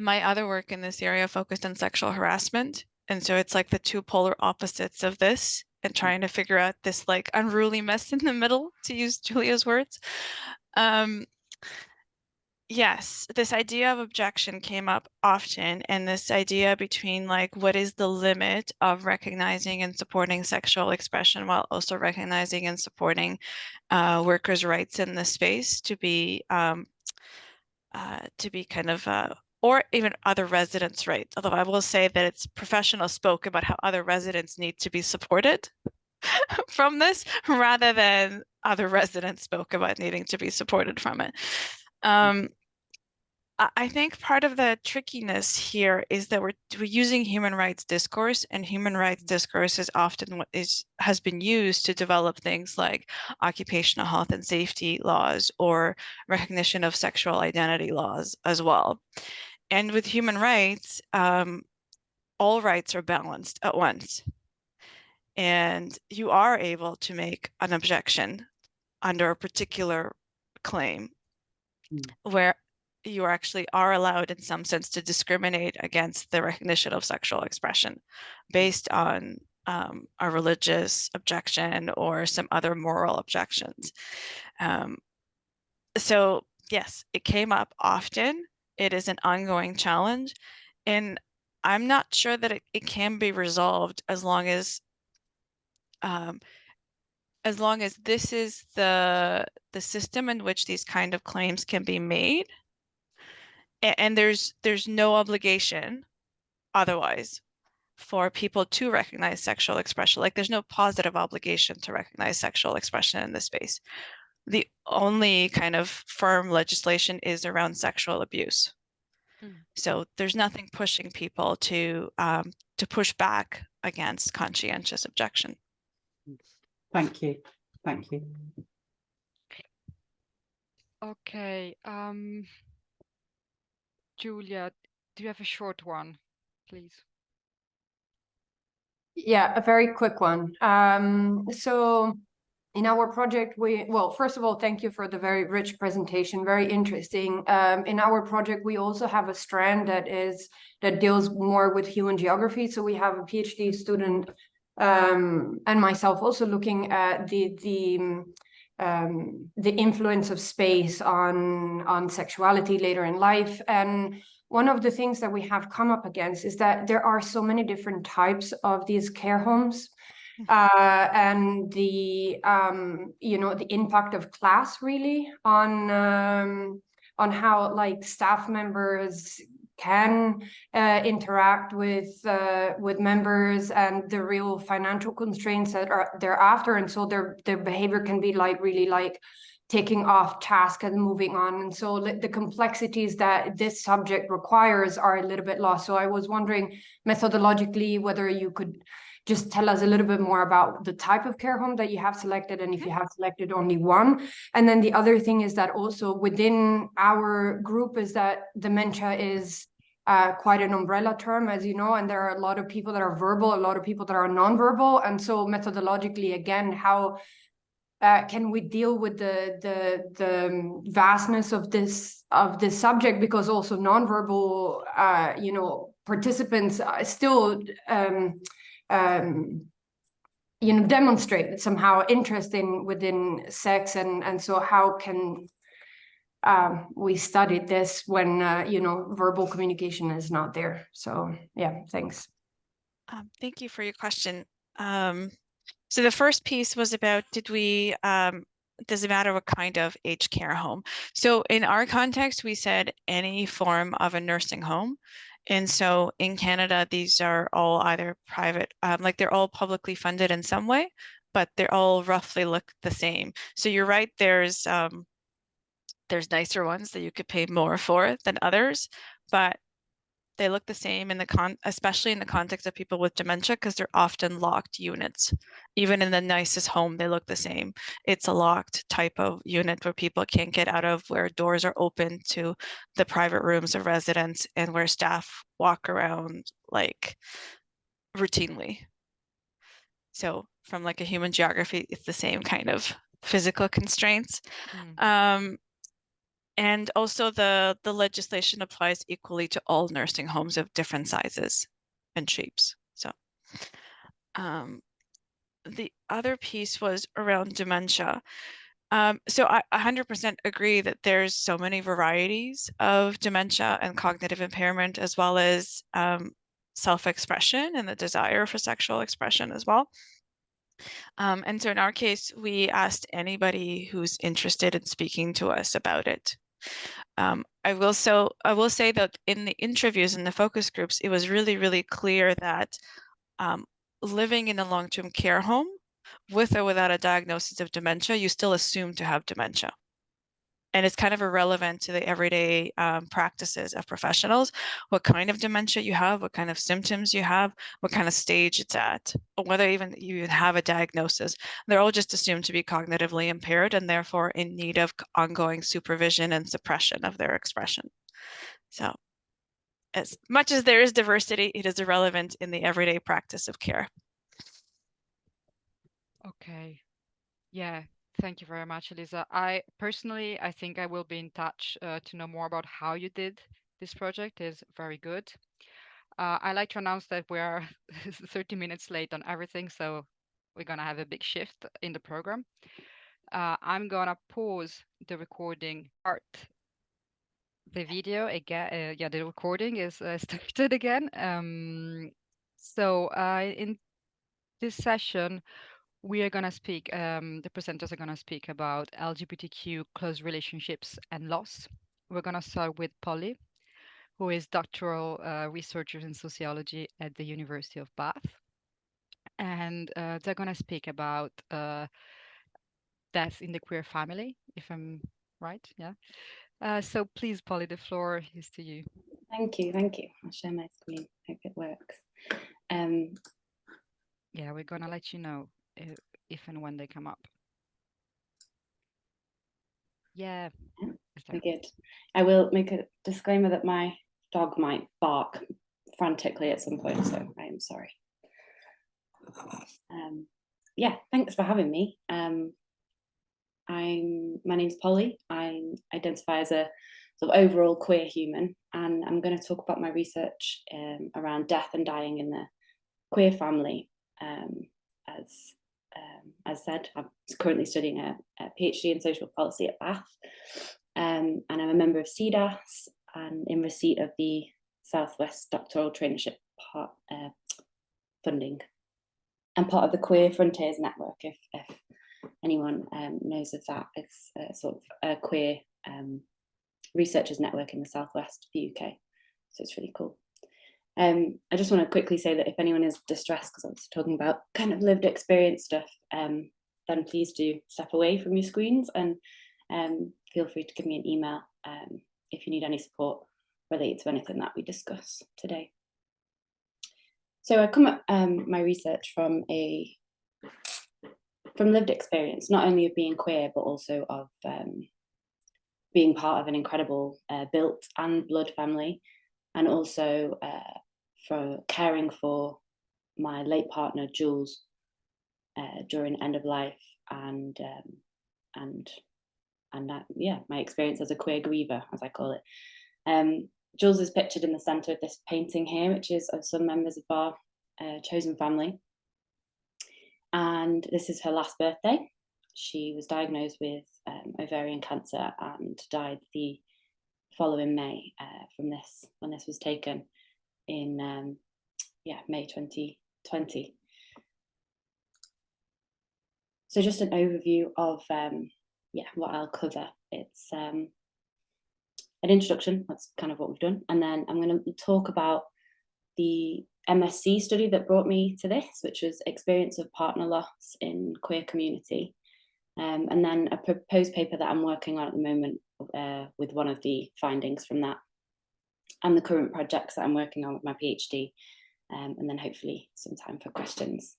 my other work in this area focused on sexual harassment. And so it's like the two polar opposites of this, and trying to figure out this like unruly mess in the middle, to use Giulia's words. Yes, this idea of objection came up often, and this idea between like, what is the limit of recognizing and supporting sexual expression while also recognizing and supporting workers' rights in this space to be kind of or even other residents' rights. Although I will say that it's professional spoke about how other residents need to be supported from this, rather than other residents spoke about needing to be supported from it. I think part of the trickiness here is that we're using human rights discourse, and human rights discourse is often what has been used to develop things like occupational health and safety laws, or recognition of sexual identity laws as well. And with human rights, all rights are balanced at once. And you are able to make an objection under a particular claim, where you actually are allowed in some sense to discriminate against the recognition of sexual expression based on a religious objection or some other moral objections. So yes, it came up often. It is an ongoing challenge, and I'm not sure that it can be resolved as long as this is the system in which these kind of claims can be made, and there's no obligation otherwise for people to recognize sexual expression. Like, there's no positive obligation to recognize sexual expression in this space. The only kind of firm legislation is around sexual abuse. So there's nothing pushing people to push back against conscientious objection. Thank you. Thank you. Okay. Giulia, do you have a short one, please? Yeah, a very quick one. So in our project, well, first of all, thank you for the very rich presentation, very interesting. In our project, we also have a strand that deals more with human geography. So we have a PhD student and myself also looking at the influence of space on sexuality later in life. And one of the things that we have come up against is that there are so many different types of these care homes, and the the impact of class really on how like staff members can interact with members, and the real financial constraints that are thereafter, and so their behavior can be like really like taking off task and moving on, and so the complexities that this subject requires are a little bit lost. So I was wondering methodologically whether you could just tell us a little bit more about the type of care home that you have selected, and if you have selected only one. And then the other thing is that also within our group is that dementia is quite an umbrella term, as you know, and there are a lot of people that are verbal, a lot of people that are nonverbal. And so methodologically, again, how can we deal with the vastness of this subject, because also nonverbal participants still demonstrate somehow interest within sex, and so how can we study this when verbal communication is not there? So yeah, thanks. Thank you for your question. So the first piece was about, does it matter what kind of aged care home? So in our context, we said any form of a nursing home. And so in Canada, these are all either private, like they're all publicly funded in some way, but they're all roughly look the same. So you're right, there's nicer ones that you could pay more for than others, but they look the same especially in the context of people with dementia, because they're often locked units. Even in the nicest home, they look the same. It's a locked type of unit where people can't get out of, where doors are open to the private rooms of residents, and where staff walk around like routinely. So from like a human geography, it's the same kind of physical constraints. And also the legislation applies equally to all nursing homes of different sizes and shapes. So the other piece was around dementia. So I 100% agree that there's so many varieties of dementia and cognitive impairment, as well as self-expression and the desire for sexual expression as well. And so in our case, we asked anybody who's interested in speaking to us about it. I will say that in the interviews and the focus groups, it was really, really clear that living in a long-term care home with or without a diagnosis of dementia, you still assume to have dementia. And it's kind of irrelevant to the everyday practices of professionals, what kind of dementia you have, what kind of symptoms you have, what kind of stage it's at, or whether even you have a diagnosis. They're all just assumed to be cognitively impaired and therefore in need of ongoing supervision and suppression of their expression. So as much as there is diversity, it is irrelevant in the everyday practice of care. Okay. Yeah. Thank you very much, Alisa. I think I will be in touch to know more about how you did this project. Is very good. I like to announce that we are 30 minutes late on everything, so we're gonna have a big shift in the program. I'm gonna pause the recording part. The video again. Yeah, the recording is started again. So in this session, we are going to speak, the presenters are going to speak about LGBTQ close relationships and loss. We're going to start with Polly, who is doctoral researcher in sociology at the University of Bath. And they're going to speak about death in the queer family, if I'm right. Yeah. So please, Polly, the floor is to you. Thank you. I'll share my screen. Hope it works. Yeah, we're going to let you know if and when they come up. Yeah. Very good. I will make a disclaimer that my dog might bark frantically at some point, so I am sorry. Yeah, thanks for having me. My name's Polly. I identify as a sort of overall queer human, and I'm going to talk about my research around death and dying in the queer family. As said, I'm currently studying a PhD in social policy at Bath, and I'm a member of CDAS and in receipt of the Southwest Doctoral Traineeship funding, and part of the Queer Frontiers Network. If anyone knows of that, it's sort of a queer researchers network in the Southwest of the UK, so it's really cool. I just want to quickly say that if anyone is distressed because I was talking about kind of lived experience stuff, then please do step away from your screens and feel free to give me an email if you need any support related to anything that we discuss today. So I come at my research from lived experience, not only of being queer, but also of being part of an incredible built and blood family, and also for caring for my late partner, Jules, during end of life and that, yeah, my experience as a queer griever, as I call it. Jules is pictured in the centre of this painting here, which is of some members of our chosen family. And this is her last birthday. She was diagnosed with ovarian cancer and died the following May from this, when this was taken in May 2020. So just an overview of what I'll cover. It's an introduction, that's kind of what we've done. And then I'm going to talk about the MSc study that brought me to this, which was experience of partner loss in queer community. And then a proposed paper that I'm working on at the moment with one of the findings from that, and the current projects that I'm working on with my PhD, and then hopefully some time for questions.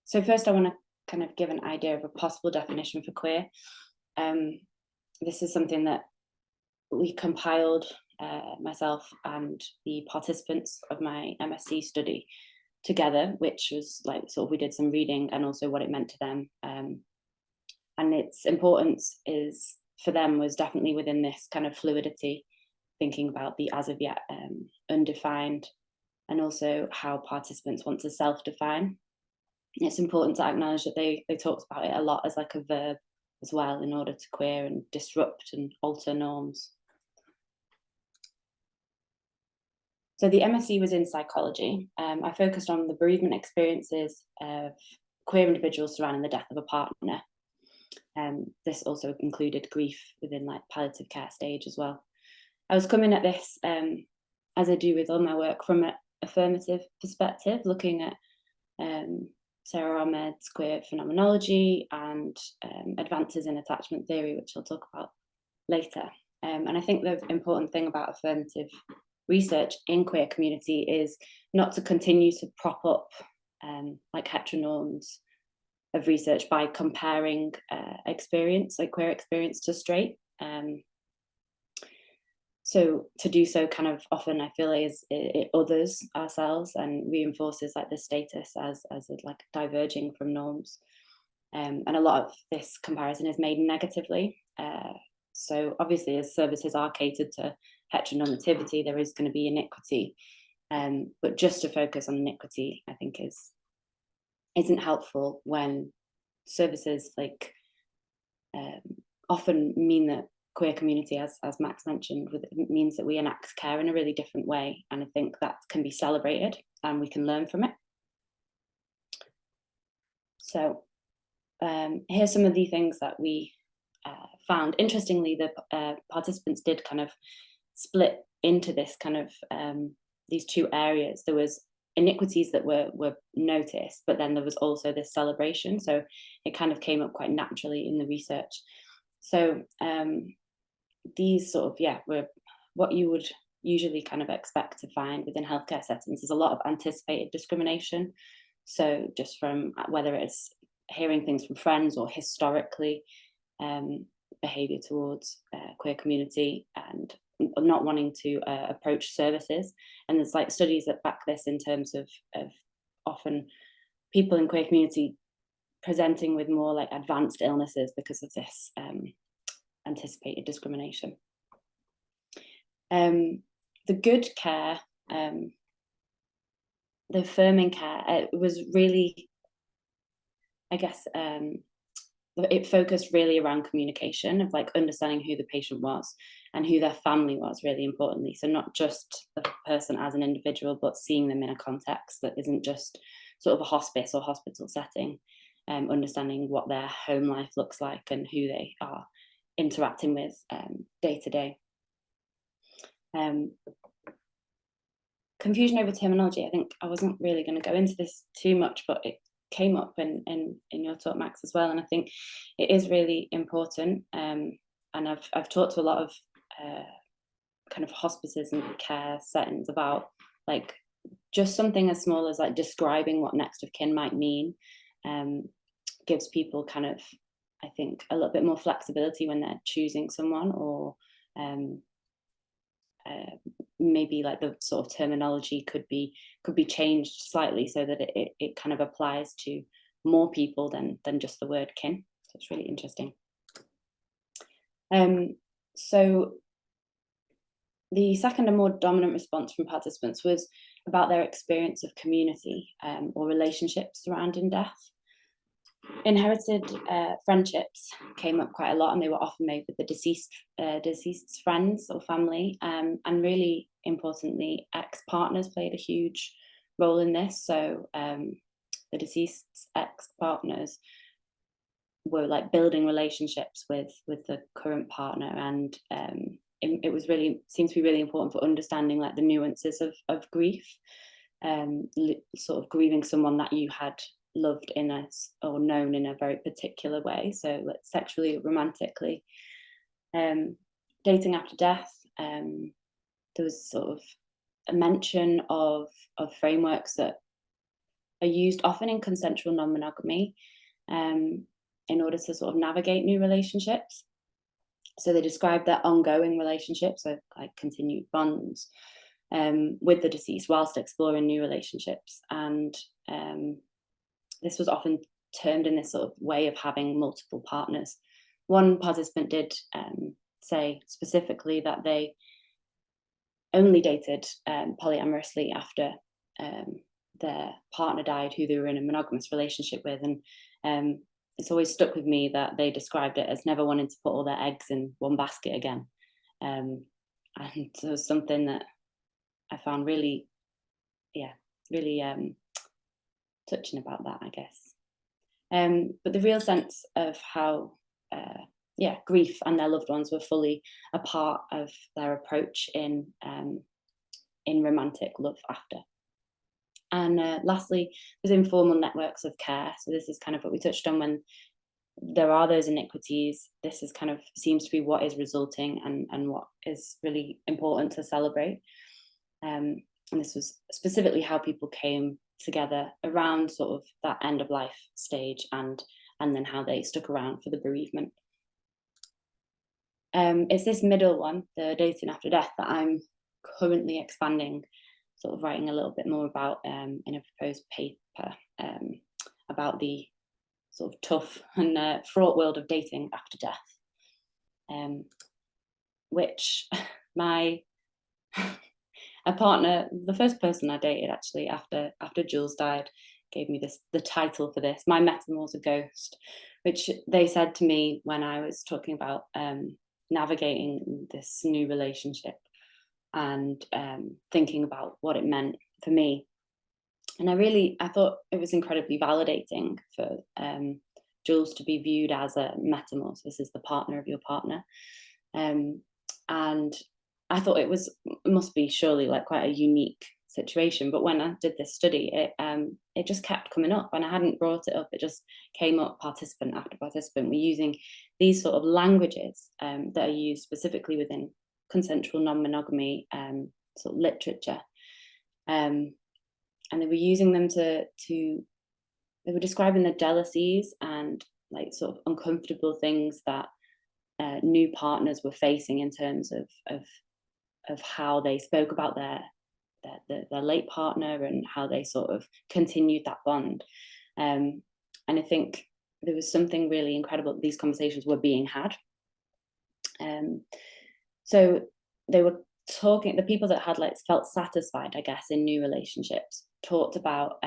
So first I want to kind of give an idea of a possible definition for queer. This is something that we compiled, myself and the participants of my MSc study together, which was like sort of, we did some reading and also what it meant to them. And its importance is for them was definitely within this kind of fluidity, thinking about the as of yet undefined, and also how participants want to self-define. It's important to acknowledge that they talked about it a lot as like a verb as well, in order to queer and disrupt and alter norms. So the MSc was in psychology. I focused on the bereavement experiences of queer individuals surrounding the death of a partner. This also included grief within like palliative care stage as well. I was coming at this, as I do with all my work, from an affirmative perspective, looking at Sarah Ahmed's queer phenomenology and advances in attachment theory, which I'll talk about later. And I think the important thing about affirmative research in queer community is not to continue to prop up like heteronorms of research by comparing experience, like queer experience, to straight. So to do so kind of often I feel it others ourselves and reinforces like the status as like diverging from norms. And a lot of this comparison is made negatively. So obviously as services are catered to heteronormativity, there is going to be iniquity. But just to focus on iniquity, I think isn't helpful when services like often mean that queer community, as Max mentioned, means that we enact care in a really different way. And I think that can be celebrated and we can learn from it. So here's some of the things that we found. Interestingly, the participants did kind of split into this kind of these two areas. There was iniquities that were noticed, but then there was also this celebration. So it kind of came up quite naturally in the research. So these sort of, were what you would usually kind of expect to find within healthcare settings. There's a lot of anticipated discrimination. So just from whether it's hearing things from friends or historically behaviour towards queer community and not wanting to approach services. And there's like studies that back this in terms of often people in queer community presenting with more like advanced illnesses because of this anticipated discrimination. The good care, the affirming care, was really, I guess, it focused really around communication, of like understanding who the patient was and who their family was, really importantly. So not just the person as an individual, but seeing them in a context that isn't just sort of a hospice or hospital setting, understanding what their home life looks like and who they are interacting with day to day. Confusion over terminology. I think I wasn't really going to go into this too much, but it came up in your talk, Max, as well. And I think it is really important. And I've talked to a lot of kind of hospices and care settings about like just something as small as like describing what next of kin might mean, gives people kind of, I think, a little bit more flexibility when they're choosing someone, or maybe like the sort of terminology could be changed slightly so that it kind of applies to more people than just the word kin. So it's really interesting. So the second and more dominant response from participants was about their experience of community or relationships surrounding death. Inherited friendships came up quite a lot, and they were often made with the deceased's friends or family, and really importantly, ex-partners played a huge role in this. So the deceased's ex-partners were like building relationships with the current partner, and it was really seems to be really important for understanding like the nuances of grief, sort of grieving someone that you had loved in us or known in a very particular way, so like sexually, romantically. Dating after death, there was sort of a mention of frameworks that are used often in consensual non-monogamy in order to sort of navigate new relationships. So they described their ongoing relationships, so like continued bonds with the deceased whilst exploring new relationships, and this was often termed in this sort of way of having multiple partners. One participant did say specifically that they only dated polyamorously after their partner died, who they were in a monogamous relationship with, and it's always stuck with me that they described it as never wanting to put all their eggs in one basket again, and it was something that I found really, touching about that, I guess. But the real sense of how grief and their loved ones were fully a part of their approach in romantic love after. And lastly, there's informal networks of care. So this is kind of what we touched on. When there are those iniquities, this is kind of seems to be what is resulting and what is really important to celebrate. And this was specifically how people came together around sort of that end of life stage, and then how they stuck around for the bereavement. It's this middle one, the dating after death, that I'm currently expanding, sort of writing a little bit more about in a proposed paper about the sort of tough and fraught world of dating after death, which a partner, the first person I dated actually after Jules died, gave me the title for this, My Metamor's a Ghost, which they said to me when I was talking about navigating this new relationship and thinking about what it meant for me. And I thought it was incredibly validating for Jules to be viewed as a metamor. So this is the partner of your partner. And I thought it must be surely like quite a unique situation. But when I did this study, it just kept coming up, and I hadn't brought it up. It just came up participant after participant. We're using these sort of languages that are used specifically within consensual non-monogamy sort of literature. And they were using them they were describing the jealousies and like sort of uncomfortable things that new partners were facing in terms of how they spoke about their late partner and how they sort of continued that bond. And I think there was something really incredible that these conversations were being had. So they were talking, the people that had like felt satisfied, I guess, in new relationships talked about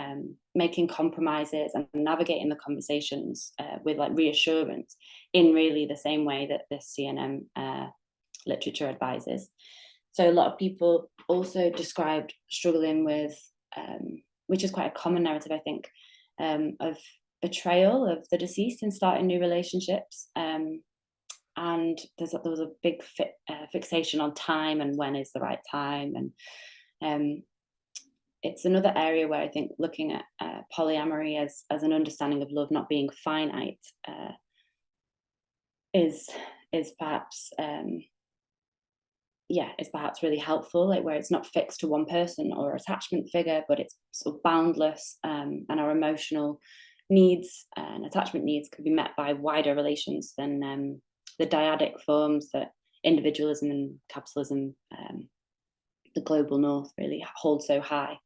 making compromises and navigating the conversations with like reassurance in really the same way that this CNM literature advises. So a lot of people also described struggling with, which is quite a common narrative, I think, of betrayal of the deceased in starting new relationships. And there was a big fixation on time and when is the right time. And it's another area where I think looking at polyamory as an understanding of love not being finite is perhaps is perhaps really helpful, like where it's not fixed to one person or attachment figure, but it's sort of boundless, and our emotional needs and attachment needs could be met by wider relations than the dyadic forms that individualism and capitalism, the global north, really hold so high.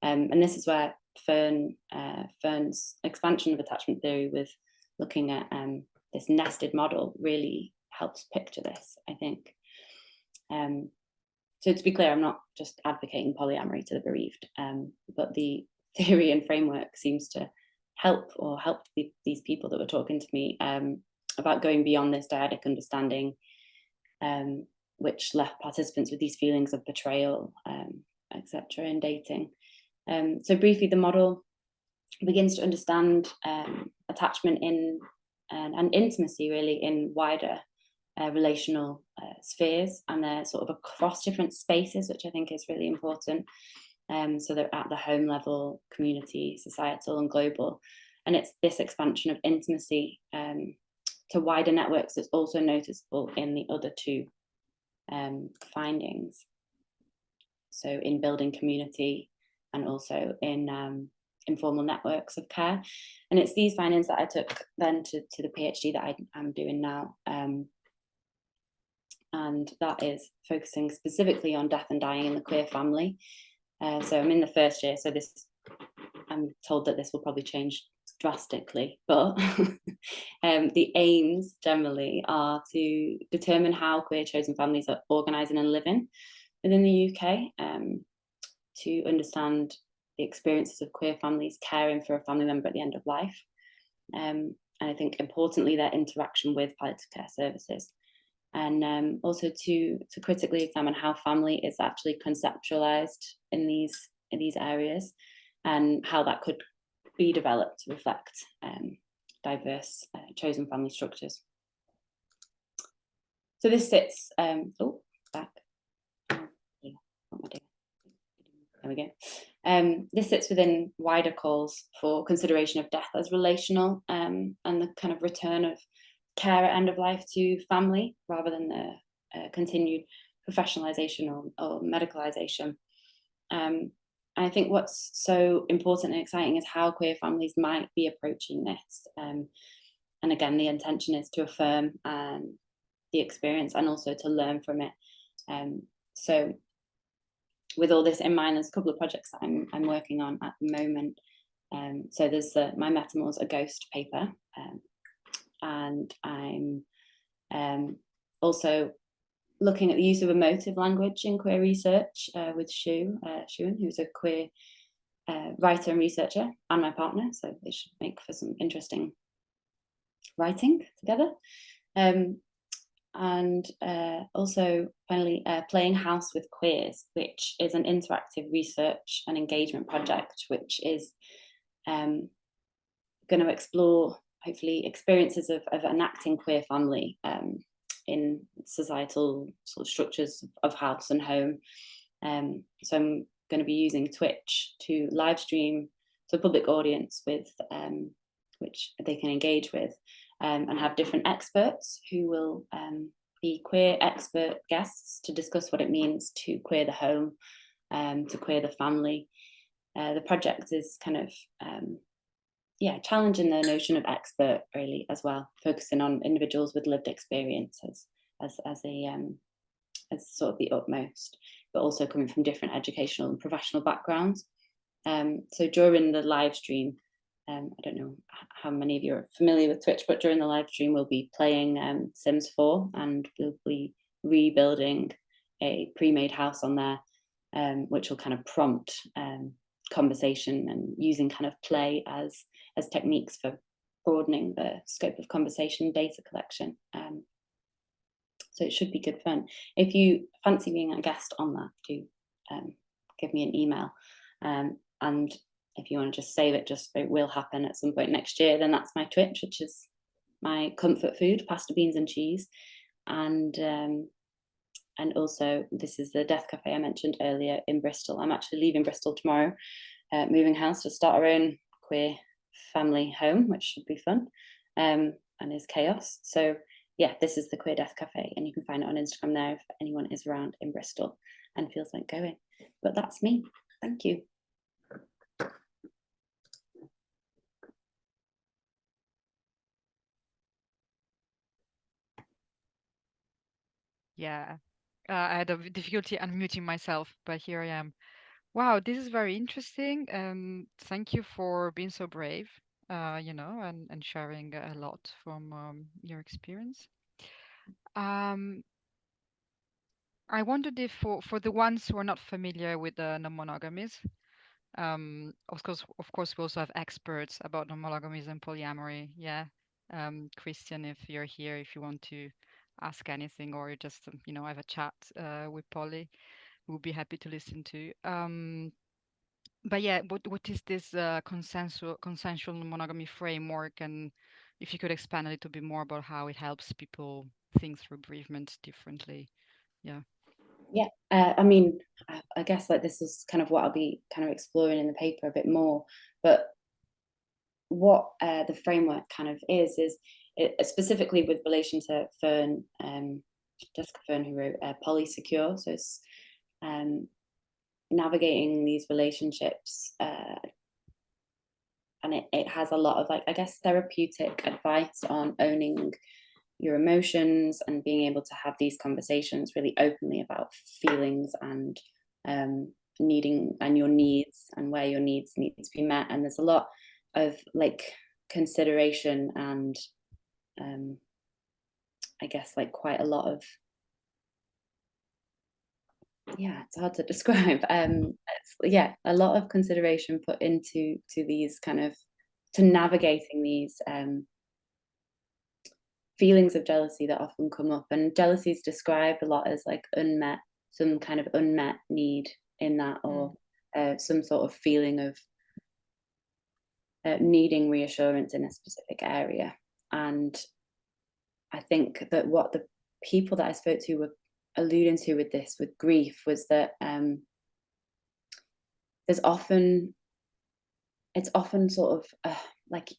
And this is where Fern's expansion of attachment theory with looking at this nested model really helps picture this, I think. So to be clear, I'm not just advocating polyamory to the bereaved, but the theory and framework seems to help these people that were talking to me about going beyond this dyadic understanding, which left participants with these feelings of betrayal, etc. in dating. So briefly, the model begins to understand attachment in and intimacy really in wider relational spheres, and they're sort of across different spaces, which I think is really important. So they're at the home level, community, societal and global. And it's this expansion of intimacy to wider networks that's also noticeable in the other two findings. So in building community and also in informal networks of care. And it's these findings that I took then to the PhD that I'm doing now. And that is focusing specifically on death and dying in the queer family. So I'm in the first year, so I'm told that this will probably change drastically, but the aims generally are to determine how queer chosen families are organising and living within the UK, to understand the experiences of queer families caring for a family member at the end of life, and I think importantly their interaction with palliative care services, and also to critically examine how family is actually conceptualized in these areas, and how that could be developed to reflect diverse chosen family structures. So this sits there we go. This sits within wider calls for consideration of death as relational, and the kind of return of care at end of life to family rather than the continued professionalization or medicalization. I think what's so important and exciting is how queer families might be approaching this. And again, the intention is to affirm the experience and also to learn from it. So with all this in mind, there's a couple of projects that I'm working on at the moment. So there's my Metamors, a ghost paper, and I'm also looking at the use of emotive language in queer research with Shuan, who's a queer writer and researcher, and my partner, so it should make for some interesting writing together. And also finally Playing House with Queers, which is an interactive research and engagement project which is going to explore hopefully experiences of enacting queer family in societal sort of structures of house and home. So I'm going to be using Twitch to live stream to a public audience with which they can engage with, and have different experts who will be queer expert guests to discuss what it means to queer the home, to queer the family. The project is kind of challenging the notion of expert really as well, focusing on individuals with lived experience as sort of the utmost, but also coming from different educational and professional backgrounds. So during the live stream, I don't know how many of you are familiar with Twitch, but during the live stream we'll be playing Sims 4, and we'll be rebuilding a pre-made house on there, which will kind of prompt conversation and using kind of play as techniques for broadening the scope of conversation data collection. So it should be good fun. If you fancy being a guest on that, do give me an email. And if you want to just save it, it will happen at some point next year, then that's my Twitch, which is my comfort food, pasta, beans and cheese. And also this is the Death Cafe I mentioned earlier in Bristol. I'm actually leaving Bristol tomorrow, moving house to start our own queer family home, which should be fun, and is chaos. So yeah, this is the Queer Death Cafe, and you can find it on Instagram there if anyone is around in Bristol and feels like going. But that's me. Thank you. Yeah, I had a difficulty unmuting myself, but here I am. Wow, this is very interesting. Thank you for being so brave, and sharing a lot from your experience. I wondered if for the ones who are not familiar with the non-monogamies, of course, we also have experts about non-monogamies and polyamory. Yeah. Christian, if you're here, if you want to ask anything or just, have a chat with Polly, we'll be happy to listen to. But yeah, what is this consensual monogamy framework? And if you could expand a little bit more about how it helps people think through bereavement differently. Yeah. Yeah, I mean, I guess like this is kind of what I'll be kind of exploring in the paper a bit more. But what the framework kind of is it, specifically with relation to Fern, Jessica Fern, who wrote Polysecure. So it's navigating these relationships, and it has a lot of, like, I guess, therapeutic advice on owning your emotions and being able to have these conversations really openly about feelings and needing and your needs and where your needs need to be met. And there's a lot of like consideration and I guess like quite a lot of, yeah, it's hard to describe. Yeah, a lot of consideration put into these kind of, to navigating these feelings of jealousy that often come up. And jealousy is described a lot as like some kind of unmet need in that, or some sort of feeling of needing reassurance in a specific area. And I think that what the people that I spoke to were alluding to with this, with grief, was that it's often sort of like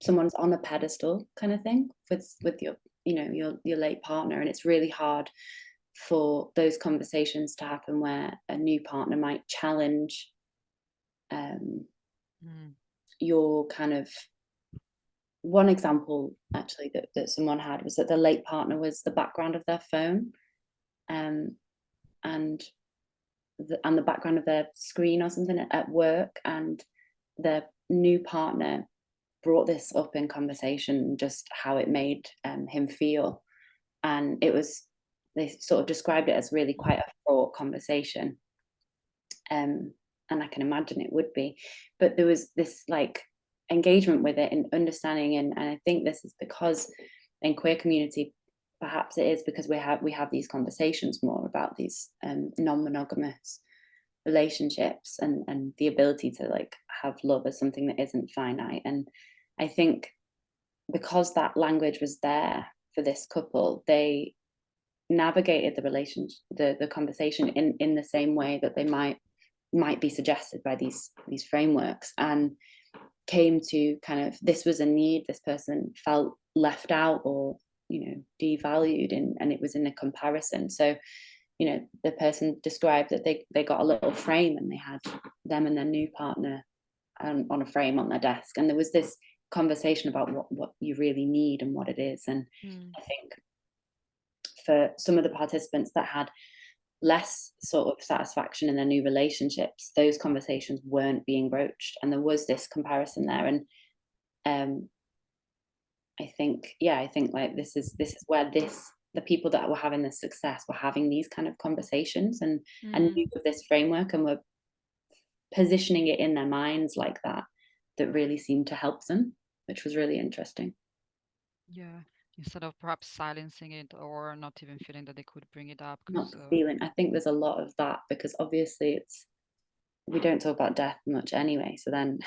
someone's on a pedestal kind of thing with your your late partner, and it's really hard for those conversations to happen where a new partner might challenge your kind of. One example actually that someone had was that the late partner was the background of their phone, and the background of their screen or something at work, and the new partner brought this up in conversation, just how it made him feel. And they sort of described it as really quite a fraught conversation. And I can imagine it would be, but there was this like engagement with it and understanding. And I think this is because in queer community, perhaps it is because we have these conversations more about these non-monogamous relationships and the ability to like have love as something that isn't finite. And I think because that language was there for this couple, they navigated the relationship, the conversation in the same way that they might be suggested by these frameworks, and came to kind of, this was a need, this person felt left out or devalued, and it was in a comparison. So the person described that they got a little frame and they had them and their new partner on a frame on their desk, and there was this conversation about what you really need and what it is. And I think for some of the participants that had less sort of satisfaction in their new relationships, those conversations weren't being broached, and there was this comparison there. And I think like this is where the people that were having this success were having these kind of conversations and knew of this framework and were positioning it in their minds like that really seemed to help them, which was really interesting. Yeah, instead of perhaps silencing it or not even feeling that they could bring it up. Not feeling. I think there's a lot of that because obviously we don't talk about death much anyway. So then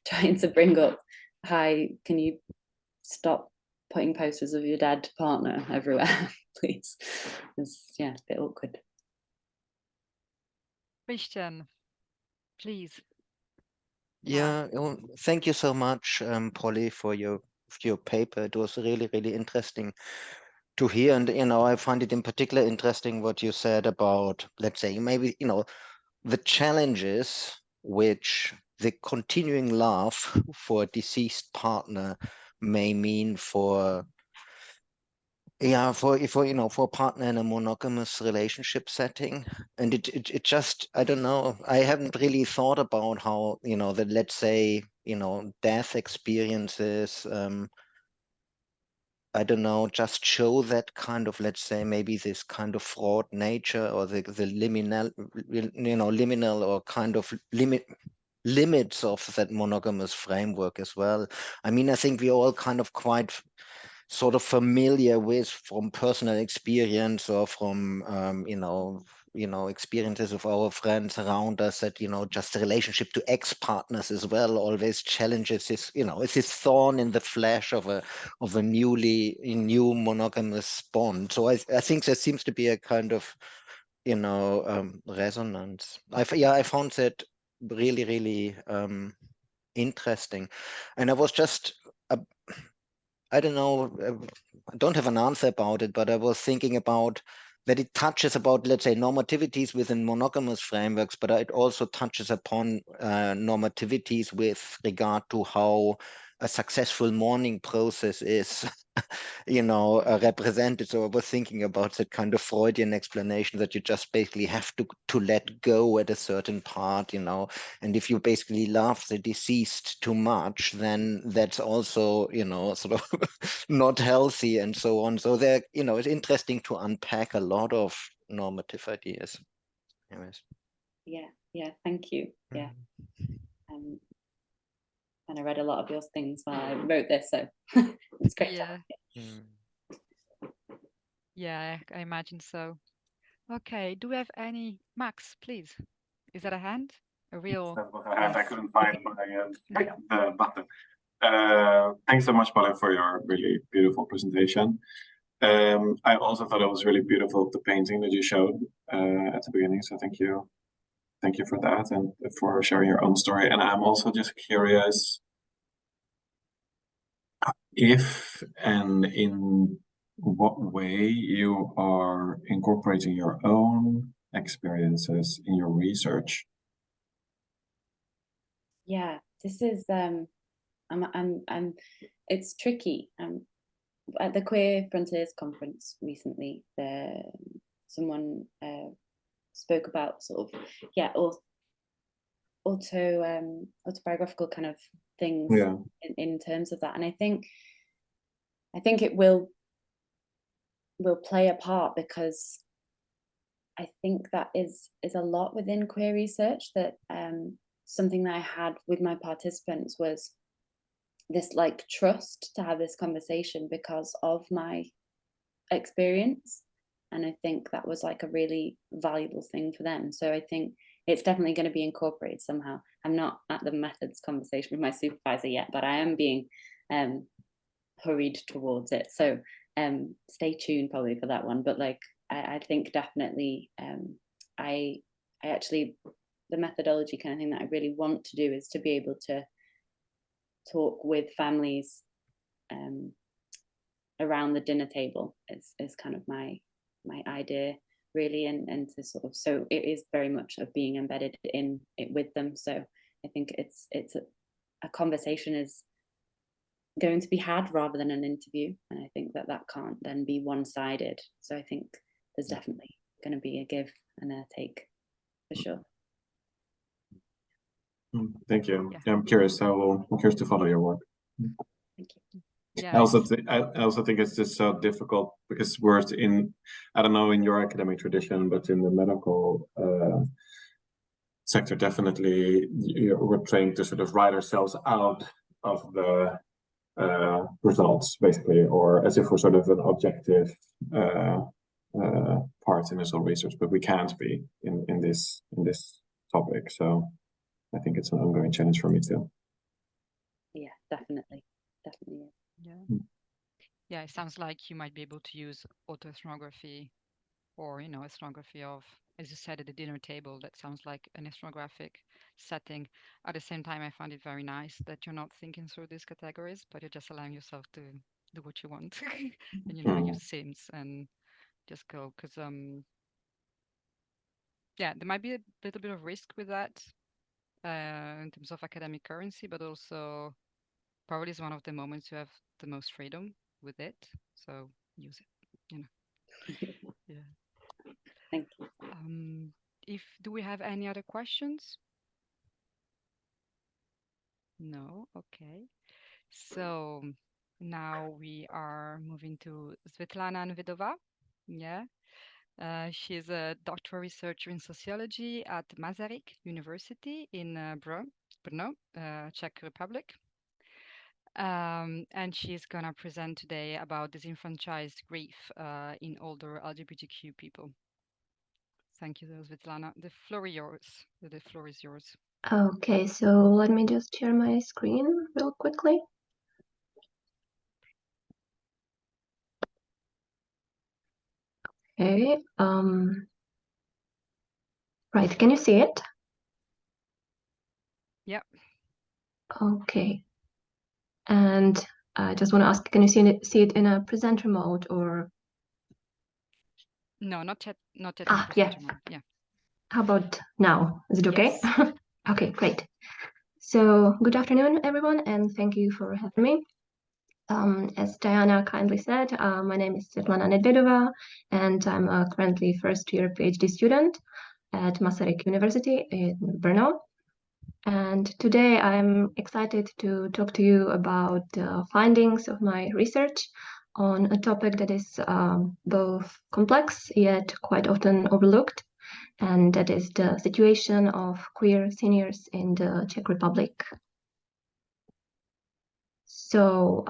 trying to bring up, hi, can you stop putting posters of your dead partner everywhere, please? It's a bit awkward. Christian, please. Yeah, thank you so much, Polly, for your paper. It was really, really interesting to hear. And, I find it in particular interesting what you said about, let's say, maybe, the challenges which the continuing love for a deceased partner may mean for Yeah, for for a partner in a monogamous relationship setting, and it just, I don't know, I haven't really thought about how that, let's say, death experiences, I don't know, just show that kind of, let's say, maybe this kind of fraught nature, or the liminal or kind of limits of that monogamous framework as well. I mean, I think we're all kind of quite sort of familiar with, from personal experience, or from experiences of our friends around us, that just the relationship to ex-partners as well always challenges this, it's this thorn in the flesh of a new monogamous bond. So I think there seems to be a kind of resonance. I found that really, really interesting. And I was just I don't know, I don't have an answer about it, but I was thinking about that it touches about, let's say, normativities within monogamous frameworks, but it also touches upon normativities with regard to how a successful mourning process is represented. So I was thinking about that kind of Freudian explanation that you just basically have to let go at a certain part, and if you basically love the deceased too much, then that's also, sort of not healthy, and so on. So there, it's interesting to unpack a lot of normative ideas. Anyways. Yeah, thank you. Yeah. And I read a lot of your things while I wrote this, so it's great. Yeah. Yeah, I imagine so. Okay, do we have any? Max, please. Is that a hand? A real? That's what I had. I couldn't find the button. Thanks so much, Paula, for your really beautiful presentation. I also thought it was really beautiful, the painting that you showed at the beginning. So thank you for that, and for sharing your own story. And I'm also just curious if and in what way you are incorporating your own experiences in your research. Yeah, this is it's tricky. At the Queer Frontiers conference recently, someone spoke about sort of autobiographical kind of things in terms of that, and I think it will play a part, because I think that is a lot within queer research, that something that I had with my participants was this like trust to have this conversation because of my experience, and I think that was like a really valuable thing for them. So I think it's definitely going to be incorporated somehow. I'm not at the methods conversation with my supervisor yet, but I am being hurried towards it, so stay tuned probably for that one. But like I think definitely I actually, the methodology kind of thing that I really want to do is to be able to talk with families around the dinner table is kind of my idea, really, and to sort of, so it is very much of being embedded in it with them. So I think it's a conversation is going to be had rather than an interview, and I think that can't then be one-sided. So I think there's definitely going to be a give and a take, for sure. Thank you. Yeah, I'm curious to follow your work. Thank you. Yeah. I also think it's just so difficult, because words in, I don't know in your academic tradition, but in the medical sector, definitely we're trained to sort of write ourselves out of the results, basically, or as if we're sort of an objective part in this whole research, but we can't be in this topic. So I think it's an ongoing challenge for me too. Yeah, definitely is. Yeah, it sounds like you might be able to use autoethnography, or ethnography of, as you said, at the dinner table. That sounds like an ethnographic setting. At the same time, I find it very nice that you're not thinking through these categories, but you're just allowing yourself to do what you want and use sims and just go. Because yeah, there might be a little bit of risk with that in terms of academic currency, but also probably is one of the moments you have the most freedom with it. So use it. you know. Yeah. Thank you. Do we have any other questions? No, okay. So now we are moving to Svetlana Nedvedova. Yeah. She's a doctoral researcher in sociology at Masaryk University in Brno, Czech Republic. And she's gonna present today about disenfranchised grief in older LGBTQ people. Thank you, Svetlana. The floor is yours. The floor is yours. Okay, so let me just share my screen real quickly. Okay, right, can you see it? Yeah. Okay. And I just want to ask, can you see it in a presenter mode or? No, not yet. Not yet. Yeah. Yeah. How about now? Is it okay? Yes. Okay, great. So good afternoon, everyone, and thank you for having me. As Diana kindly said, my name is Svetlana Nedvedova, and I'm a currently first-year PhD student at Masaryk University in Brno. And today I'm excited to talk to you about the findings of my research on a topic that is both complex yet quite often overlooked, and that is the situation of queer seniors in the Czech Republic. So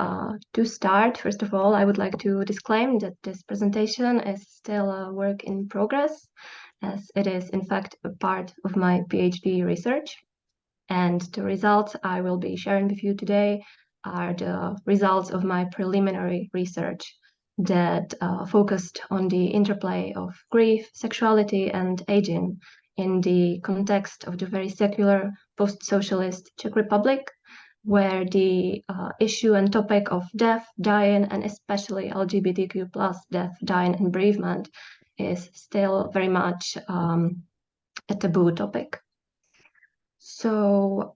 to start, first of all, I would like to disclaim that this presentation is still a work in progress, as it is in fact a part of my PhD research. And the results I will be sharing with you today are the results of my preliminary research that focused on the interplay of grief, sexuality, and aging in the context of the very secular post-socialist Czech Republic, where the issue and topic of death, dying, and especially LGBTQ+ death, dying, and bereavement is still very much a taboo topic. So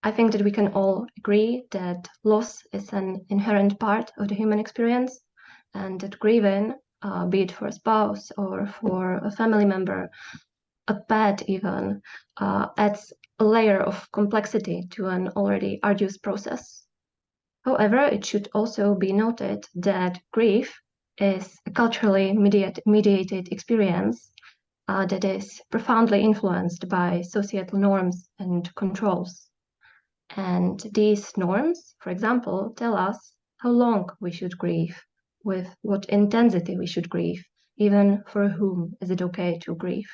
I think that we can all agree that loss is an inherent part of the human experience, and that grieving, be it for a spouse or for a family member, a pet even, adds a layer of complexity to an already arduous process. However, it should also be noted that grief is a culturally mediated experience that is profoundly influenced by societal norms and controls. And these norms, for example, tell us how long we should grieve, with what intensity we should grieve, even for whom is it okay to grieve.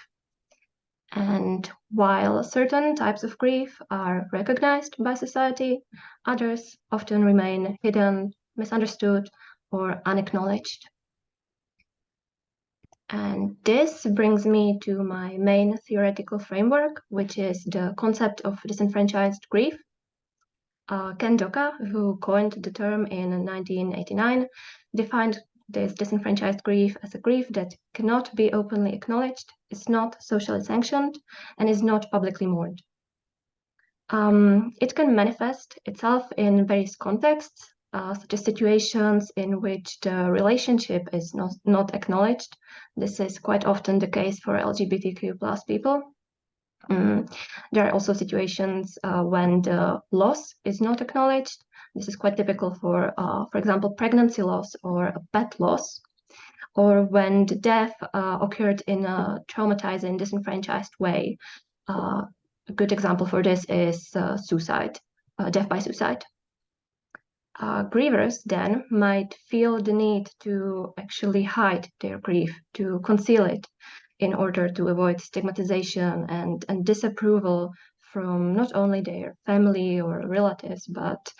And while certain types of grief are recognized by society, others often remain hidden, misunderstood, or unacknowledged. And this brings me to my main theoretical framework, which is the concept of disenfranchised grief. Ken Doka, who coined the term in 1989, defined this disenfranchised grief as a grief that cannot be openly acknowledged, is not socially sanctioned, and is not publicly mourned. It can manifest itself in various contexts, such as situations in which the relationship is not acknowledged. This is quite often the case for LGBTQ+ people. There are also situations when the loss is not acknowledged. This is quite typical for example, pregnancy loss or a pet loss, or when the death occurred in a traumatizing, disenfranchised way. A good example for this is suicide, death by suicide. Grievers then might feel the need to actually hide their grief, to conceal it, in order to avoid stigmatization and disapproval from not only their family or relatives, but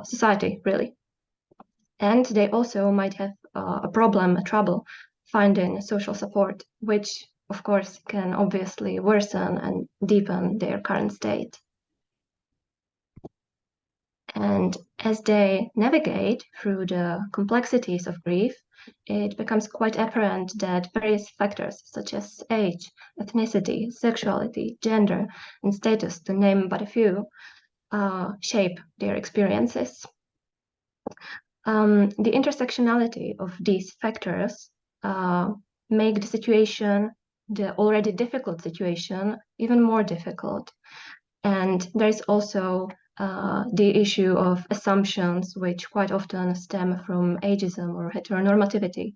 society, really. And they also might have a trouble finding social support, which of course can obviously worsen and deepen their current state. And as they navigate through the complexities of grief, it becomes quite apparent that various factors such as age, ethnicity, sexuality, gender, and status, to name but a few, shape their experiences. The intersectionality of these factors make the situation, the already difficult situation, even more difficult. And there's also the issue of assumptions, which quite often stem from ageism or heteronormativity.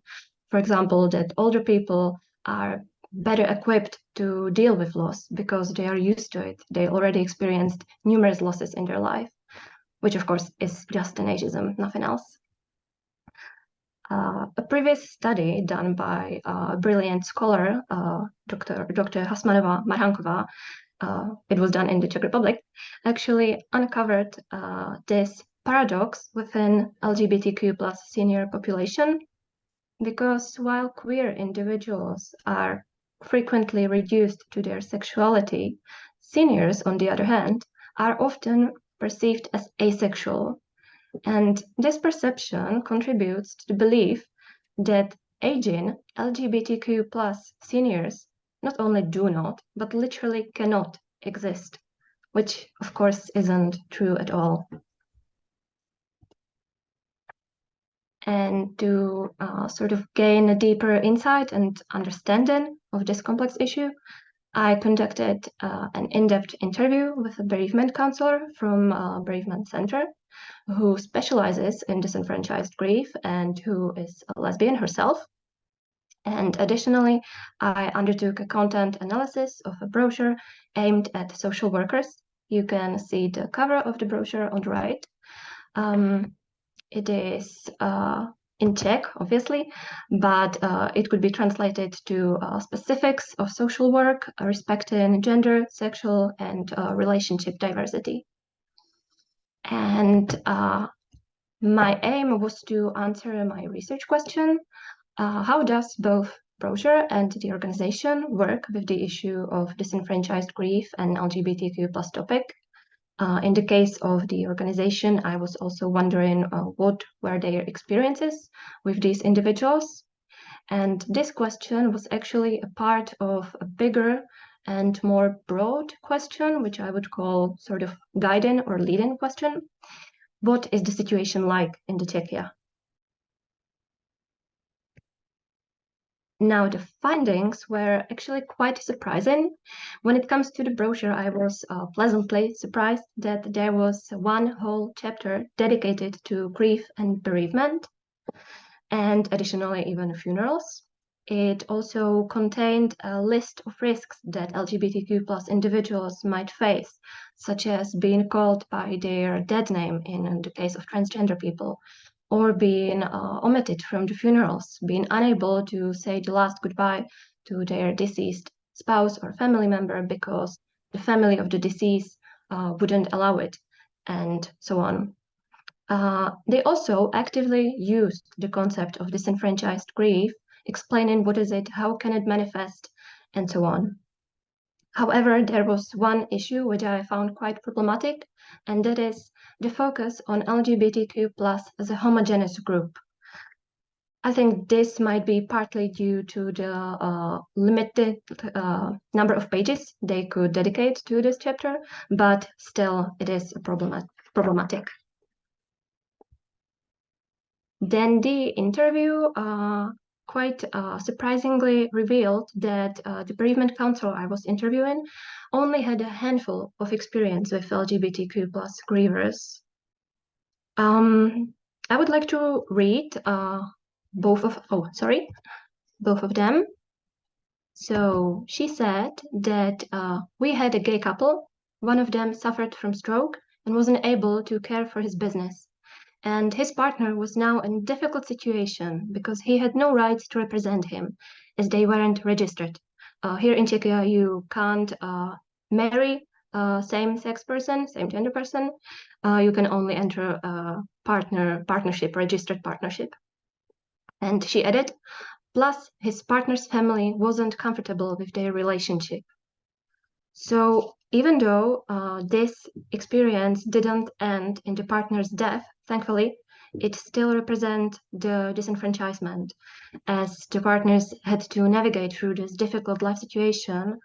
For example, that older people are better equipped to deal with loss because they are used to it. They already experienced numerous losses in their life, which of course is just an ageism, nothing else. A previous study done by a brilliant scholar, Dr. Hasmanova Marhankova, it was done in the Czech Republic, actually uncovered this paradox within LGBTQ plus senior population, because while queer individuals are frequently reduced to their sexuality, seniors, on the other hand, are often perceived as asexual. And this perception contributes to the belief that aging LGBTQ plus seniors not only do not, but literally cannot exist, which of course isn't true at all. And to sort of gain a deeper insight and understanding of this complex issue, I conducted an in-depth interview with a bereavement counselor from Bereavement Center, who specializes in disenfranchised grief and who is a lesbian herself. And additionally, I undertook a content analysis of a brochure aimed at social workers. You can see the cover of the brochure on the right. It is in Czech, obviously, but it could be translated to specifics of social work respecting gender, sexual, and relationship diversity. And my aim was to answer my research question: how does both brochure and the organization work with the issue of disenfranchised grief and LGBTQ plus topic? In the case of the organization, I was also wondering what were their experiences with these individuals. And this question was actually a part of a bigger and more broad question, which I would call sort of guiding or leading question. What is the situation like in the Czechia? Now, the findings were actually quite surprising. When it comes to the brochure, I was pleasantly surprised that there was one whole chapter dedicated to grief and bereavement, and additionally even funerals. It also contained a list of risks that LGBTQ plus individuals might face, such as being called by their dead name in the case of transgender people, or being omitted from the funerals, being unable to say the last goodbye to their deceased spouse or family member because the family of the deceased wouldn't allow it, and so on. They also actively used the concept of disenfranchised grief, explaining what is it, how can it manifest, and so on. However, there was one issue which I found quite problematic, and that is the focus on LGBTQ plus as a homogeneous group. I think this might be partly due to the limited number of pages they could dedicate to this chapter, but still it is problematic. Then the interview quite surprisingly revealed that the bereavement counselor I was interviewing only had a handful of experience with LGBTQ plus grievers. I would like to read both of them. So she said that we had a gay couple. One of them suffered from stroke and wasn't able to care for his business. And his partner was now in a difficult situation because he had no rights to represent him as they weren't registered. Here in Czechia, you can't marry a same-sex person, same-gender person. You can only enter a registered partnership. And she added, plus his partner's family wasn't comfortable with their relationship. So even though this experience didn't end in the partner's death, thankfully, it still represents the disenfranchisement, as the partners had to navigate through this difficult life situation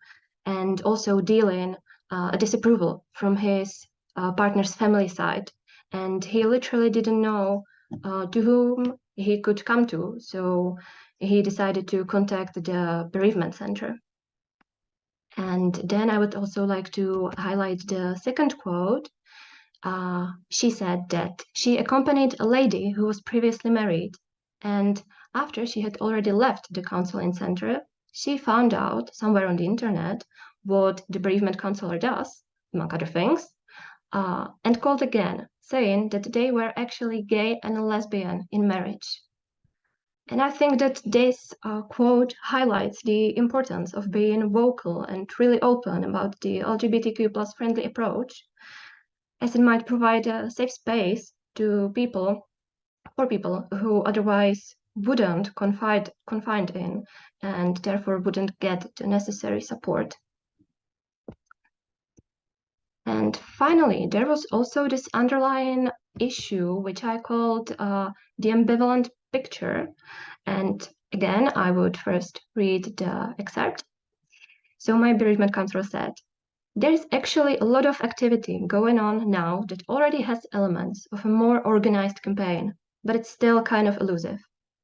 and also dealing a disapproval from his partner's family side. And he literally didn't know to whom he could come to. So he decided to contact the Bereavement Center. And then I would also like to highlight the second quote. She said that she accompanied a lady who was previously married, and after she had already left the counseling center, she found out somewhere on the internet what the bereavement counselor does, among other things, and called again, saying that they were actually gay and lesbian in marriage. And I think that this quote highlights the importance of being vocal and really open about the LGBTQ plus friendly approach, as it might provide a safe space to people who otherwise wouldn't confide in and therefore wouldn't get the necessary support. And finally, there was also this underlying issue, which I called the ambivalent picture. And again, I would first read the excerpt. So my bereavement counselor said, "There is actually a lot of activity going on now that already has elements of a more organized campaign, but it's still kind of elusive.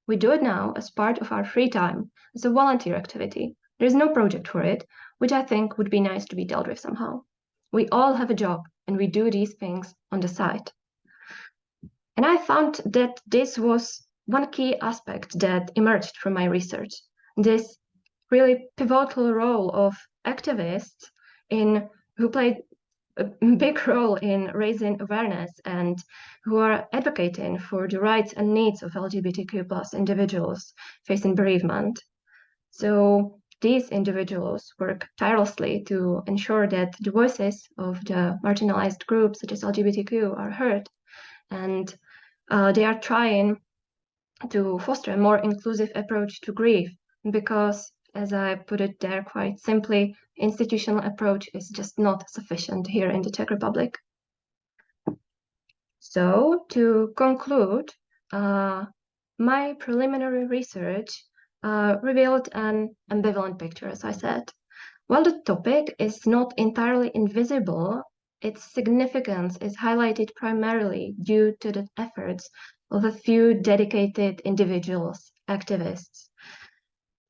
We do it now as part of our free time, as a volunteer activity. There is no project for it, which I think would be nice to be dealt with somehow. We all have a job, and we do these things on the side." And I found that this was one key aspect that emerged from my research, this really pivotal role of activists who played a big role in raising awareness and who are advocating for the rights and needs of LGBTQ plus individuals facing bereavement. So these individuals work tirelessly to ensure that the voices of the marginalized groups such as LGBTQ are heard, and they are trying to foster a more inclusive approach to grief, because, as I put it there quite simply, institutional approach is just not sufficient here in the Czech Republic. So to conclude, my preliminary research revealed an ambivalent picture, as I said. While the topic is not entirely invisible, its significance is highlighted primarily due to the efforts of a few dedicated individuals, activists.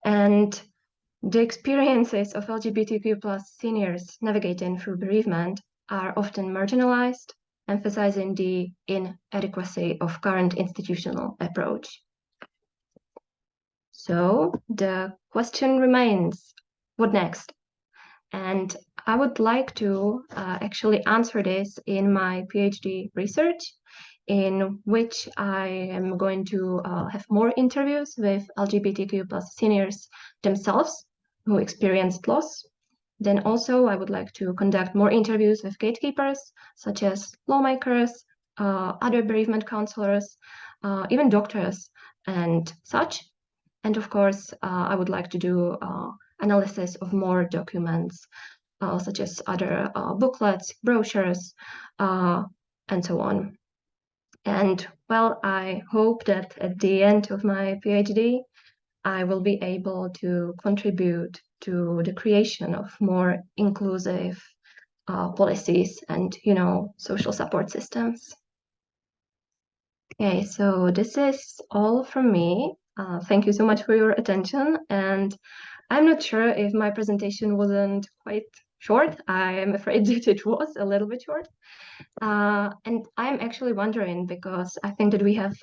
And the experiences of LGBTQ plus seniors navigating through bereavement are often marginalized, emphasizing the inadequacy of current institutional approach. So the question remains, what next? And I would like to actually answer this in my PhD research, in which I am going to have more interviews with LGBTQ plus seniors themselves who experienced loss. Then also I would like to conduct more interviews with gatekeepers, such as lawmakers, other bereavement counselors, even doctors and such. And of course, I would like to do analysis of more documents, such as other booklets, brochures, and so on. And well, I hope that at the end of my PhD, I will be able to contribute to the creation of more inclusive policies and, social support systems. Okay, so this is all from me. Thank you so much for your attention. And I'm not sure if my presentation wasn't quite short. I am afraid that it was a little bit short. And I'm actually wondering, because I think that we have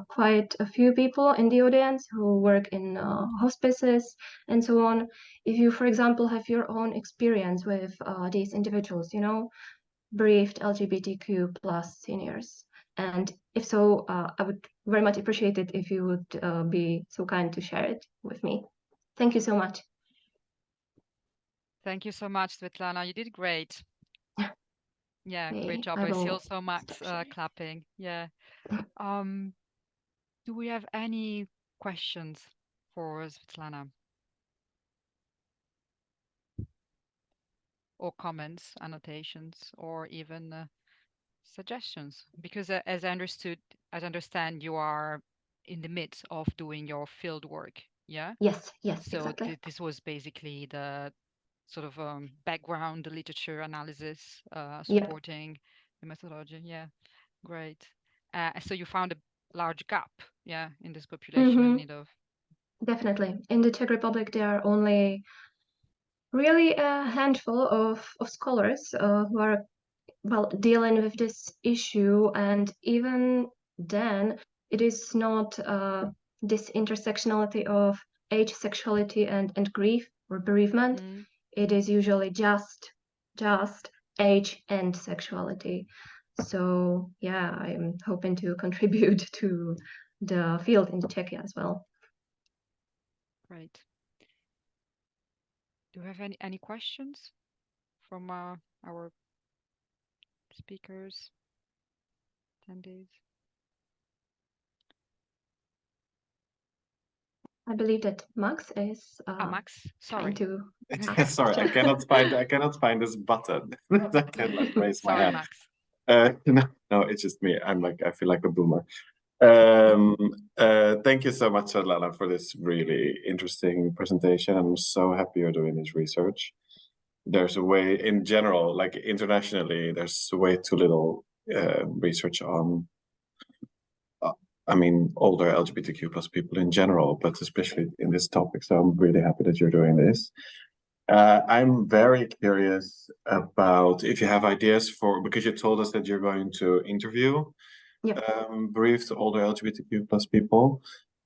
quite a few people in the audience who work in hospices and so on. If you, for example, have your own experience with these individuals, bereaved LGBTQ plus seniors. And if so, I would very much appreciate it if you would be so kind to share it with me. Thank you so much. Thank you so much, Svetlana. You did great. Yeah, Hey, great job. I see also Max clapping. Yeah. Do we have any questions for Svetlana? Or comments, annotations, or even suggestions? Because as I understand, you are in the midst of doing your field work. Yeah. Yes, So exactly. this was basically the sort of background, the literature analysis, supporting the methodology. Yeah, great. So you found large gap, in this population in need of. Definitely. In the Czech Republic, there are only really a handful of scholars who are dealing with this issue, and even then it is not this intersectionality of age, sexuality, and grief or bereavement. It is usually just age and sexuality. So yeah, I'm hoping to contribute to the field in Czechia as well. Great. Do you have any questions from our speakers, attendees? I believe that Max is Max, sorry. To sorry, I cannot find this button that I can like raise my hand. Max. No, it's just me. I feel like a boomer. Thank you so much, Svetlana, for this really interesting presentation. I'm so happy you're doing this research. There's a way, in general, like internationally, there's way too little research on, older LGBTQ plus people in general, but especially in this topic. So I'm really happy that you're doing this. I'm very curious about if you have ideas because you told us that you're going to interview bereaved older LGBTQ plus people.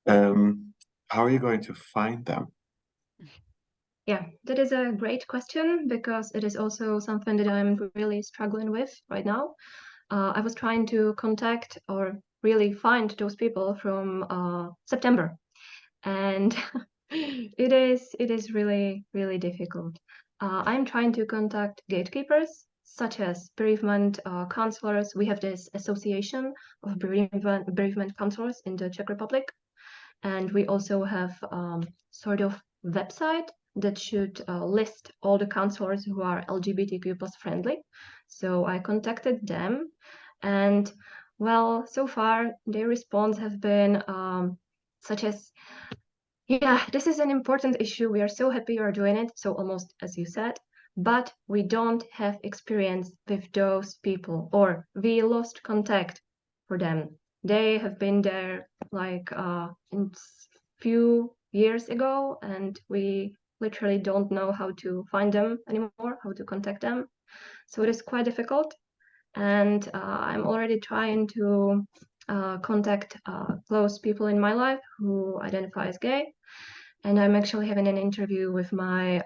How are you going to find them? Yeah, that is a great question, because it is also something that I'm really struggling with right now. I was trying to contact or really find those people from September, and it is really, really difficult. I'm trying to contact gatekeepers such as bereavement counselors. We have this association of bereavement counselors in the Czech Republic, and we also have sort of website that should list all the counselors who are LGBTQ plus friendly. So I contacted them, and well, so far their response have been such as, yeah, this is an important issue. We are so happy you are doing it. So almost as you said, but we don't have experience with those people, or we lost contact for them. They have been there like in few years ago, and we literally don't know how to find them anymore, how to contact them. So it is quite difficult. And I'm already trying to contact close people in my life who identify as gay. And I'm actually having an interview with my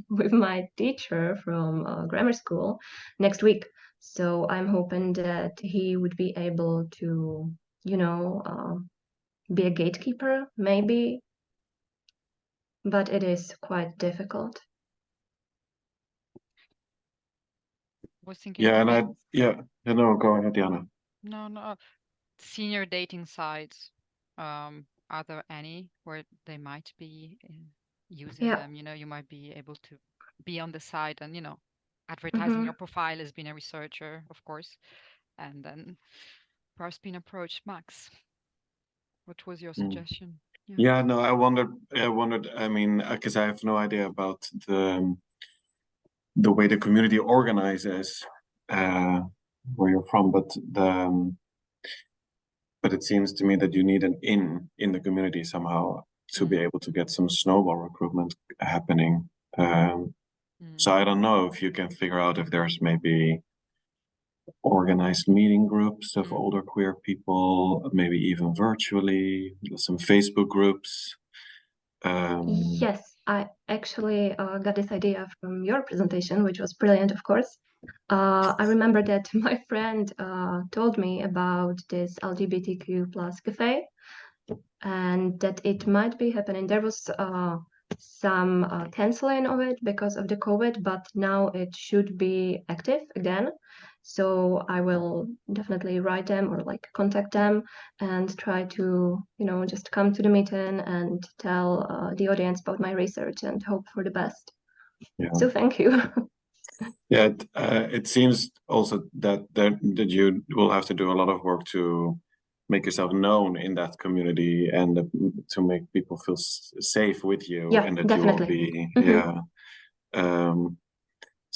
with my teacher from grammar school next week. So I'm hoping that he would be able to, be a gatekeeper, maybe. But it is quite difficult. Was thinking go ahead, Diana. No, senior dating sites. Are there any where they might be using them? You might be able to be on the site and advertising your profile as being a researcher, of course, and then perhaps being approached. Max, what was your suggestion? I wondered. Because I have no idea about the way the community organizes where you're from, but it seems to me that you need an in the community somehow to be able to get some snowball recruitment happening. So I don't know if you can figure out if there's maybe organized meeting groups of older queer people, maybe even virtually, some Facebook groups. Yes, I actually got this idea from your presentation, which was brilliant, of course. I remember that my friend told me about this LGBTQ plus cafe, and that it might be happening. There was some canceling of it because of the COVID, but now it should be active again. So I will definitely write them or contact them and try to, just come to the meeting and tell the audience about my research and hope for the best. So thank you. It seems also that you will have to do a lot of work to make yourself known in that community and to make people feel safe with you, and that definitely. you will be.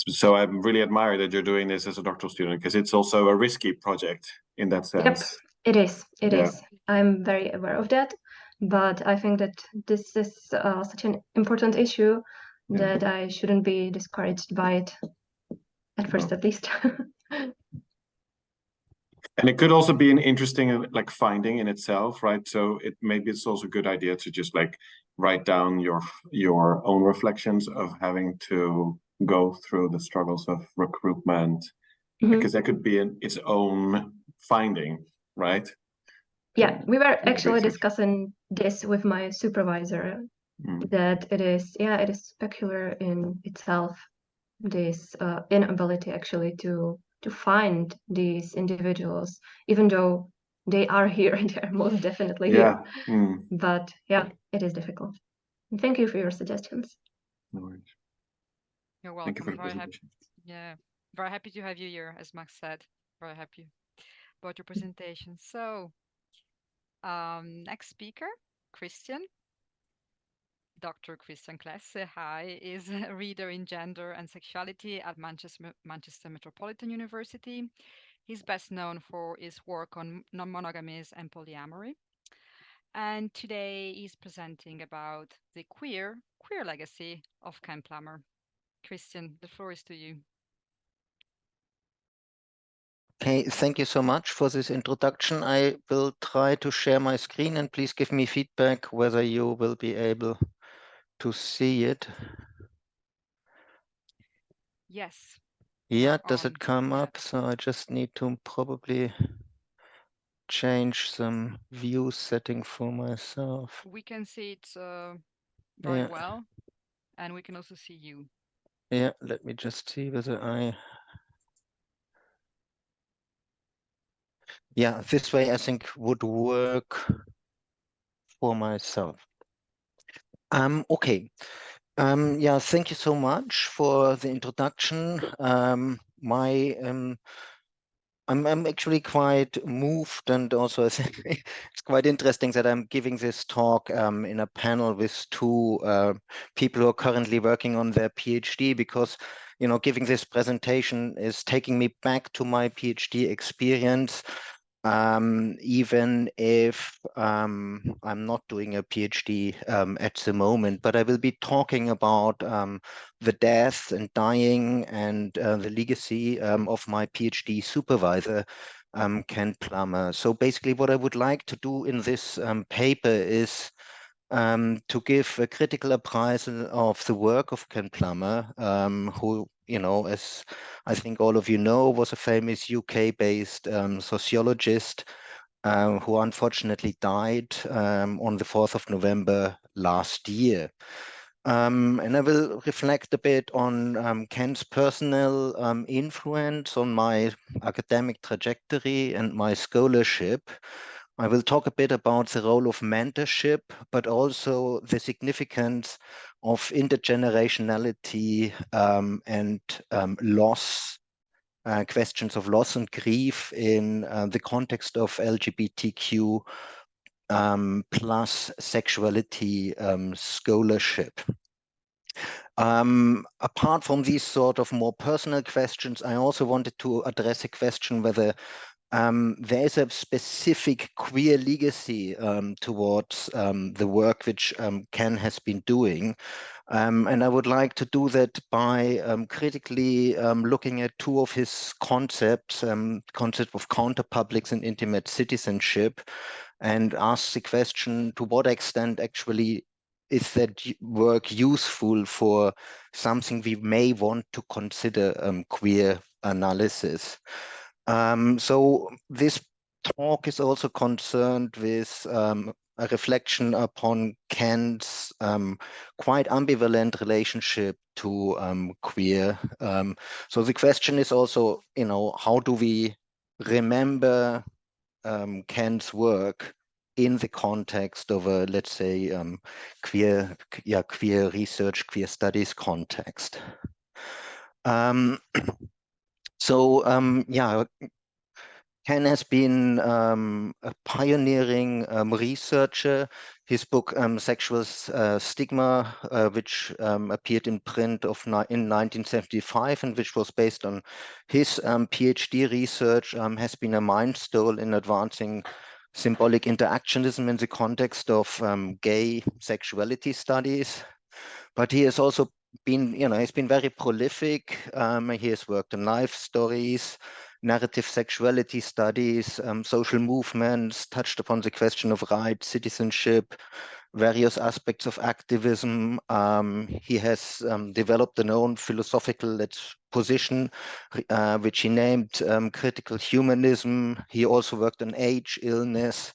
So I really admire that you're doing this as a doctoral student, because it's also a risky project in that sense. It is. It Yeah. is. I'm very aware of that, but I think that this is such an important issue that I shouldn't be discouraged by it, at first at least. And it could also be an interesting like finding in itself, right? So maybe it's also a good idea to just like write down your own reflections of having to go through the struggles of recruitment, because that could be its own finding, right? Yeah, we were actually research. discussing this with my supervisor, that it is peculiar in itself, this inability actually to find these individuals, even though they are here and they are most definitely here. But yeah, it is difficult. And thank you for your suggestions. No worries. You're welcome. Thank you for the presentation. Yeah, very happy to have you here, as Max said. Very happy about your presentation. So, next speaker, Christian. Dr. Christian Klesse, hi, is a reader in gender and sexuality at Manchester Metropolitan University. He's best known for his work on non-monogamous and polyamory. And today he's presenting about the queer legacy of Ken Plummer. Christian, the floor is to you. Okay, thank you so much for this introduction. I will try to share my screen, and please give me feedback whether you will be able to see it. Yes. Yeah, does it come up? So I just need to probably change some view setting for myself. We can see it very well, and we can also see you. Yeah, let me just see whether yeah, this way I think would work for myself. Okay. Yeah, thank you so much for the introduction. I'm actually quite moved, and also I think it's quite interesting that I'm giving this talk in a panel with two people who are currently working on their PhD, because giving this presentation is taking me back to my PhD experience. Even if I'm not doing a PhD at the moment, but I will be talking about the death and dying and the legacy of my PhD supervisor, Ken Plummer. So basically what I would like to do in this paper is to give a critical appraisal of the work of Ken Plummer, who, as I think all of you know, was a famous UK-based sociologist who unfortunately died on the 4th of November last year. And I will reflect a bit on Ken's personal influence on my academic trajectory and my scholarship. I will talk a bit about the role of mentorship, but also the significance of intergenerationality and loss, questions of loss and grief in the context of LGBTQ plus sexuality scholarship. Apart from these sort of more personal questions, I also wanted to address a question whether there is a specific queer legacy towards the work which Ken has been doing. And I would like to do that by critically looking at two of his concepts, concept of counterpublics and intimate citizenship, and ask the question, to what extent actually is that work useful for something we may want to consider queer analysis? So this talk is also concerned with a reflection upon Ken's quite ambivalent relationship to queer. So the question is also, how do we remember Ken's work in the context of a, let's say, queer research, queer studies context? Yeah, Ken has been a pioneering researcher. His book Sexual Stigma, which appeared in print in 1975 and which was based on his PhD research, has been a milestone in advancing symbolic interactionism in the context of gay sexuality studies. But he has also been, he's been very prolific. He has worked on life stories, narrative sexuality studies, social movements, touched upon the question of rights, citizenship, various aspects of activism. He has developed an own philosophical position, which he named critical humanism. He also worked on age, illness,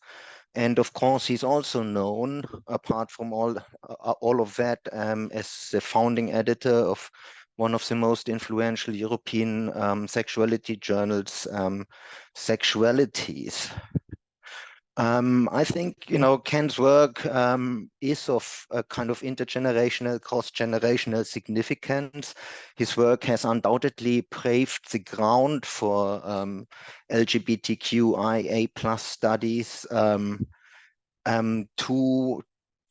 and of course, he's also known, apart from all of that, as the founding editor of one of the most influential European sexuality journals, Sexualities. I think, Ken's work is of a kind of intergenerational, cross-generational significance. His work has undoubtedly paved the ground for LGBTQIA+ studies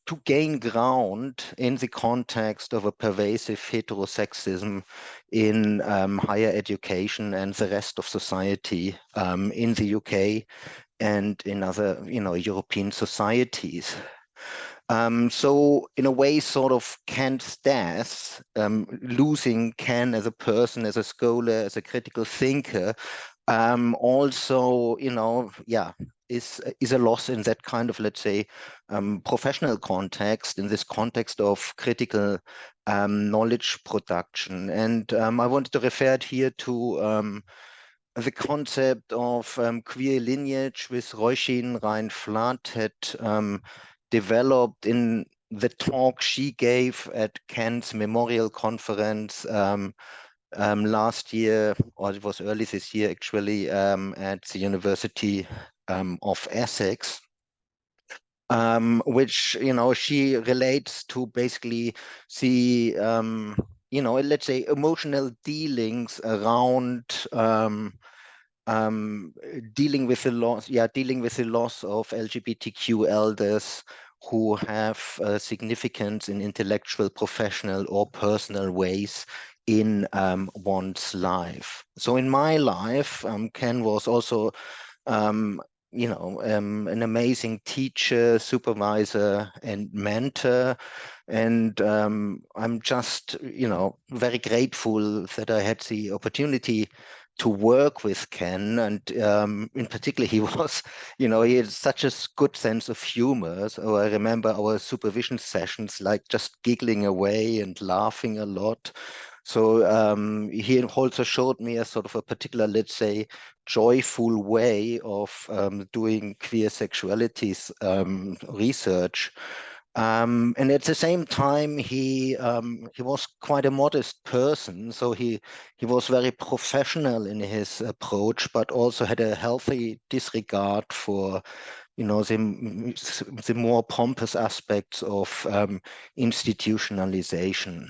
to gain ground in the context of a pervasive heterosexism in higher education and the rest of society in the UK and in other, European societies. So in a way, sort of Kant's death, losing Ken as a person, as a scholar, as a critical thinker, also, is a loss in that kind of, let's say, professional context, in this context of critical knowledge production. And I wanted to refer here to the concept of queer lineage, with Roisin Ryan-Flood had developed in the talk she gave at Kent's memorial conference last year, or it was early this year actually, at the University of Essex, which, she relates to basically the, let's say, emotional dealings around dealing with the loss of LGBTQ elders who have significance in intellectual, professional, or personal ways in one's life. So in my life, Ken was also, an amazing teacher, supervisor, and mentor. And I'm just, very grateful that I had the opportunity to work with Ken, and in particular, he was, he had such a good sense of humor. So I remember our supervision sessions, like just giggling away and laughing a lot. So he also showed me a sort of a particular, let's say, joyful way of doing queer sexualities research. And at the same time, he was quite a modest person, so he was very professional in his approach, but also had a healthy disregard for, the more pompous aspects of institutionalization.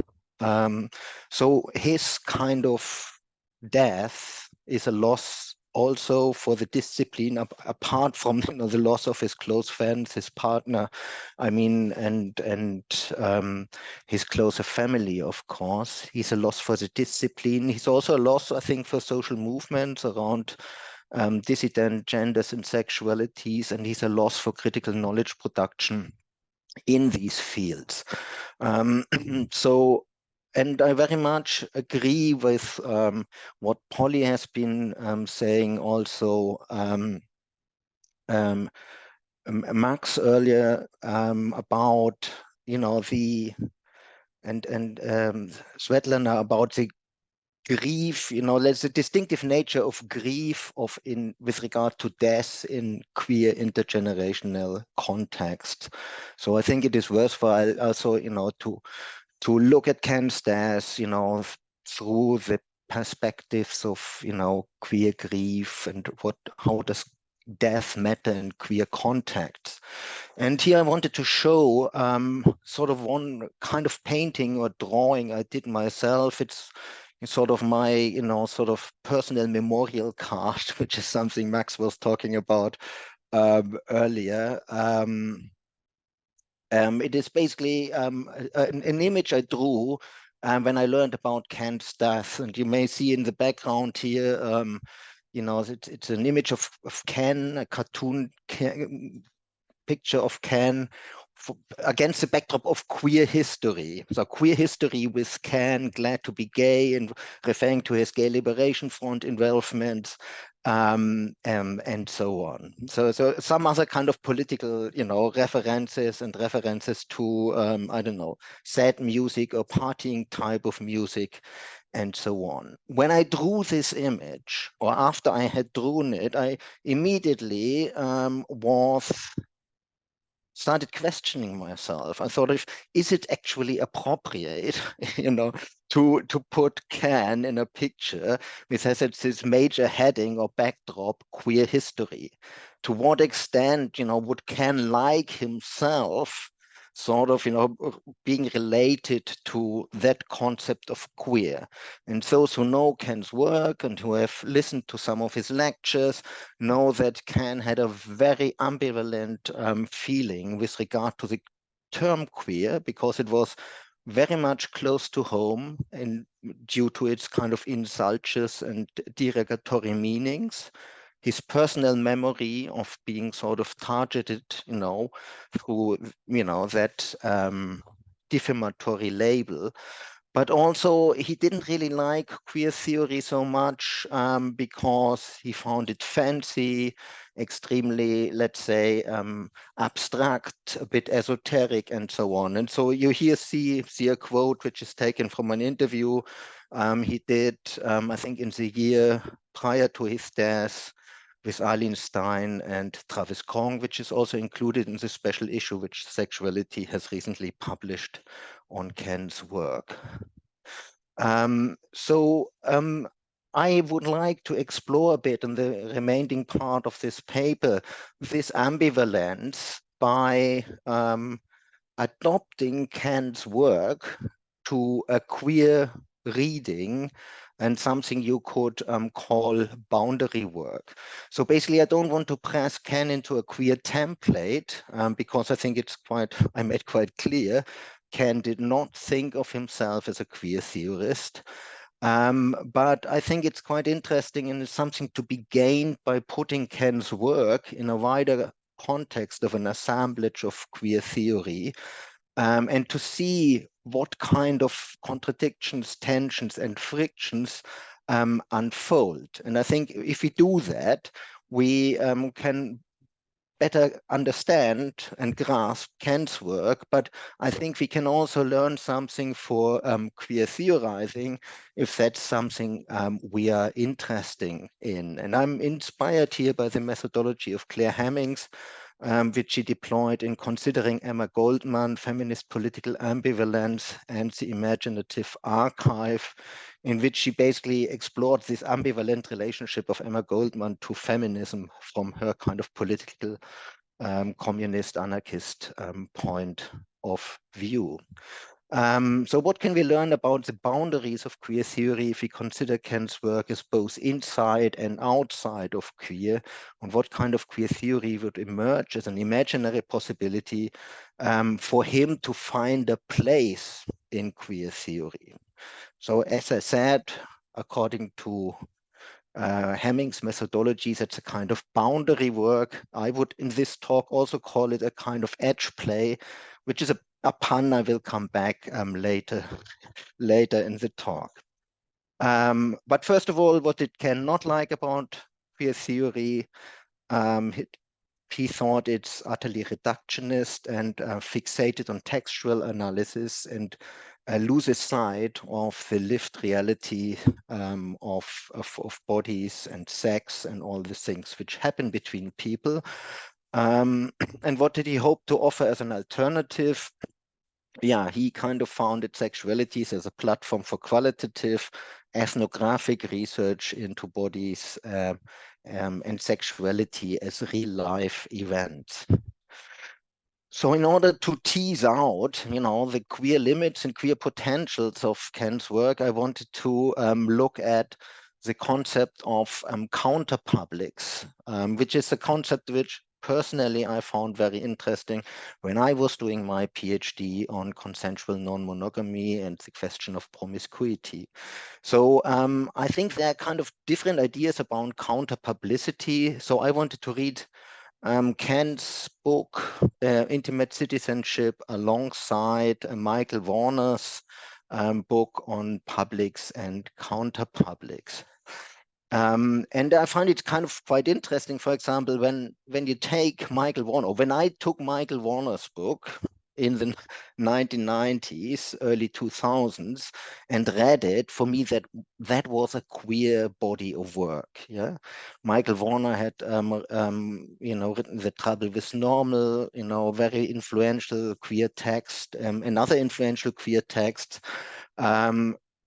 So his kind of death is a loss also for the discipline, apart from, the loss of his close friends, his partner, and his closer family, of course. He's a loss for the discipline. He's also a loss, I think, for social movements around dissident genders and sexualities, and he's a loss for critical knowledge production in these fields. And I very much agree with what Polly has been saying also, Max earlier, about, Svetlana, about the grief, there's a distinctive nature of grief with regard to death in queer intergenerational context. So I think it is worthwhile also, to look at Ken's death, through the perspectives of, queer grief and how does death matter in queer contexts. And here I wanted to show sort of one kind of painting or drawing I did myself. It's, sort of my, sort of personal memorial card, which is something Max was talking about earlier. It is basically an image I drew when I learned about Kant's death, and you may see in the background here, it's an image of Ken, a cartoon picture of Ken against the backdrop of queer history. So queer history with Ken glad to be gay and referring to his gay liberation front involvement, and so on. So some other kind of political, references to, I don't know, sad music or partying type of music, and so on. When I drew this image, or after I had drawn it, I immediately started questioning myself. I thought, is it actually appropriate, to put Ken in a picture which has this major heading or backdrop, queer history? To what extent, would Ken like himself sort of, being related to that concept of queer? And those who know Ken's work and who have listened to some of his lectures know that Ken had a very ambivalent feeling with regard to the term queer, because it was very much close to home and due to its kind of insultious and derogatory meanings. His personal memory of being sort of targeted, through, that defamatory label. But also, he didn't really like queer theory so much because he found it fancy, extremely, let's say, abstract, a bit esoteric, and so on. And so you here see a quote which is taken from an interview he did, I think, in the year prior to his death, with Arlene Stein and Travis Kong, which is also included in the special issue which Sexuality has recently published on Ken's work. I would like to explore a bit in the remaining part of this paper, this ambivalence by adopting Ken's work to a queer reading and something you could call boundary work. So basically, I don't want to press Ken into a queer template because I think I made quite clear, Ken did not think of himself as a queer theorist. But I think it's quite interesting and it's something to be gained by putting Ken's work in a wider context of an assemblage of queer theory, and to see what kind of contradictions, tensions, and frictions unfold. And I think if we do that, we can better understand and grasp Ken's work, but I think we can also learn something for queer theorizing if that's something we are interested in. And I'm inspired here by the methodology of Claire Hemmings, which she deployed in considering Emma Goldman, feminist political ambivalence, and the imaginative archive, in which she basically explored this ambivalent relationship of Emma Goldman to feminism from her kind of political communist anarchist point of view. So what can we learn about the boundaries of queer theory if we consider Ken's work as both inside and outside of queer, and what kind of queer theory would emerge as an imaginary possibility for him to find a place in queer theory? So as I said, according to Hemming's methodology, that's a kind of boundary work. I would in this talk also call it a kind of edge play, which is a pun I will come back later in the talk. But first of all, what it cannot like about queer theory, he thought it's utterly reductionist and fixated on textual analysis and loses sight of the lived reality of bodies and sex and all the things which happen between people. And what did he hope to offer as an alternative? Yeah, he kind of founded Sexualities as a platform for qualitative ethnographic research into bodies and sexuality as real life events. So in order to tease out, the queer limits and queer potentials of Ken's work, I wanted to look at the concept of counterpublics, which is a concept which personally I found very interesting when I was doing my PhD on consensual non-monogamy and the question of promiscuity. So I think there are kind of different ideas about counterpublicity. So I wanted to read Ken's book, Intimate Citizenship, alongside Michael Warner's book on publics and counterpublics. And I find it kind of quite interesting, for example, when you take Michael Warner, or when I took Michael Warner's book in the 1990s, early 2000s, and read it, for me that was a queer body of work. Yeah, Michael Warner had written The Trouble with Normal, very influential queer text, another influential queer text.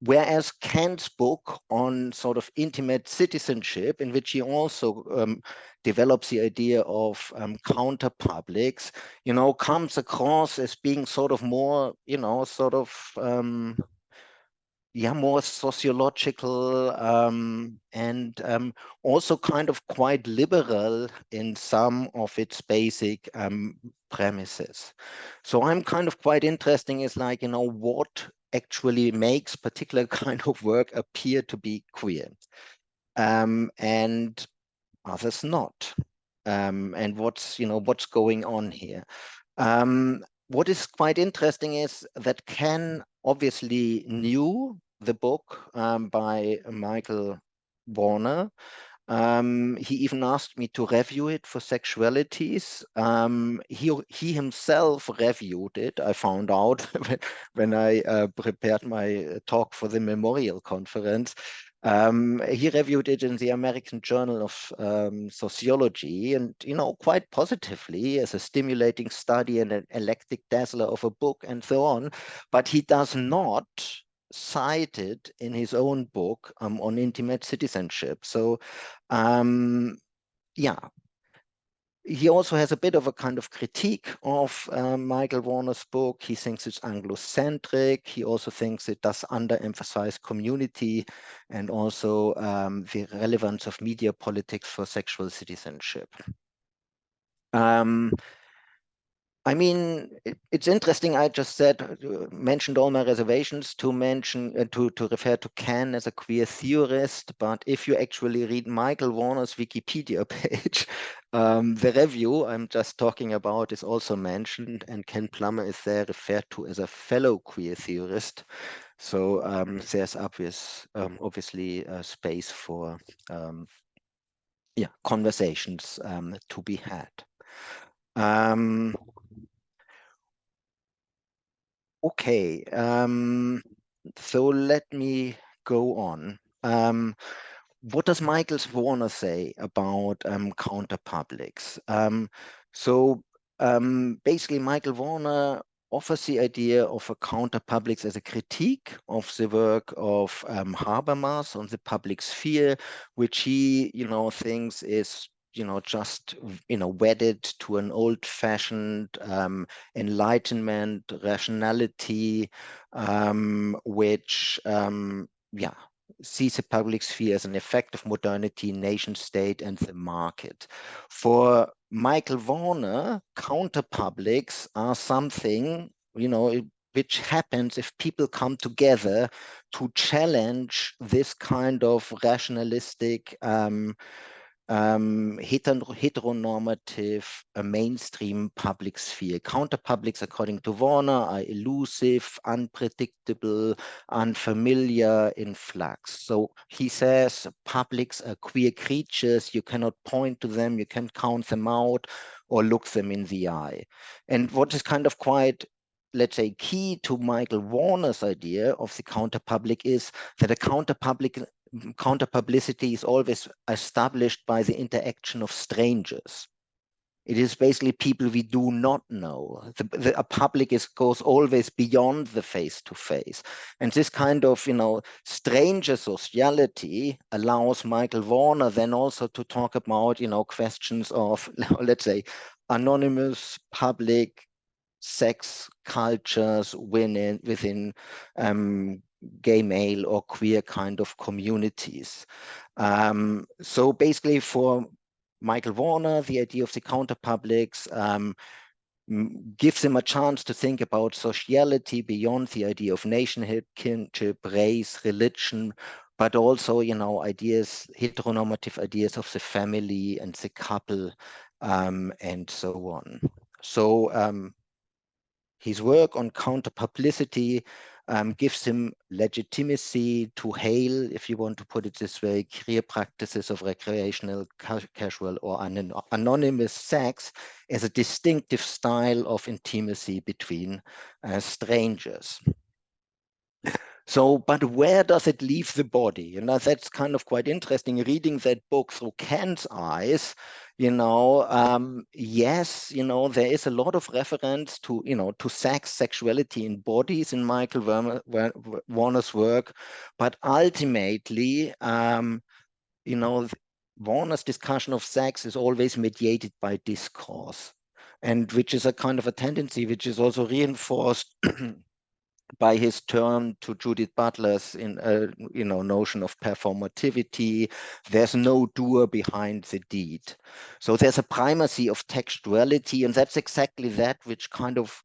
Whereas Ken's book on sort of intimate citizenship, in which he also develops the idea of counterpublics, comes across as being sort of more, more sociological and also kind of quite liberal in some of its basic premises. So I'm kind of quite interesting is like, what actually makes particular kind of work appear to be queer and others not. And what's going on here. What is quite interesting is that Ken obviously knew the book by Michael Warner. He even asked me to review it for Sexualities. He himself reviewed it, I found out when I prepared my talk for the memorial conference. He reviewed it in the American Journal of Sociology, and quite positively as a stimulating study and an eclectic dazzler of a book and so on. But he does not cite it in his own book on intimate citizenship. So yeah. He also has a bit of a kind of critique of Michael Warner's book. He thinks it's Anglocentric. He also thinks it does underemphasize community and also the relevance of media politics for sexual citizenship. I mean, it's interesting. I just said, mentioned all my reservations to mention, to refer to Ken as a queer theorist. But if you actually read Michael Warner's Wikipedia page, the review I'm just talking about is also mentioned, and Ken Plummer is there referred to as a fellow queer theorist. So there's obviously space for conversations to be had. Okay, so let me go on. What does Michael Warner say about counterpublics? So basically, Michael Warner offers the idea of a counterpublics as a critique of the work of Habermas on the public sphere, which he, thinks is just wedded to an old-fashioned Enlightenment rationality, which sees the public sphere as an effect of modernity, nation state, and the market. For Michael Warner, counterpublics are something which happens if people come together to challenge this kind of rationalistic heteronormative mainstream public sphere. Counterpublics, according to Warner, are elusive, unpredictable, unfamiliar, in flux. So he says publics are queer creatures. You cannot point to them, you can count them out or look them in the eye. And what is kind of quite, let's say, key to Michael Warner's idea of the counterpublic is that a counterpublicity is always established by the interaction of strangers. It is basically people we do not know. A public goes always beyond the face-to-face. And this kind of, stranger sociality allows Michael Warner then also to talk about, questions of, let's say, anonymous public sex cultures within gay male or queer kind of communities. So basically for Michael Warner, the idea of the counterpublics gives him a chance to think about sociality beyond the idea of nationhood, kinship, race, religion, but also, ideas, heteronormative ideas of the family and the couple, and so on. So his work on counterpublicity gives him legitimacy to hail, if you want to put it this way, queer practices of recreational, casual, or anonymous sex as a distinctive style of intimacy between strangers. So, but where does it leave the body? That's kind of quite interesting. Reading that book through Kant's eyes, yes, there is a lot of reference to, to sex, sexuality in bodies in Michael Warner's work, but ultimately, Warner's discussion of sex is always mediated by discourse, and which is a kind of a tendency which is also reinforced by his turn to Judith Butler's notion of performativity. There's no doer behind the deed. So there's a primacy of textuality, and that's exactly that which kind of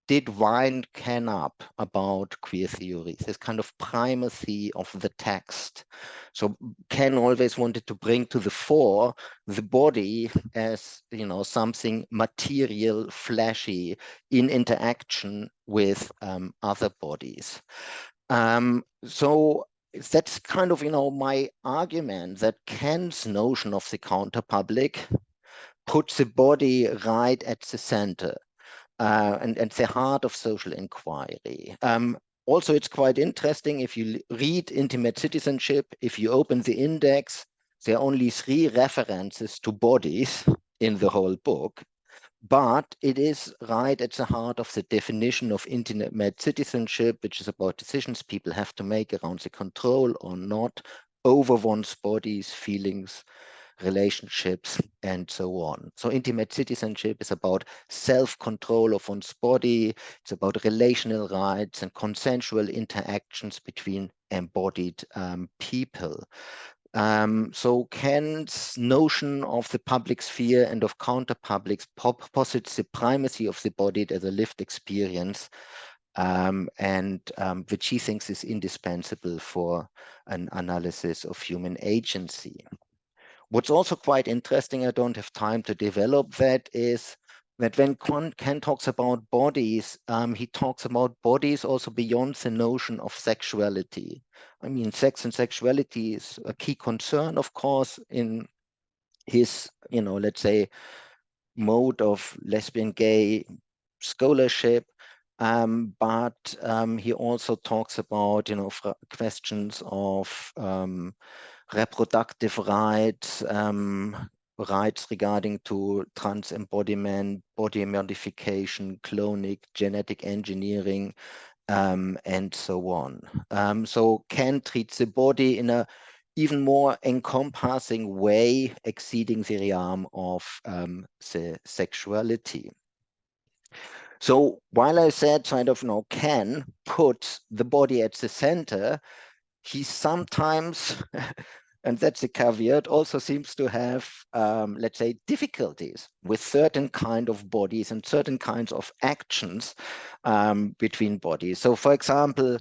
did wind Ken up about queer theories, this kind of primacy of the text. So Ken always wanted to bring to the fore the body as, something material, flashy, in interaction with other bodies. So that's kind of, my argument that Ken's notion of the counterpublic puts the body right at the center. And the heart of social inquiry. Also, it's quite interesting if you read Intimate Citizenship, if you open the index, there are only 3 references to bodies in the whole book, but it is right at the heart of the definition of intimate citizenship, which is about decisions people have to make around the control or not over one's bodies, feelings, relationships, and so on. So intimate citizenship is about self-control of one's body. It's about relational rights and consensual interactions between embodied people. So Kant's notion of the public sphere and of counterpublics posits the primacy of the body as a lived experience, which he thinks is indispensable for an analysis of human agency. What's also quite interesting, I don't have time to develop that, is that when Kant talks about bodies, he talks about bodies also beyond the notion of sexuality. I mean, sex and sexuality is a key concern, of course, in his, let's say, mode of lesbian gay scholarship. But he also talks about, questions of reproductive rights, rights regarding to trans embodiment, body modification, cloning, genetic engineering, and so on. So Kant treats the body in a even more encompassing way, exceeding the realm of the sexuality. So while I said kind of, Ken puts the body at the center, he sometimes, and that's a caveat, also seems to have, let's say, difficulties with certain kind of bodies and certain kinds of actions between bodies. So for example,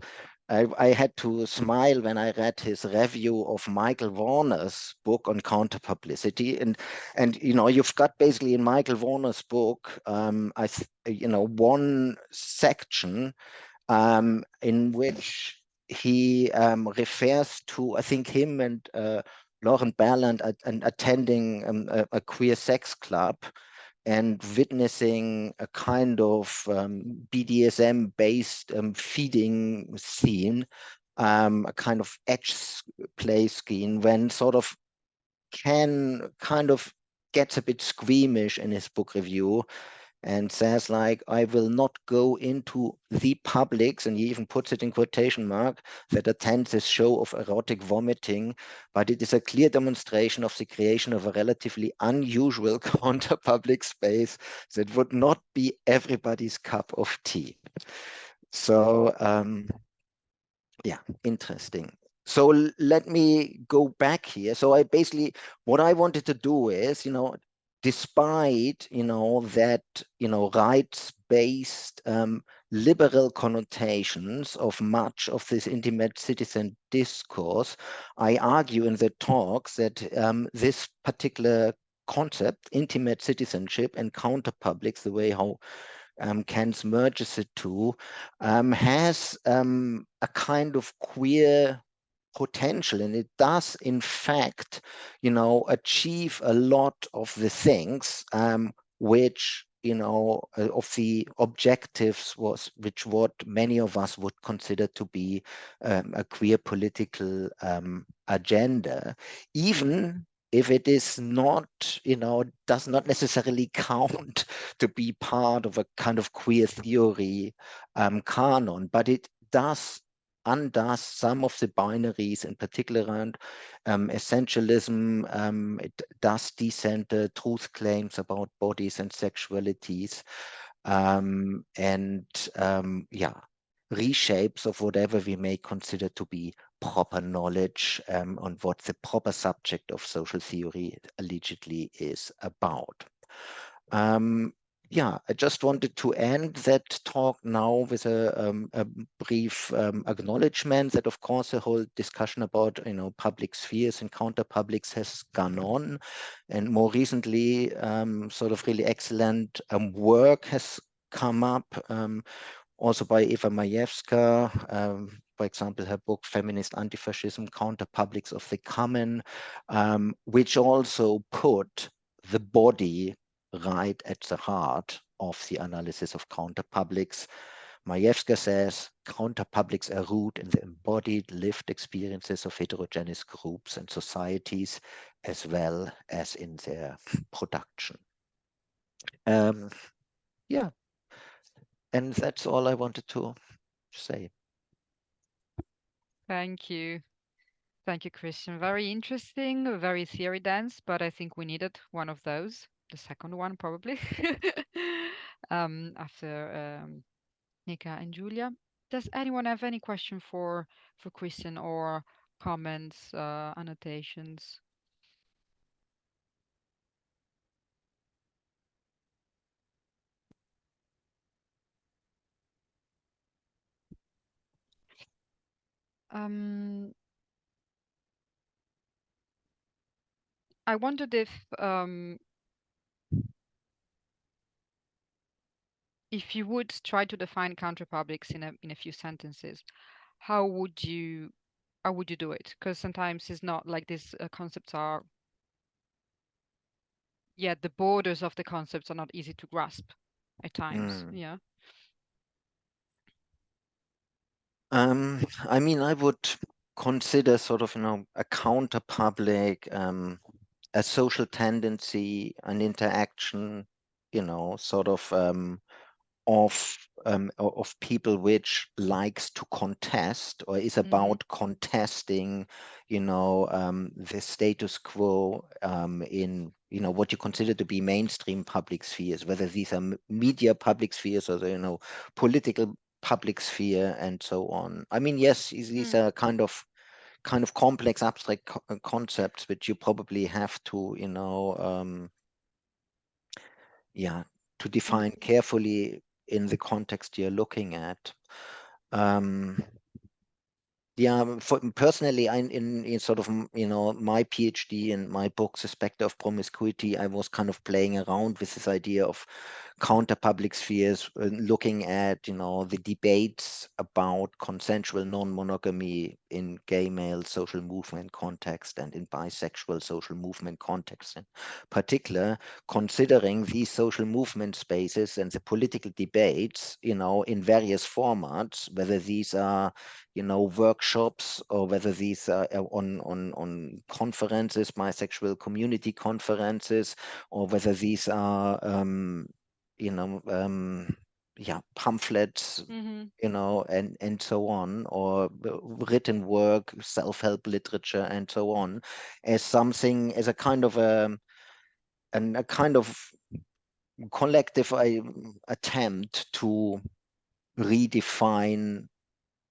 I had to smile when I read his review of Michael Warner's book on counterpublicity, and you've got basically in Michael Warner's book, one section in which he refers to, I think, him and Lauren Berland attending a queer sex club and witnessing a kind of BDSM-based feeding scene, a kind of edge play scheme, when sort of Ken kind of gets a bit squeamish in his book review and says like, I will not go into the publics, and he even puts it in quotation mark, that attend this show of erotic vomiting, but it is a clear demonstration of the creation of a relatively unusual counter-public space that would not be everybody's cup of tea. So yeah, interesting. So let me go back here. So I basically, what I wanted to do is, despite, that, rights-based liberal connotations of much of this intimate citizen discourse, I argue in the talks that this particular concept, intimate citizenship and counterpublics, the way how Kant merges the two, has a kind of queer potential, and it does in fact achieve a lot of the things which of the objectives which what many of us would consider to be a queer political agenda, even if it is not, does not necessarily count to be part of a kind of queer theory canon, but it does undoes some of the binaries, in particular around essentialism. It does decenter truth claims about bodies and sexualities, and reshapes of whatever we may consider to be proper knowledge on what the proper subject of social theory allegedly is about. I just wanted to end that talk now with a brief acknowledgement that, of course, the whole discussion about public spheres and counter-publics has gone on, and more recently, sort of really excellent work has come up, also by Eva Majewska, for example, her book Feminist Anti-Fascism, Counter-Publics of the Common, which also put the body right at the heart of the analysis of counterpublics. Majewska says counterpublics are rooted in the embodied lived experiences of heterogeneous groups and societies, as well as in their production. And that's all I wanted to say. Thank you. Thank you, Christian. Very interesting, very theory dense, but I think we needed one of those, the second one probably, after Nika and Giulia. Does anyone have any question for Christian, or comments, annotations? I wondered if you would try to define counterpublics in a few sentences, how would you do it? Because sometimes it's not like these concepts are, the borders of the concepts are not easy to grasp at times. Yeah. I mean, I would consider sort of, a counterpublic, a social tendency, an interaction, sort of people which likes to contest or is about contesting, the status quo in what you consider to be mainstream public spheres, whether these are media public spheres or the political public sphere and so on. I mean, yes, these are kind of complex abstract concepts which you probably have to to define carefully in the context you're looking at. Personally, in sort of my PhD and my book, The Spectre of Promiscuity, I was kind of playing around with this idea of counter-public spheres, looking at the debates about consensual non-monogamy in gay male social movement context and in bisexual social movement context in particular, considering these social movement spaces and the political debates in various formats, whether these are workshops or whether these are on conferences, bisexual community conferences, or whether these are pamphlets, Mm-hmm. and so on, or written work, self-help literature, and so on, as a kind of a kind of collective attempt to redefine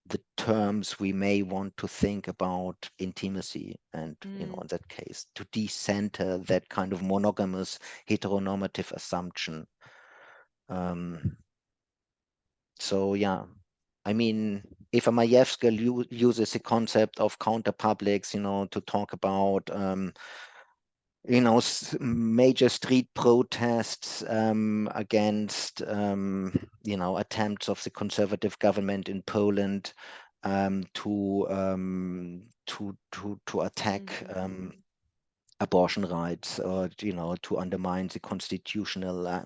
the terms we may want to think about intimacy, and in that case to decenter that kind of monogamous heteronormative assumption. So yeah, I mean, Eva Majewska uses the concept of counterpublics, to talk about major street protests against attempts of the conservative government in Poland to attack abortion rights, or to undermine the constitutional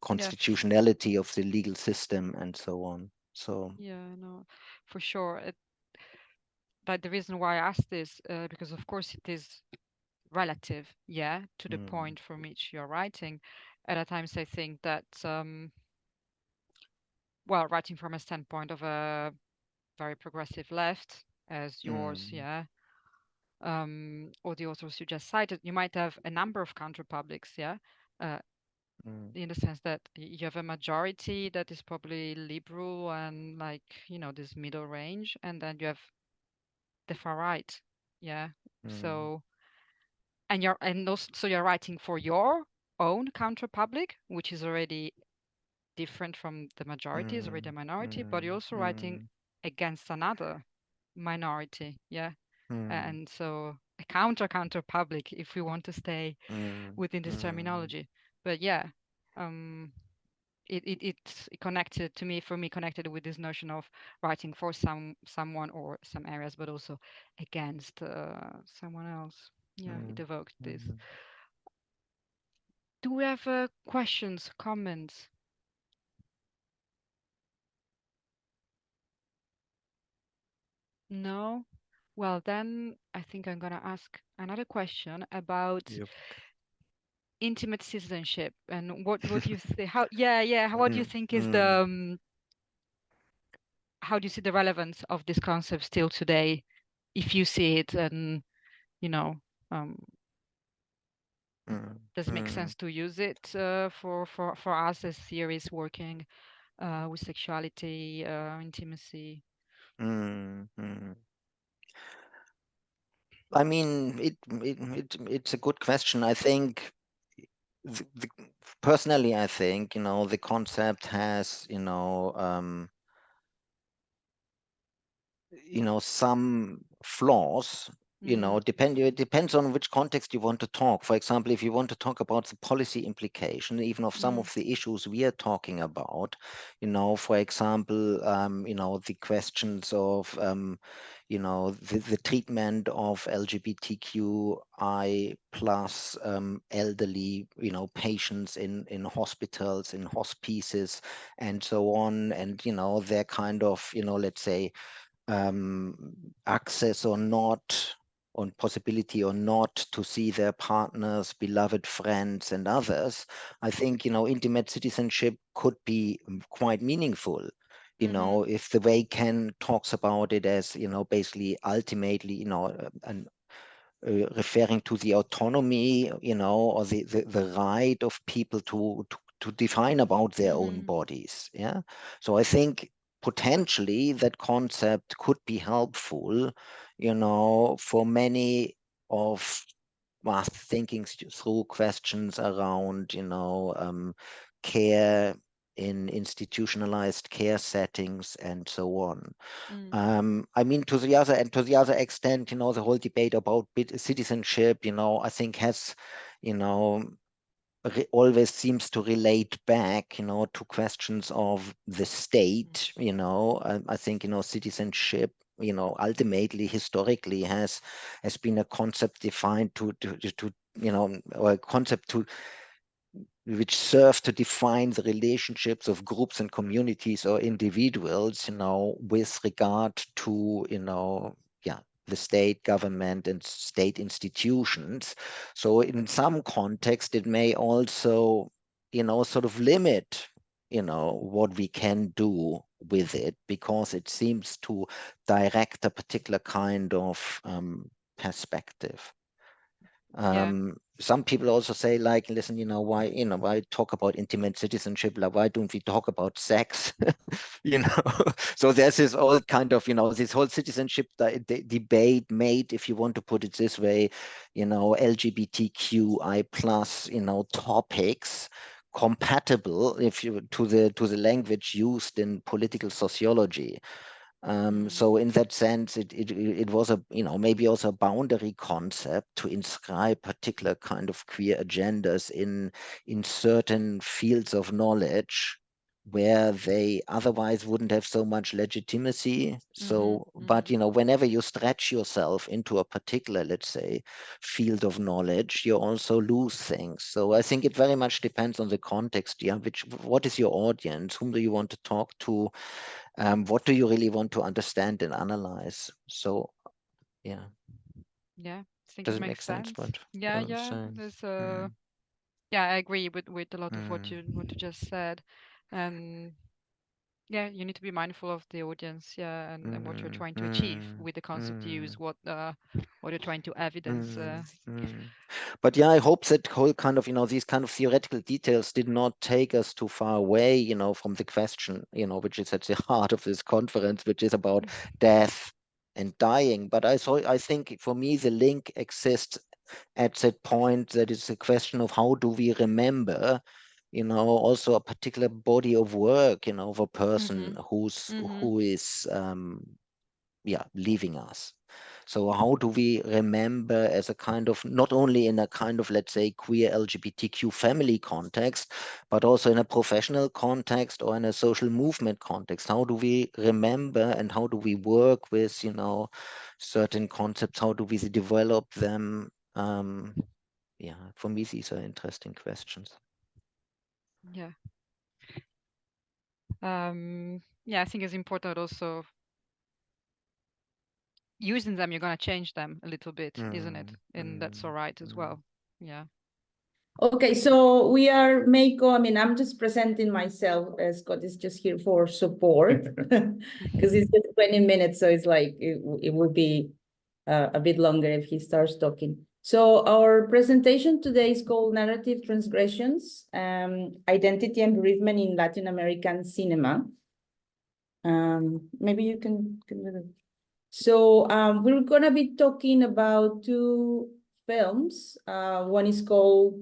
constitutionality of the legal system, and so on. So yeah, no, for sure. But the reason why I asked this, because of course it is relative, to the point from which you're writing. And at times I think that, writing from a standpoint of a very progressive left, as yours, or the authors you just cited, you might have a number of counterpublics, in the sense that you have a majority that is probably liberal and this middle range, and then you have the far right, so so you're writing for your own counterpublic, which is already different from the majority, is already a minority, but you're also writing against another minority, and so a counterpublic, if we want to stay within this terminology. But it's connected to me, connected with this notion of writing for someone or some areas, but also against someone else. It evoked this. Do we have questions, comments? No? Well, then I think I'm gonna ask another question about intimate citizenship, and what do you think? What do you think is the how do you see the relevance of this concept still today, if you see it, and does it make sense to use it for us as theories working with sexuality, intimacy? I mean, it's a good question. I think personally, I think the concept has some flaws. It depends on which context you want to talk. For example, if you want to talk about the policy implication, even of some of the issues we are talking about, for example, the questions of, the treatment of LGBTQI plus elderly, patients in hospitals, in hospices, and so on, and their kind of, let's say, access or not, on possibility or not to see their partners, beloved friends, and others. I think intimate citizenship could be quite meaningful. If the way Ken talks about it as basically ultimately and referring to the autonomy, or the right of people to define about their own bodies. So I think potentially that concept could be helpful, for many of us thinking through questions around, care in institutionalized care settings, and so on. I mean, to the other extent, the whole debate about citizenship, I think has, always seems to relate back, to questions of the state. I think citizenship, ultimately historically has been a concept defined to or a concept which serve to define the relationships of groups and communities or individuals, with regard to, the state, government, and state institutions. So in some context, it may also, sort of limit, what we can do with it, because it seems to direct a particular kind of perspective. Some people also say, like, listen, why talk about intimate citizenship? Like, why don't we talk about sex? So there's this all kind of, this whole citizenship debate made, if you want to put it this way, LGBTQI plus, topics compatible to the language used in political sociology. So in that sense, it was maybe also a boundary concept to inscribe particular kind of queer agendas in certain fields of knowledge where they otherwise wouldn't have so much legitimacy. So, but whenever you stretch yourself into a particular, let's say, field of knowledge, you also lose things. So I think it very much depends on the context. Yeah, what is your audience? Whom do you want to talk to? What do you really want to understand and analyze? So, yeah. Yeah, I think Does it it make makes sense? sense. What Yeah, I'm yeah. saying? There's yeah, I agree with a lot of what you just said. And yeah, you need to be mindful of the audience, yeah, and what you're trying to achieve with the concept you use, what you're trying to evidence. But yeah, I hope that whole kind of, these kind of theoretical details did not take us too far away, from the question, which is at the heart of this conference, which is about death and dying. But I think for me, the link exists at that point, that it's a question of how do we remember, also a particular body of work, of a person who is leaving us. So how do we remember as a kind of, not only in a kind of, let's say, queer LGBTQ family context, but also in a professional context or in a social movement context? How do we remember and how do we work with, certain concepts? How do we develop them? For me, these are interesting questions. Yeah. Yeah, I think it's important also using them, you're going to change them a little bit, isn't it? And that's all right as well. Yeah. Okay, so we are Meiko. I mean, I'm just presenting myself. Scott is just here for support because it's just 20 minutes. So it's like it would be a bit longer if he starts talking. So our presentation today is called Narrative Transgressions, Identity and Bereavement in Latin American Cinema. Maybe you can So we're going to be talking about two films. One is called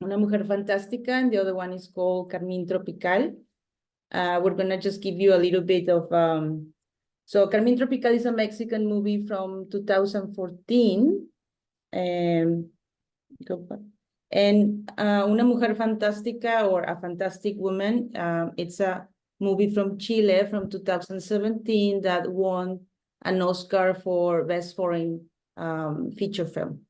Una Mujer Fantástica, and the other one is called Carmín Tropical. We're going to just give you a little bit of... So Carmín Tropical is a Mexican movie from 2014. And Una Mujer Fantástica, or A Fantastic Woman, it's a movie from Chile from 2017 that won an Oscar for Best Foreign Feature Film.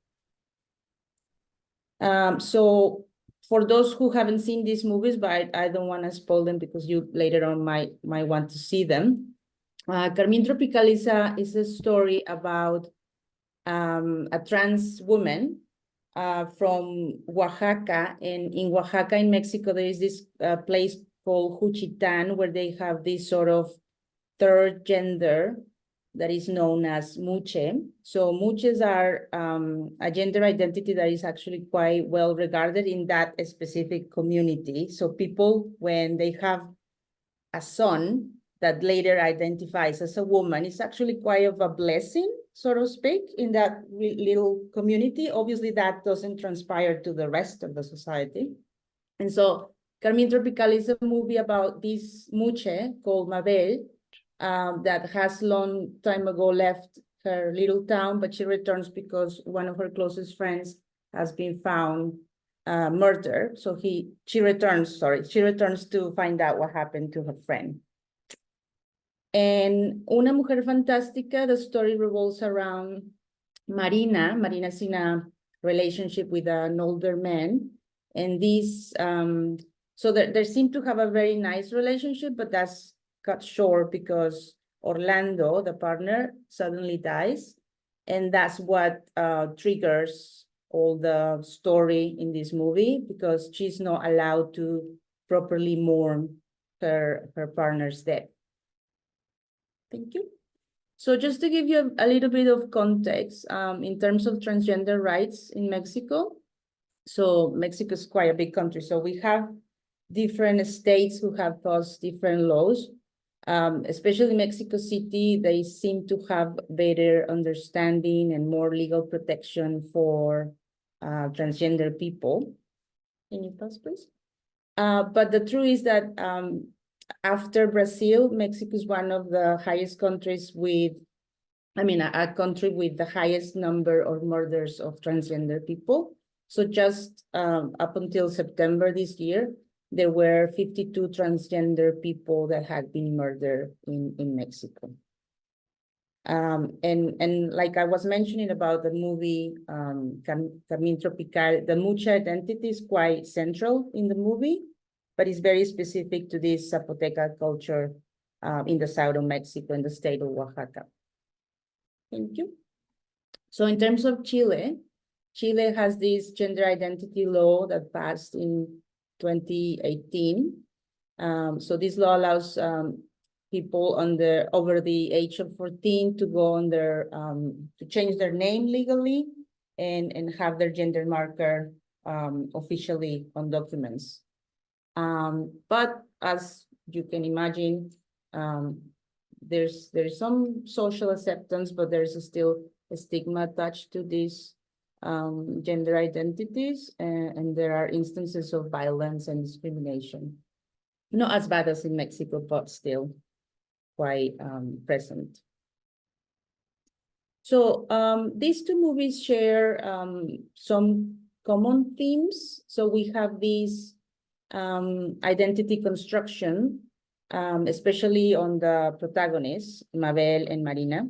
So for those who haven't seen these movies, but I don't want to spoil them because you later on might want to see them. Carmín Tropical is a story about a trans woman from Oaxaca. And in Oaxaca, in Mexico, there is this place called Juchitán, where they have this sort of third gender that is known as muche. So muches are a gender identity that is actually quite well regarded in that specific community. So people, when they have a son that later identifies as a woman, it's actually quite of a blessing, so to speak, in that little community. Obviously, that doesn't transpire to the rest of the society. And so Carmín Tropical is a movie about this muche called Mabel, that has long time ago left her little town, but she returns because one of her closest friends has been found murdered. So she returns to find out what happened to her friend. And Una Mujer Fantástica, the story revolves around Marina. Marina's in a relationship with an older man. And this, so they seem to have a very nice relationship, but that's cut short because Orlando, the partner, suddenly dies. And that's what triggers all the story in this movie, because she's not allowed to properly mourn her partner's death. Thank you. So just to give you a little bit of context, in terms of transgender rights in Mexico, so Mexico is quite a big country. So we have different states who have passed different laws. Especially Mexico City, they seem to have better understanding and more legal protection for transgender people. Can you pause, please? But the truth is that after Brazil, Mexico is one of the highest countries with, a country with the highest number of murders of transgender people. So just up until September this year, there were 52 transgender people that had been murdered in Mexico. And like I was mentioning about the movie Carmín Tropical, the mucha identity is quite central in the movie, but it's very specific to this Zapoteca culture in the south of Mexico, in the state of Oaxaca. Thank you. So in terms of Chile, Chile has this gender identity law that passed in 2018. So this law allows people over the age of 14 to go to change their name legally and have their gender marker officially on documents. But as you can imagine, there's some social acceptance, but there's still a stigma attached to these gender identities, and there are instances of violence and discrimination. Not as bad as in Mexico, but still quite present. So these two movies share some common themes. So we have these identity construction, especially on the protagonists, Mabel and Marina.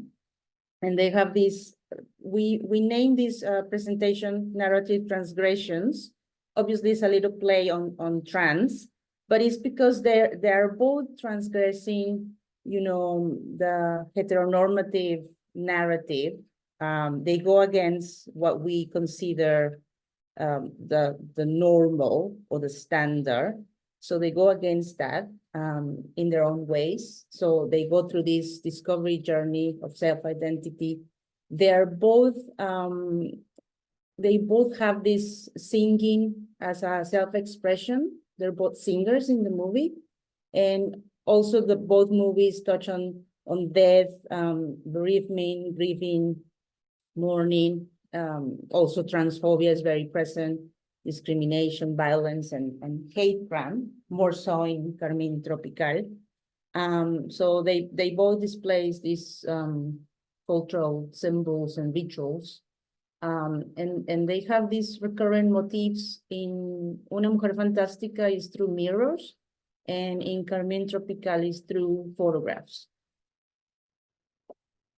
And they have these, we name this presentation narrative transgressions. Obviously, it's a little play on trans, but it's because they're both transgressing, the heteronormative narrative. They go against what we consider the normal or the standard. So they go against that in their own ways. So they go through this discovery journey of self-identity. They're both, they both have this singing as a self-expression. They're both singers in the movie. And also both movies touch on death, bereavement, grieving, mourning. Also transphobia is very present, discrimination, violence, and hate crime, more so in Carmín Tropical. So they both display these cultural symbols and rituals. And they have these recurrent motifs. In Una Mujer Fantástica is through mirrors, and in Carmín Tropical is through photographs.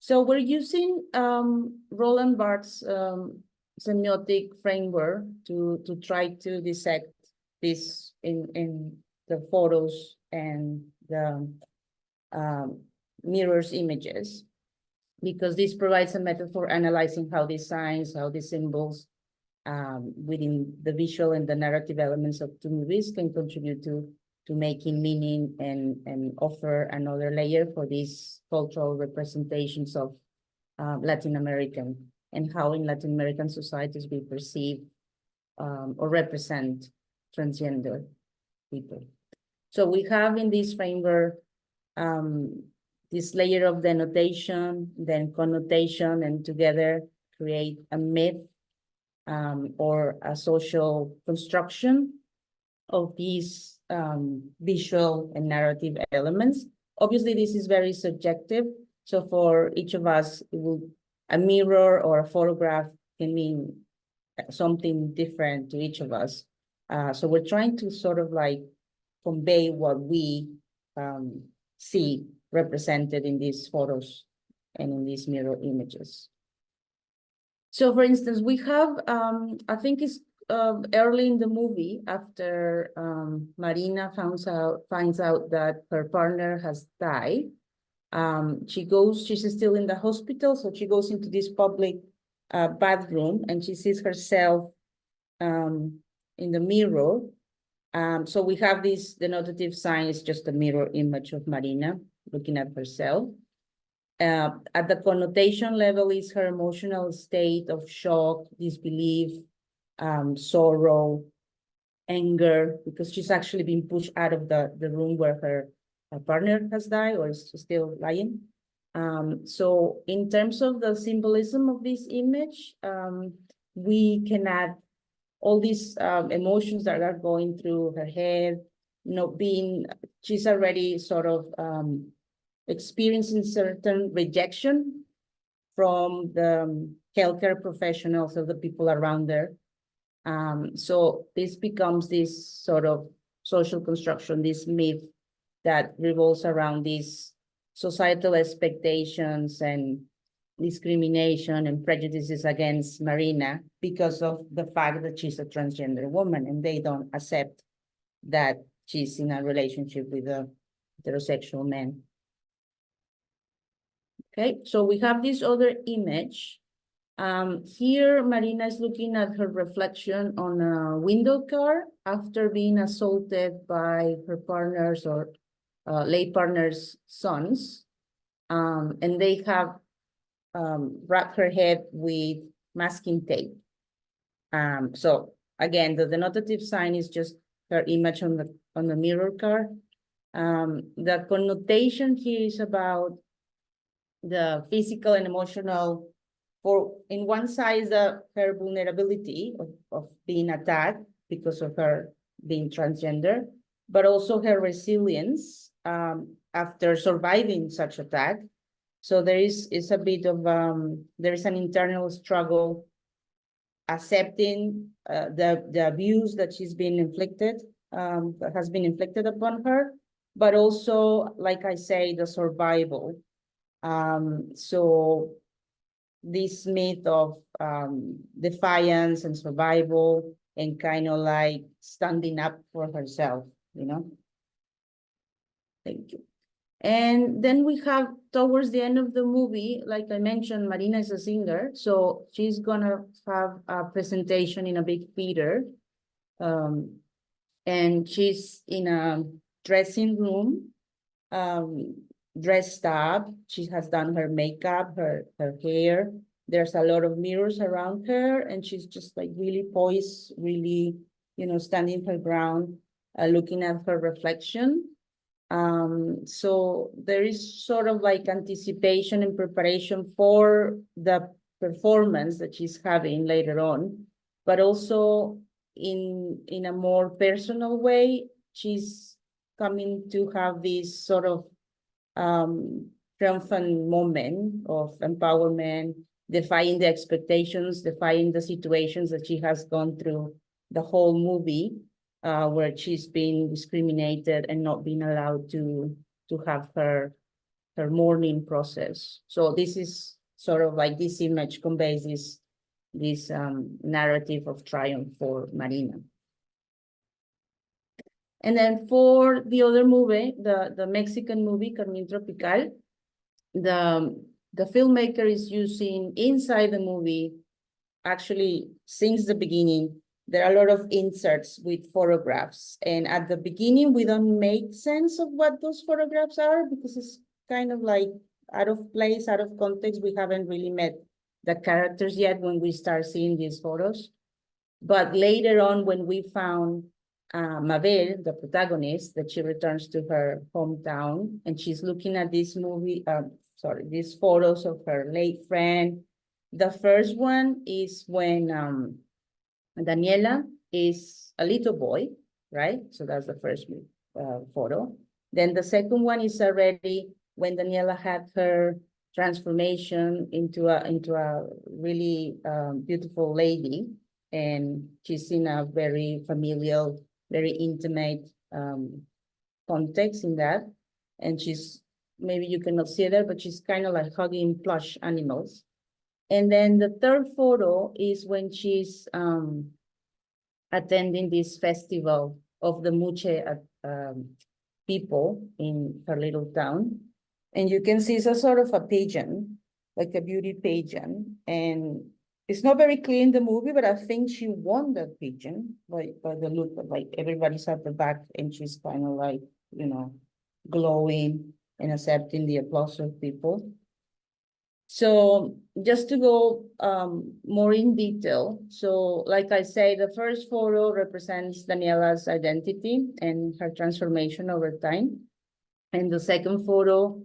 So we're using Roland Barthes' semiotic framework to try to dissect this in the photos and the mirrors images, because this provides a method for analyzing how these signs, how these symbols within the visual and the narrative elements of two movies can contribute to making meaning and offer another layer for these cultural representations of Latin American, and how in Latin American societies we perceive or represent transgender people. So we have in this framework this layer of denotation, then connotation, and together create a myth or a social construction of these visual and narrative elements. Obviously, this is very subjective. So for each of us, a mirror or a photograph can mean something different to each of us. So we're trying to sort of like convey what we see represented in these photos and in these mirror images. So for instance, we have, I think it's early in the movie, after Marina finds out that her partner has died, She's still in the hospital, so she goes into this public bathroom and she sees herself in the mirror. So we have this denotative sign, is just a mirror image of Marina looking at herself. At the connotation level is her emotional state of shock, disbelief, sorrow, anger, because she's actually been pushed out of the room where her partner has died or is still lying. So in terms of the symbolism of this image, we can add all these emotions that are going through her head, she's already sort of experiencing certain rejection from the healthcare professionals of the people around her. So this becomes this sort of social construction, this myth that revolves around these societal expectations and discrimination and prejudices against Marina because of the fact that she's a transgender woman and they don't accept that she's in a relationship with a heterosexual man. Okay, so we have this other image. Here, Marina is looking at her reflection on a window car after being assaulted by her partner's or late partner's sons. And they have wrapped her head with masking tape. So again, the denotative sign is just her image on the mirror car. The connotation here is about the physical and emotional, in one side, her vulnerability of being attacked because of her being transgender, but also her resilience after surviving such attack. So there is a bit of, there is an internal struggle accepting the abuse that she's been inflicted, that has been inflicted upon her, but also, like I say, the survival. So this myth of defiance and survival and kind of like standing up for herself, you know? Thank you. And then we have, towards the end of the movie, like I mentioned, Marina is a singer, so she's gonna have a presentation in a big theater. And she's in a dressing room, dressed up. She has done her makeup, her hair. There's a lot of mirrors around her, and she's just like really poised, really, you know, standing her ground, looking at her reflection. So there is sort of like anticipation and preparation for the performance that she's having later on, but also in a more personal way, she's coming to have this sort of triumphant moment of empowerment, defying the expectations, defying the situations that she has gone through the whole movie, where she's been discriminated and not been allowed to have her mourning process. So this is sort of like this image conveys this narrative of triumph for Marina. And then for the other movie, the Mexican movie, Carmín Tropical, the filmmaker is using inside the movie, actually since the beginning, there are a lot of inserts with photographs. And at the beginning, we don't make sense of what those photographs are because it's kind of like out of place, out of context. We haven't really met the characters yet when we start seeing these photos. But later on, when we found Mabel, the protagonist, that she returns to her hometown and she's looking at this movie, these photos of her late friend. The first one is when Daniela is a little boy, right? So that's the first photo. Then the second one is already when Daniela had her transformation into a really beautiful lady, and she's in a very familial, very intimate context in that. And she's, maybe you cannot see her, but she's kind of like hugging plush animals. And then the third photo is when she's attending this festival of the Muche people in her little town. And you can see it's a sort of a pageant, like a beauty pageant. And it's not very clear in the movie, but I think she won that pageant by the look of, like, everybody's at the back and she's kind of like, you know, glowing and accepting the applause of people. So just to go more in detail. So like I say, the first photo represents Daniela's identity and her transformation over time. And the second photo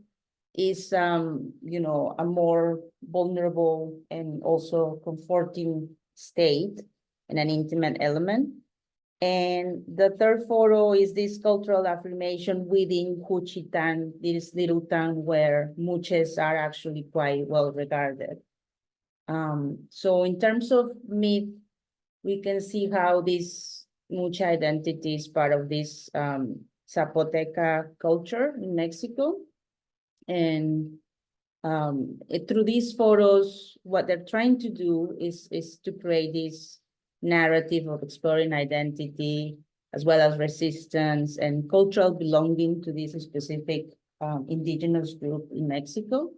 is, you know, a more vulnerable and also comforting state and an intimate element. And the third photo is this cultural affirmation within Juchitán, this little town where muches are actually quite well regarded. So in terms of myth, we can see how this mucha identity is part of this Zapoteca culture in Mexico. And through these photos, what they're trying to do is to create this narrative of exploring identity, as well as resistance and cultural belonging to this specific indigenous group in Mexico.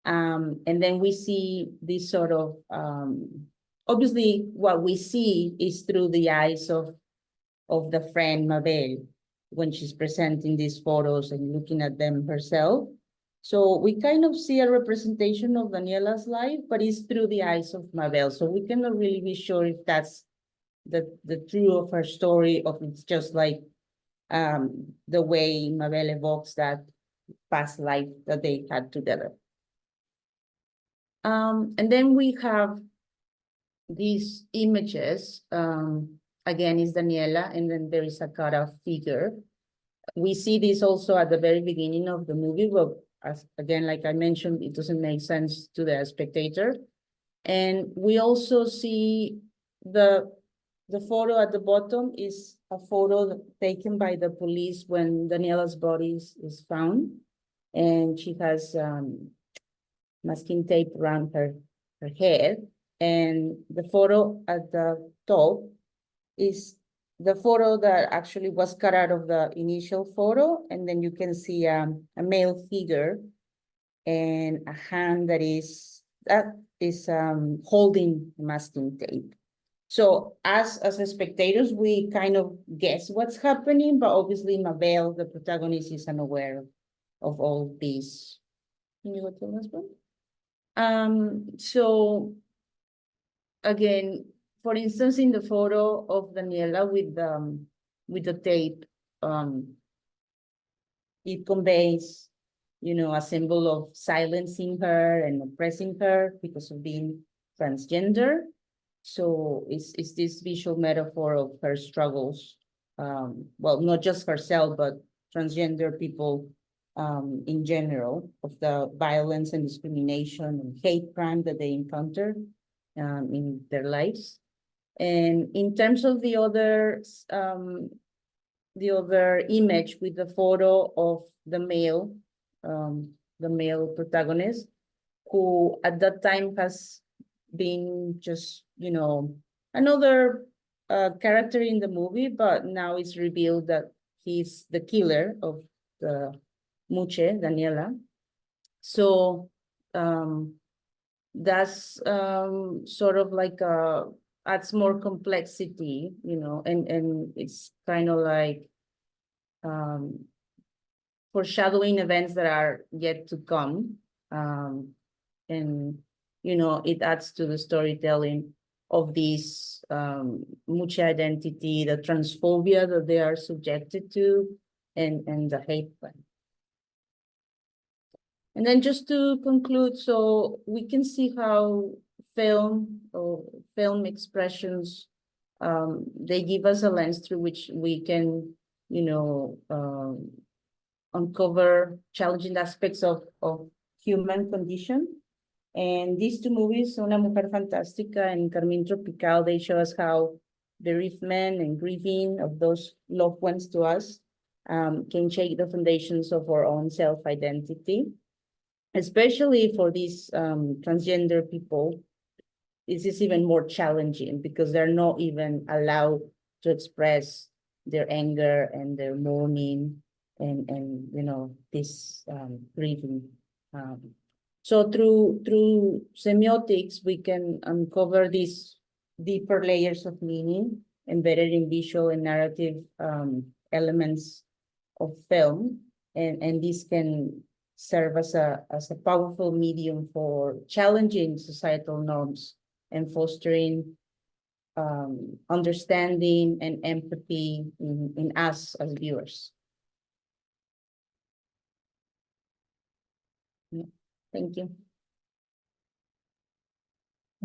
And then we see this sort of, obviously what we see is through the eyes of the friend Mabel when she's presenting these photos and looking at them herself. So we kind of see a representation of Daniela's life, but it's through the eyes of Mabel. So we cannot really be sure if that's the truth of her story, or it's just like the way Mabel evokes that past life that they had together. And then we have these images. Again, is Daniela, and then there is a cut-off figure. We see this also at the very beginning of the movie, but again, like I mentioned, it doesn't make sense to the spectator. And we also see the photo at the bottom is a photo taken by the police when Daniela's body is found. And she has masking tape around her head. And the photo at the top is the photo that actually was cut out of the initial photo. And then you can see a male figure and a hand that is holding masking tape. So as spectators, we kind of guess what's happening, but obviously Mabel, the protagonist, is unaware of all these. Can you go to the next one? So again, for instance, in the photo of Daniela with the tape, it conveys, you know, a symbol of silencing her and oppressing her because of being transgender. So it's this visual metaphor of her struggles. Well, not just herself, but transgender people in general, of the violence and discrimination and hate crime that they encounter in their lives. And in terms of the other image with the photo of the male protagonist, who at that time has been just, you know, another character in the movie, but now it's revealed that he's the killer of the Muche, Daniela. So that's sort of like adds more complexity, you know, and it's kind of like foreshadowing events that are yet to come. And, you know, it adds to the storytelling of this Muche identity, the transphobia that they are subjected to, and the hate crime. And then just to conclude, so we can see how film expressions, they give us a lens through which we can, you know, uncover challenging aspects of human condition. And these two movies, Una Mujer Fantástica and Carmín Tropical, they show us how bereavement and grieving of those loved ones to us can shake the foundations of our own self-identity. Especially for these transgender people, this is even more challenging because they're not even allowed to express their anger and their mourning and you know, this grieving. So through semiotics, we can uncover these deeper layers of meaning embedded in visual and narrative elements of film, and this can serve as a powerful medium for challenging societal norms and fostering understanding and empathy in us as viewers. Yeah. Thank you.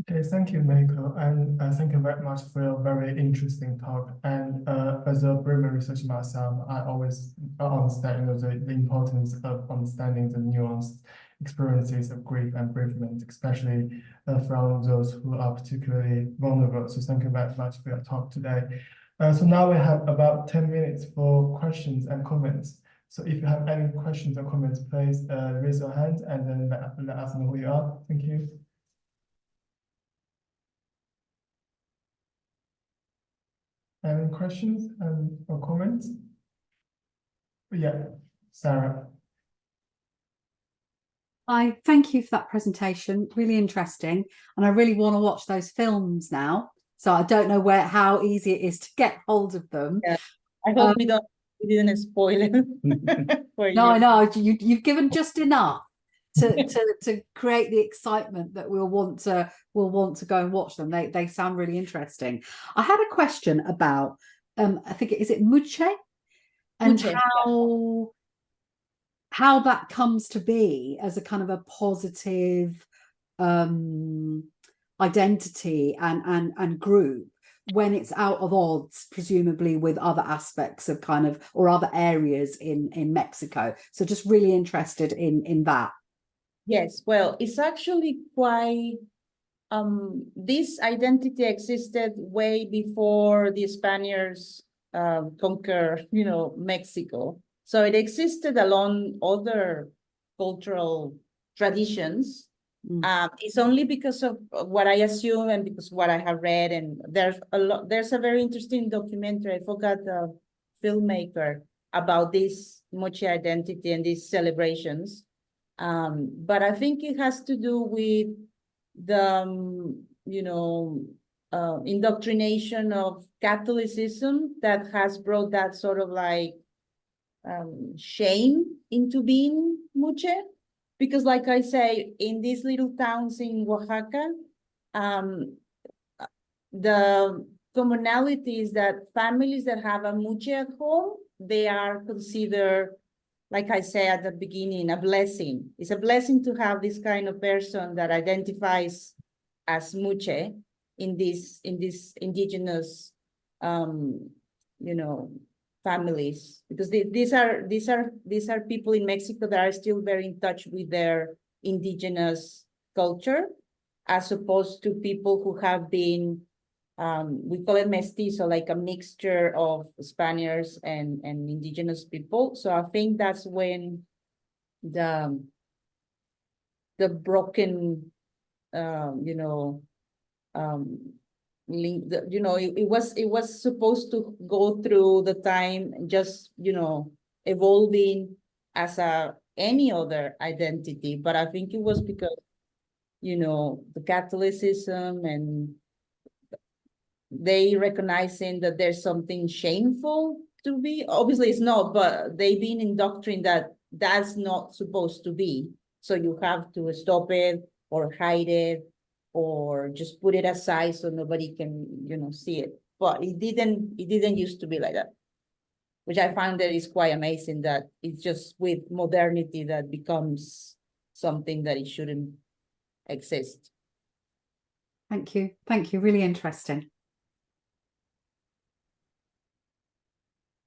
Okay, thank you, Meiko, and thank you very much for your very interesting talk. And as a bereavement researcher myself, I always understand, you know, the importance of understanding the nuanced experiences of grief and bereavement, especially from those who are particularly vulnerable. So thank you very much for your talk today. So now we have about 10 minutes for questions and comments. So if you have any questions or comments, please raise your hand and then let us know who you are. Thank you. Any questions or comments? Yeah, Sarah. Thank you for that presentation. Really interesting. And I really want to watch those films now. So I don't know how easy it is to get hold of them. Yeah. I hope we didn't spoil it. No, I know you've given just enough to create the excitement that we'll want to go and watch them. They sound really interesting. I had a question about I think is it Muche and how that comes to be as a kind of a positive identity and group when it's out of odds, presumably with other aspects of kind of or other areas in Mexico. So just really interested in that. Yes, well, it's actually quite this identity existed way before the Spaniards conquer, you know, Mexico. So it existed along other cultural traditions. It's only because of what I assume and because what I have read, and there's a very interesting documentary, I forgot the filmmaker, about this Moche identity and these celebrations. But I think it has to do with the you know, indoctrination of Catholicism that has brought that sort of like shame into being Muche. Because like I say, in these little towns in Oaxaca, the commonality is that families that have a Muche at home, they are considered, like I said at the beginning, a blessing. It's a blessing to have this kind of person that identifies as Muche in this indigenous, you know, families, because these are people in Mexico that are still very in touch with their indigenous culture, as opposed to people who have been, we call it mestizo, like a mixture of Spaniards and indigenous people. So I think that's when the broken, you know, link, you know, it was supposed to go through the time, just, you know, evolving as any other identity. But I think it was because, you know, the Catholicism and they recognizing that there's something shameful to be. Obviously it's not, but they've been indoctrinated that that's not supposed to be. So you have to stop it or hide it or just put it aside so nobody can, you know, see it. But it didn't used to be like that, which I find that is quite amazing, that it's just with modernity that becomes something that it shouldn't exist. Thank you. Thank you. Really interesting.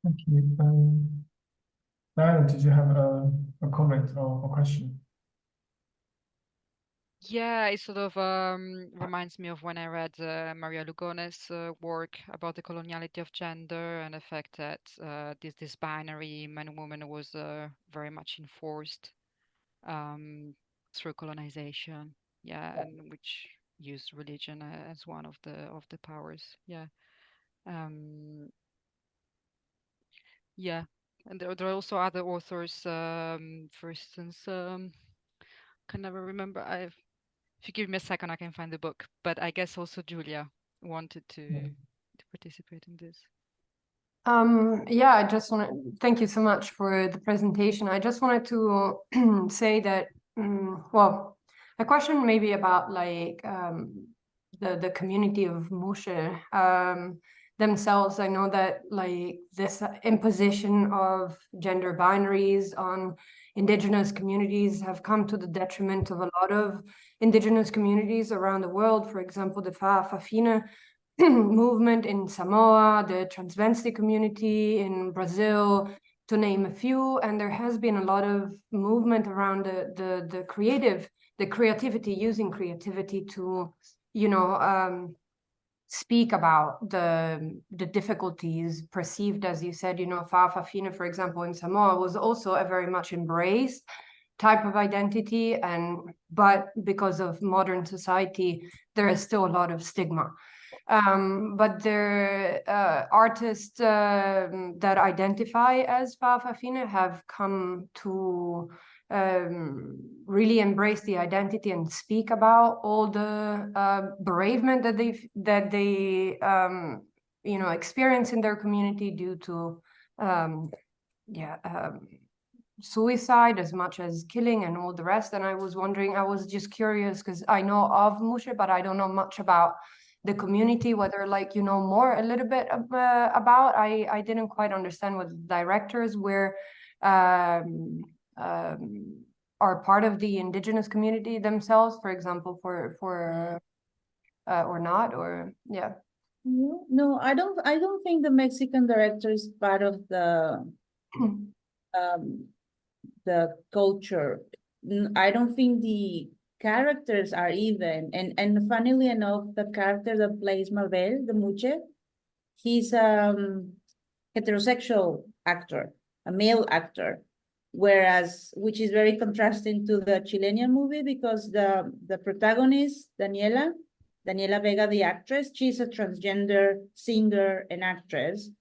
Thank you. Diane, did you have a comment or a question? Yeah, it sort of reminds me of when I read Maria Lugones' work about the coloniality of gender and the fact that this binary man and woman was very much enforced through colonization. Yeah, and which used religion as one of the powers. Yeah. Yeah. And there are also other authors, for instance, can never remember. If you give me a second, I can find the book. But I guess also Giulia wanted to participate in this. Yeah, I just want to thank you so much for the presentation. I just wanted to say that, well, a question maybe about like the community of Mushe themselves. I know that like this imposition of gender binaries on indigenous communities have come to the detriment of a lot of indigenous communities around the world. For example, the Fa'afafine movement in Samoa, the transvesti community in Brazil, to name a few. And there has been a lot of movement around the creativity, using creativity to, you know, speak about the difficulties perceived, as you said, you know, Fa'afafine, for example, in Samoa was also a very much embraced type of identity, but because of modern society, there is still a lot of stigma. But there artists that identify as Fa'afafine have come to really embrace the identity and speak about all the bereavement that they you know, experience in their community due to suicide as much as killing and all the rest. And I was wondering, I was just curious because I know of Mushe, but I don't know much about the community, whether like, you know, more a little bit about. I didn't quite understand what the directors were are part of the indigenous community themselves, for example, for or not, or yeah. No, I don't think the Mexican director is part of the culture. I don't think the characters are even, and funnily enough, the character that plays Mabel, the Muche, he's heterosexual actor, a male actor, whereas, which is very contrasting to the Chilean movie, because the protagonist, Daniela Vega, the actress, she's a transgender singer and actress.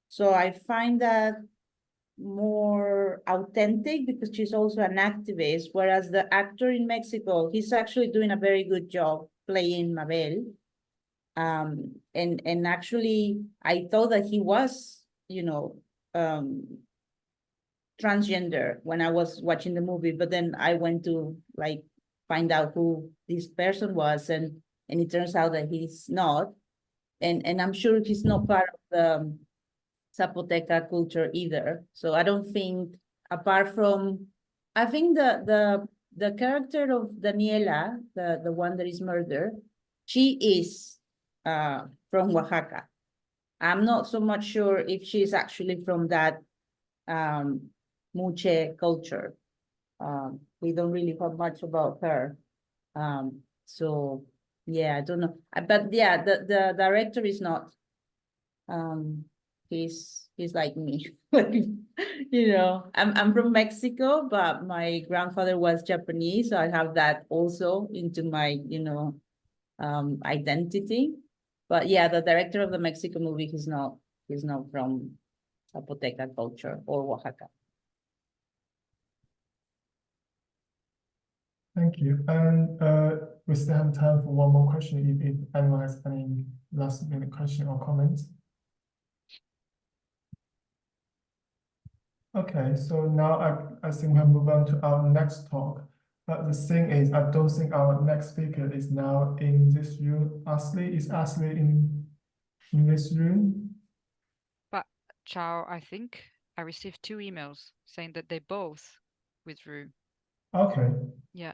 So I find that more authentic because she's also an activist, whereas the actor in Mexico, he's actually doing a very good job playing Mabel. And actually I thought that he was, you know, transgender when I was watching the movie, but then I went to like find out who this person was, and it turns out that he's not, and I'm sure he's not part of the Zapoteca culture either. So I don't think, apart from, I think the character of Daniela, the one that is murdered, she is from Oaxaca. I'm not so much sure if she's actually from that Muche culture. We don't really have much about her. So yeah, I don't know. But yeah, the director is not. He's like me. You know, I'm from Mexico, but my grandfather was Japanese, so I have that also into my, you know, identity. But yeah, the director of the Mexican movie, he's not from Zapoteca culture or Oaxaca. Thank you. And we still have time for one more question if anyone has any last minute question or comment. Okay, so now I think we'll move on to our next talk. But the thing is, I don't think our next speaker is now in this room. Is Ashley in this room? But Ciao, I think I received 2 emails saying that they both withdrew. Okay. Yeah.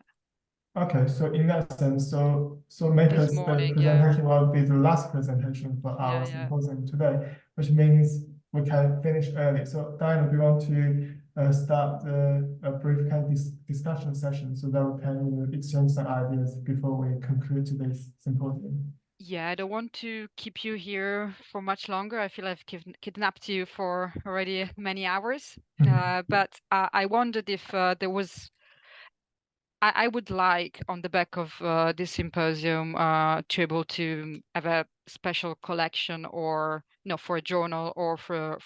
Okay, so in that sense, so Meiko's presentation will be the last presentation for our symposium today, which means we can finish early. So Diana, do you want to start a brief kind of discussion session so that we can exchange some ideas before we conclude today's symposium? Yeah, I don't want to keep you here for much longer. I feel I've kidnapped you for already many hours. But I wondered if there was, I would like, on the back of this symposium, to be able to have a special collection, or for a journal or for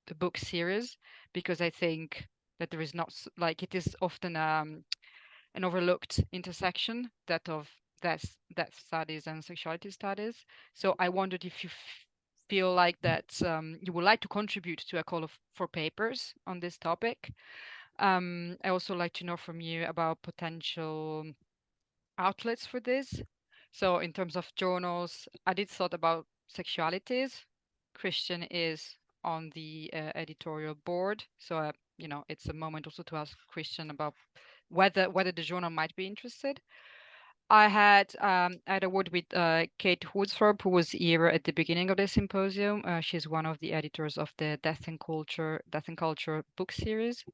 the book series, because I think that there is not like it is often an overlooked intersection, that of death studies and sexuality studies. So I wondered if you feel like that you would like to contribute to a call for papers on this topic. I also like to know from you about potential outlets for this. So in terms of journals, I did thought about Sexualities. Christian is on the editorial board, so you know, it's a moment also to ask Christian about whether the journal might be interested. I had a word with Kate Woodsthorpe, who was here at the beginning of the symposium. She's one of the editors of the Death and Culture book series.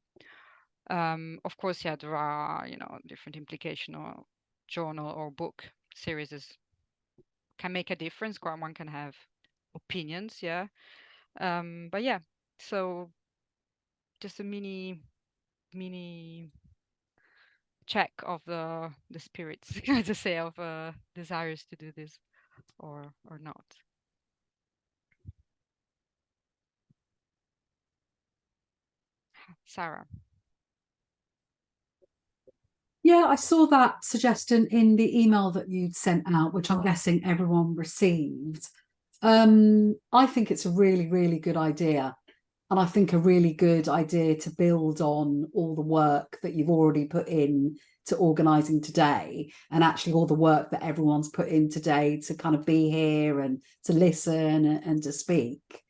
Of course, yeah, there are, you know, different implication, or journal or book series can make a difference. One can have opinions, yeah. But yeah, so just a mini check of the spirits, to say, of desires to do this or not. Sarah. Yeah, I saw that suggestion in the email that you'd sent out, which I'm guessing everyone received. I think it's a really, really good idea. And I think a really good idea to build on all the work that you've already put in to organising today, and actually all the work that everyone's put in today to kind of be here and to listen and to speak.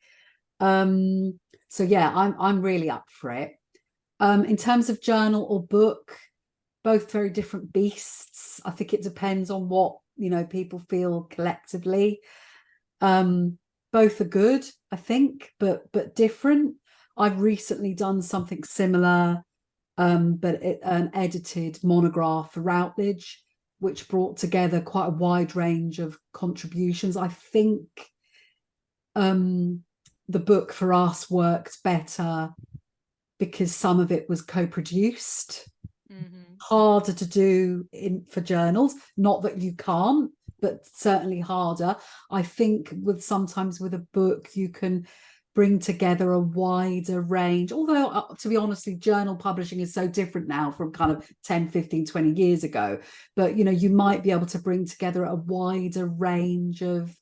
So yeah, I'm really up for it. In terms of journal or book, both very different beasts. I think it depends on what, you know, people feel collectively. Both are good, I think, but different. I've recently done something similar, but an edited monograph for Routledge, which brought together quite a wide range of contributions. I think the book for us worked better because some of it was co-produced. Harder to do for journals, not that you can't, but certainly harder. I think sometimes with a book you can bring together a wider range, although to be honest, journal publishing is so different now from kind of 10, 15, 20 years ago. But you know, you might be able to bring together a wider range of,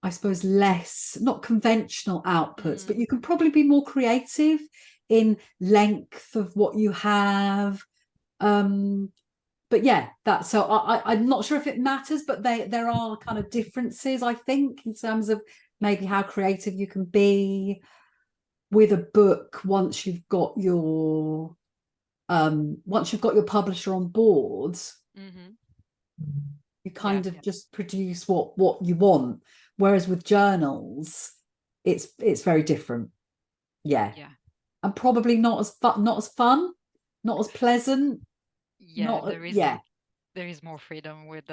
I suppose, not conventional outputs, but you can probably be more creative in length of what you have. But yeah, I'm not sure if it matters, but there are kind of differences, I think, in terms of maybe how creative you can be with a book once you've got your publisher on board. You kind of just produce what you want, whereas with journals it's very different. Yeah. And probably not as fun, not as pleasant. There is more freedom with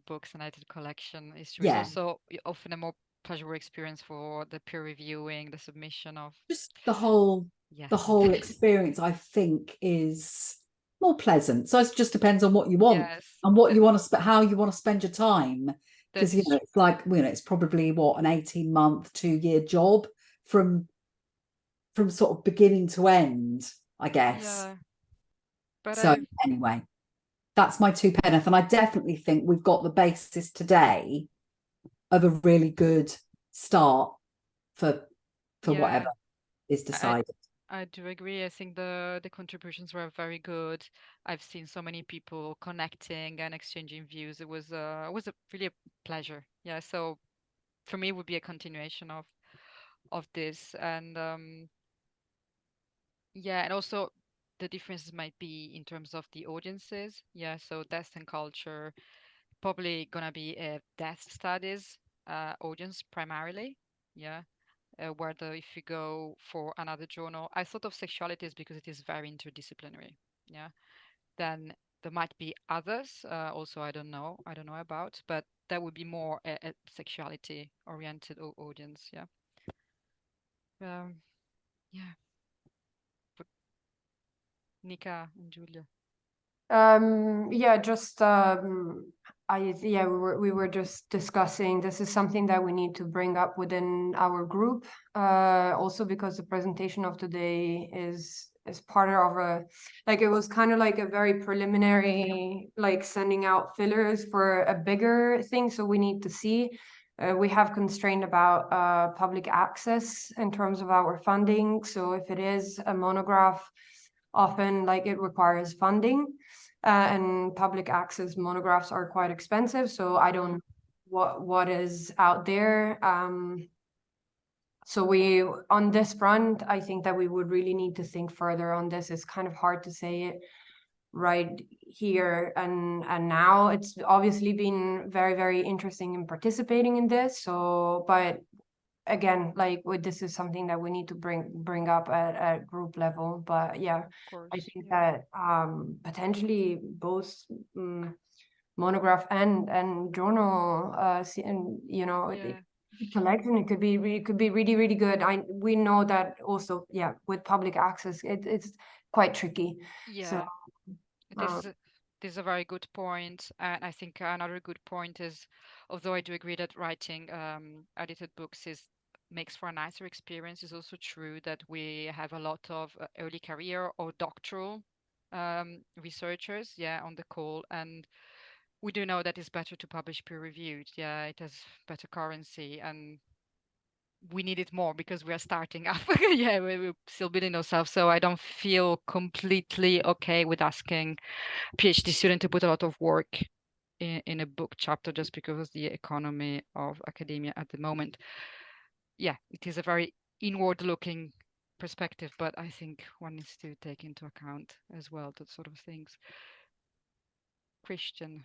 books and edited collection. It's true. It's also often a more pleasurable experience for the peer reviewing, the submission of just the whole experience. I think is more pleasant. So it just depends on what you want and what you want to how you want to spend your time. Because you know, it's like, you know, it's probably an 18-month, 2-year job from sort of beginning to end, I guess. Yeah. But so anyway, that's my 2 penneth, and I definitely think we've got the basis today of a really good start for whatever is decided. I do agree. I think the contributions were very good. I've seen so many people connecting and exchanging views. It was really a pleasure. Yeah. So for me, it would be a continuation of this, and and also the differences might be in terms of the audiences. Yeah. So Death and Culture probably gonna be a death studies audience primarily. Yeah. Whether if you go for another journal, I thought of Sexualities because it is very interdisciplinary. Yeah. Then there might be others also I don't know about, but that would be more a sexuality oriented audience. Yeah. Yeah. But Nika and Giulia. Yeah, just we were just discussing, this is something that we need to bring up within our group, also because the presentation of today is part of a, like, it was kind of like a very preliminary, like sending out fillers for a bigger thing. So we need to see, we have constraint about public access in terms of our funding. So if it is a monograph, often like it requires funding. And public access monographs are quite expensive, so I don't know what is out there. So we, on this front, I think that we would really need to think further on this. It's kind of hard to say it right here and now. It's obviously been very, very interesting in participating in this. So, but again, like this is something that we need to bring up at group level. But yeah, I think that potentially both monograph and journal and collection, it could be really, really good. We know that also, yeah, with public access it's quite tricky. Yeah, so this is a very good point. And I think another good point is, although I do agree that writing edited books makes for a nicer experience, it's also true that we have a lot of early career or doctoral researchers, on the call, and we do know that it's better to publish peer-reviewed. Yeah, it has better currency, and we need it more because we are starting up. We're still building ourselves, so I don't feel completely okay with asking a PhD student to put a lot of work in a book chapter just because of the economy of academia at the moment. Yeah, it is a very inward-looking perspective, but I think one needs to take into account as well that sort of things. Christian.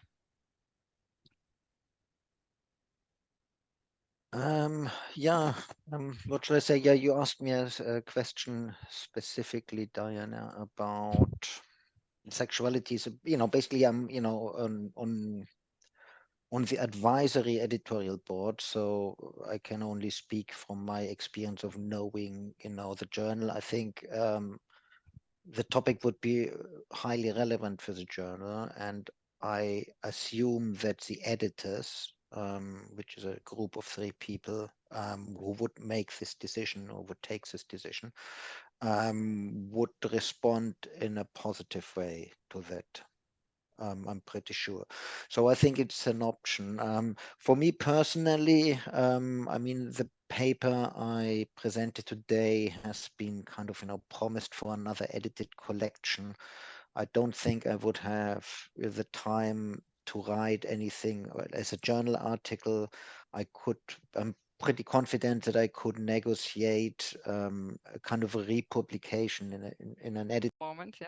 What should I say? Yeah, you asked me a question specifically, Diana, about sexuality. So, basically I'm, on the advisory editorial board, so I can only speak from my experience of knowing, the journal. I think the topic would be highly relevant for the journal, and I assume that the editors, which is a group of 3 people, who would make this decision or would take this decision, would respond in a positive way to that. I'm pretty sure. So I think it's an option. For me personally, I mean, the paper I presented today has been kind of, promised for another edited collection. I don't think I would have the time to write anything as a journal article. I'm pretty confident that I could negotiate a kind of a republication in an edit moment.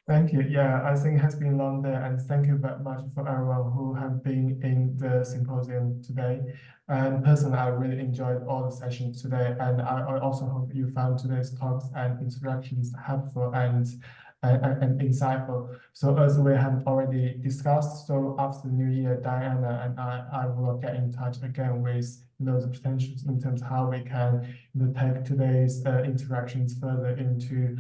Thank you. Yeah, I think it has been long day, and thank you very much for everyone who have been in the symposium today. And personally, I really enjoyed all the sessions today, and I also hope you found today's talks and interactions helpful and insightful. So as we have already discussed, so after the new year, Diana and I will get in touch again with the potentials in terms of how we can take today's interactions further into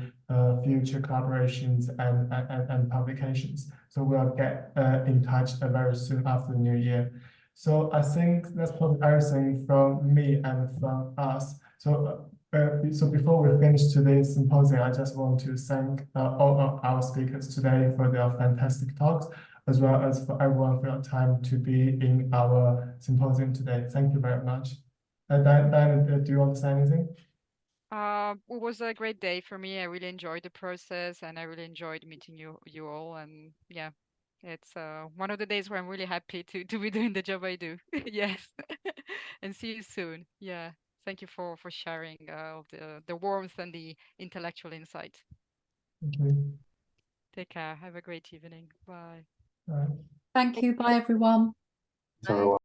future collaborations and publications. So we'll get in touch very soon after the new year. So I think that's probably everything from me and from us. So before we finish today's symposium, I just want to thank all of our speakers today for their fantastic talks, as well as for everyone for your time to be in our symposium today. Thank you very much. Dan, do you want to say anything? It was a great day for me. I really enjoyed the process, and I really enjoyed meeting you all. And yeah, it's one of the days where I'm really happy to be doing the job I do. Yes, and see you soon. Yeah, thank you for sharing of the warmth and the intellectual insight. Okay. Take care. Have a great evening. Bye. Bye. Thank you. Bye, everyone. Bye.